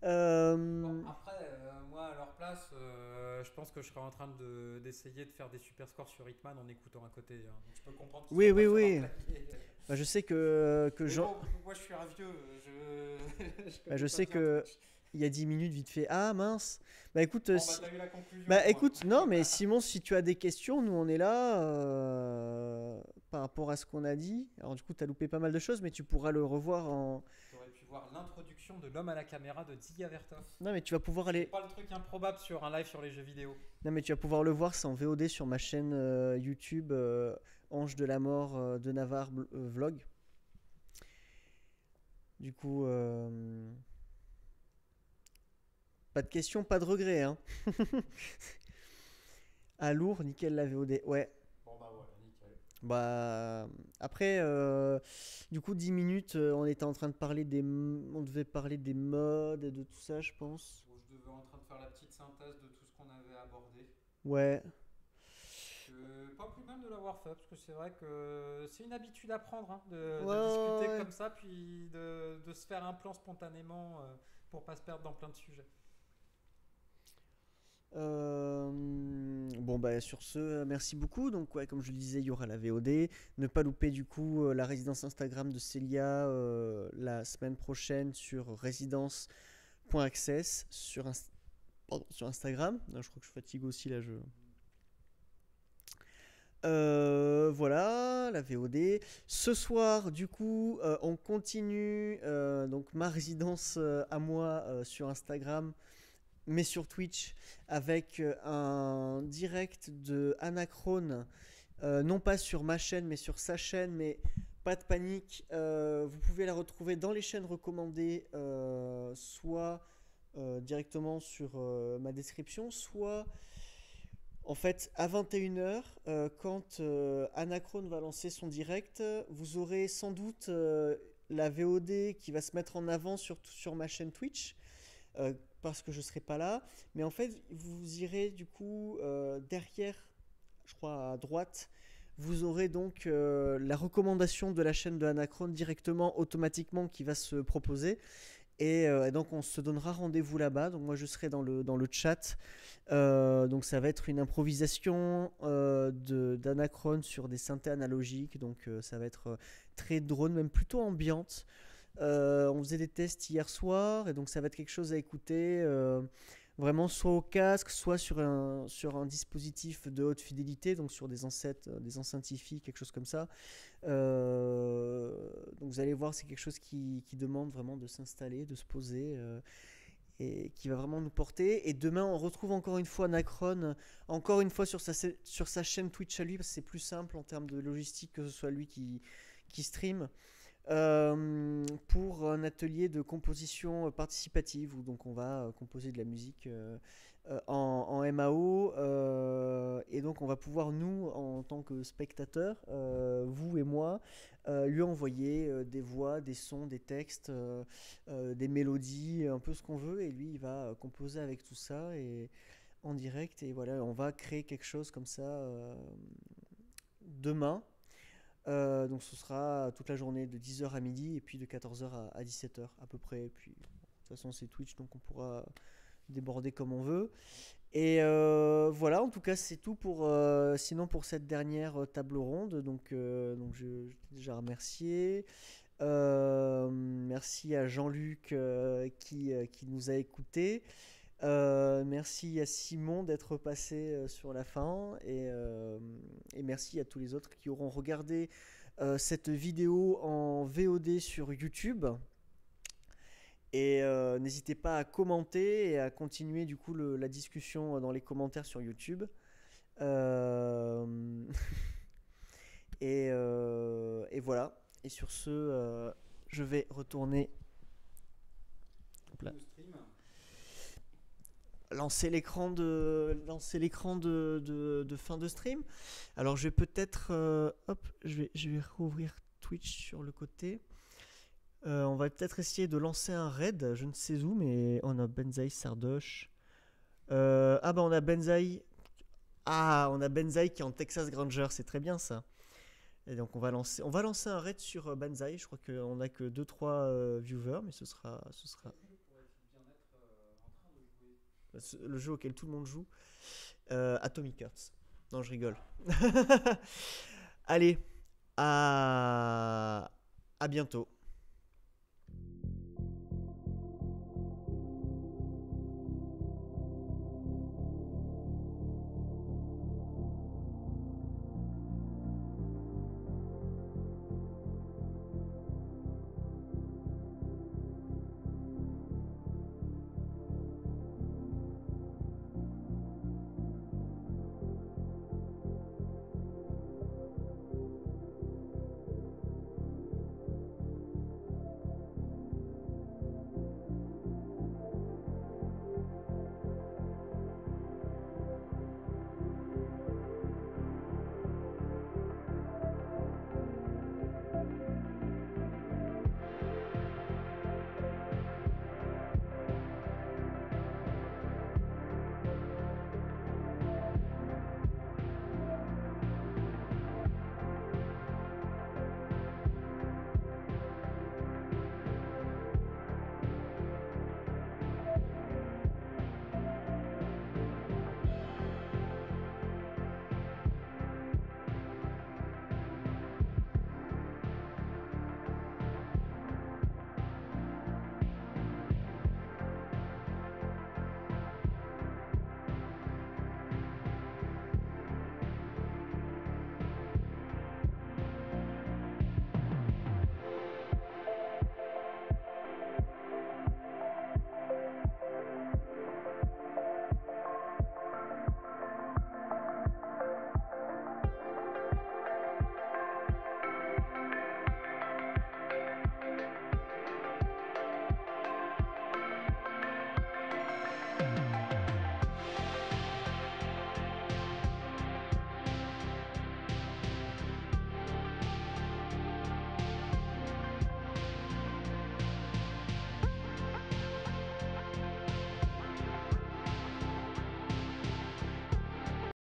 Bon, après, moi à leur place, je pense que je serais en train d'essayer de faire des super scores sur Hitman en écoutant à côté. Hein. Donc, je peux comprendre. Oui. Bah, je sais que Jean. Bon, moi je suis un vieux. Je sais que. Il y a 10 minutes, vite fait. Ah mince. Bah écoute, t'as eu la conclusion, écoute, non, mais Simon, si tu as des questions, nous on est là par rapport à ce qu'on a dit. Alors du coup, tu as loupé pas mal de choses, mais tu pourras le revoir en. Tu aurais pu voir l'introduction de l'homme à la caméra de Dziga Vertov. Non, mais tu vas pouvoir aller. C'est pas le truc improbable sur un live sur les jeux vidéo. Non, mais tu vas pouvoir le voir, c'est en VOD sur ma chaîne YouTube Ange de la mort de Navarre vlog. Du coup. Pas de questions, pas de regrets. Hein. À Lourdes, nickel la VOD. Ouais. Bon bah voilà, nickel. Bah après, du coup 10 minutes, on était en train de parler on devait parler des modes et de tout ça, je pense. Bon, je devais en train de faire la petite synthèse de tout ce qu'on avait abordé. Ouais. Pas plus mal de l'avoir fait parce que c'est vrai que c'est une habitude à prendre hein, de discuter comme ça, puis de se faire un plan spontanément pour pas se perdre dans plein de sujets. Bon bah sur ce, merci beaucoup. Donc ouais, comme je le disais, il y aura la VOD. Ne pas louper du coup la résidence Instagram de Célia la semaine prochaine sur résidence.access sur Instagram. Je crois que je fatigue aussi là. Voilà la VOD. Ce soir, du coup, on continue donc ma résidence à moi sur Instagram, mais sur Twitch, avec un direct de Anachrone, non pas sur ma chaîne, mais sur sa chaîne, mais pas de panique. Vous pouvez la retrouver dans les chaînes recommandées, soit directement sur ma description, soit en fait à 21h, quand Anachrone va lancer son direct, vous aurez sans doute la VOD qui va se mettre en avant sur ma chaîne Twitch. Parce que je serai pas là, mais en fait vous irez du coup derrière, je crois à droite, vous aurez donc la recommandation de la chaîne de Anachrone directement, automatiquement, qui va se proposer, et donc on se donnera rendez-vous là-bas. Donc moi je serai dans le chat, donc ça va être une improvisation d'Anachrone sur des synthés analogiques, donc ça va être très drone, même plutôt ambiante. On faisait des tests hier soir, et donc ça va être quelque chose à écouter vraiment soit au casque, soit sur un dispositif de haute fidélité, donc sur des enceintes hi-fi, quelque chose comme ça. Donc vous allez voir, c'est quelque chose qui demande vraiment de s'installer, de se poser, et qui va vraiment nous porter. Et demain on retrouve encore une fois Anachrone, encore une fois sur sa chaîne Twitch à lui, parce que c'est plus simple en termes de logistique que ce soit lui qui stream. Pour un atelier de composition participative, où donc on va composer de la musique en MAO, et donc on va pouvoir, nous en tant que spectateurs, vous et moi, lui envoyer des voix, des sons, des textes, des mélodies, un peu ce qu'on veut, et lui il va composer avec tout ça, et en direct. Et voilà, on va créer quelque chose comme ça demain. Donc ce sera toute la journée de 10h à midi et puis de 14h à 17h à peu près. Et puis de toute façon c'est Twitch, donc on pourra déborder comme on veut. Et voilà, en tout cas c'est tout pour sinon pour cette dernière table ronde. Donc je t'ai déjà remercié. Merci à Jean-Luc qui nous a écoutés. Merci à Simon d'être passé sur la fin et merci à tous les autres qui auront regardé cette vidéo en VOD sur YouTube. Et n'hésitez pas à commenter et à continuer du coup la discussion dans les commentaires sur YouTube. Et voilà. Et sur ce, je vais retourner. Lancer l'écran de fin de stream. Alors je vais peut-être je vais rouvrir Twitch sur le côté. On va peut-être essayer de lancer un raid, je ne sais où, mais on a Benzaï Sardoche. On a Benzaï. On a Benzaï qui est en Texas Granger, c'est très bien ça. Et donc on va lancer un raid sur Benzaï. Je crois qu'on a que 2-3 viewers, mais ce sera le jeu auquel tout le monde joue. Atomic Hearts. Non, je rigole. Allez, à bientôt.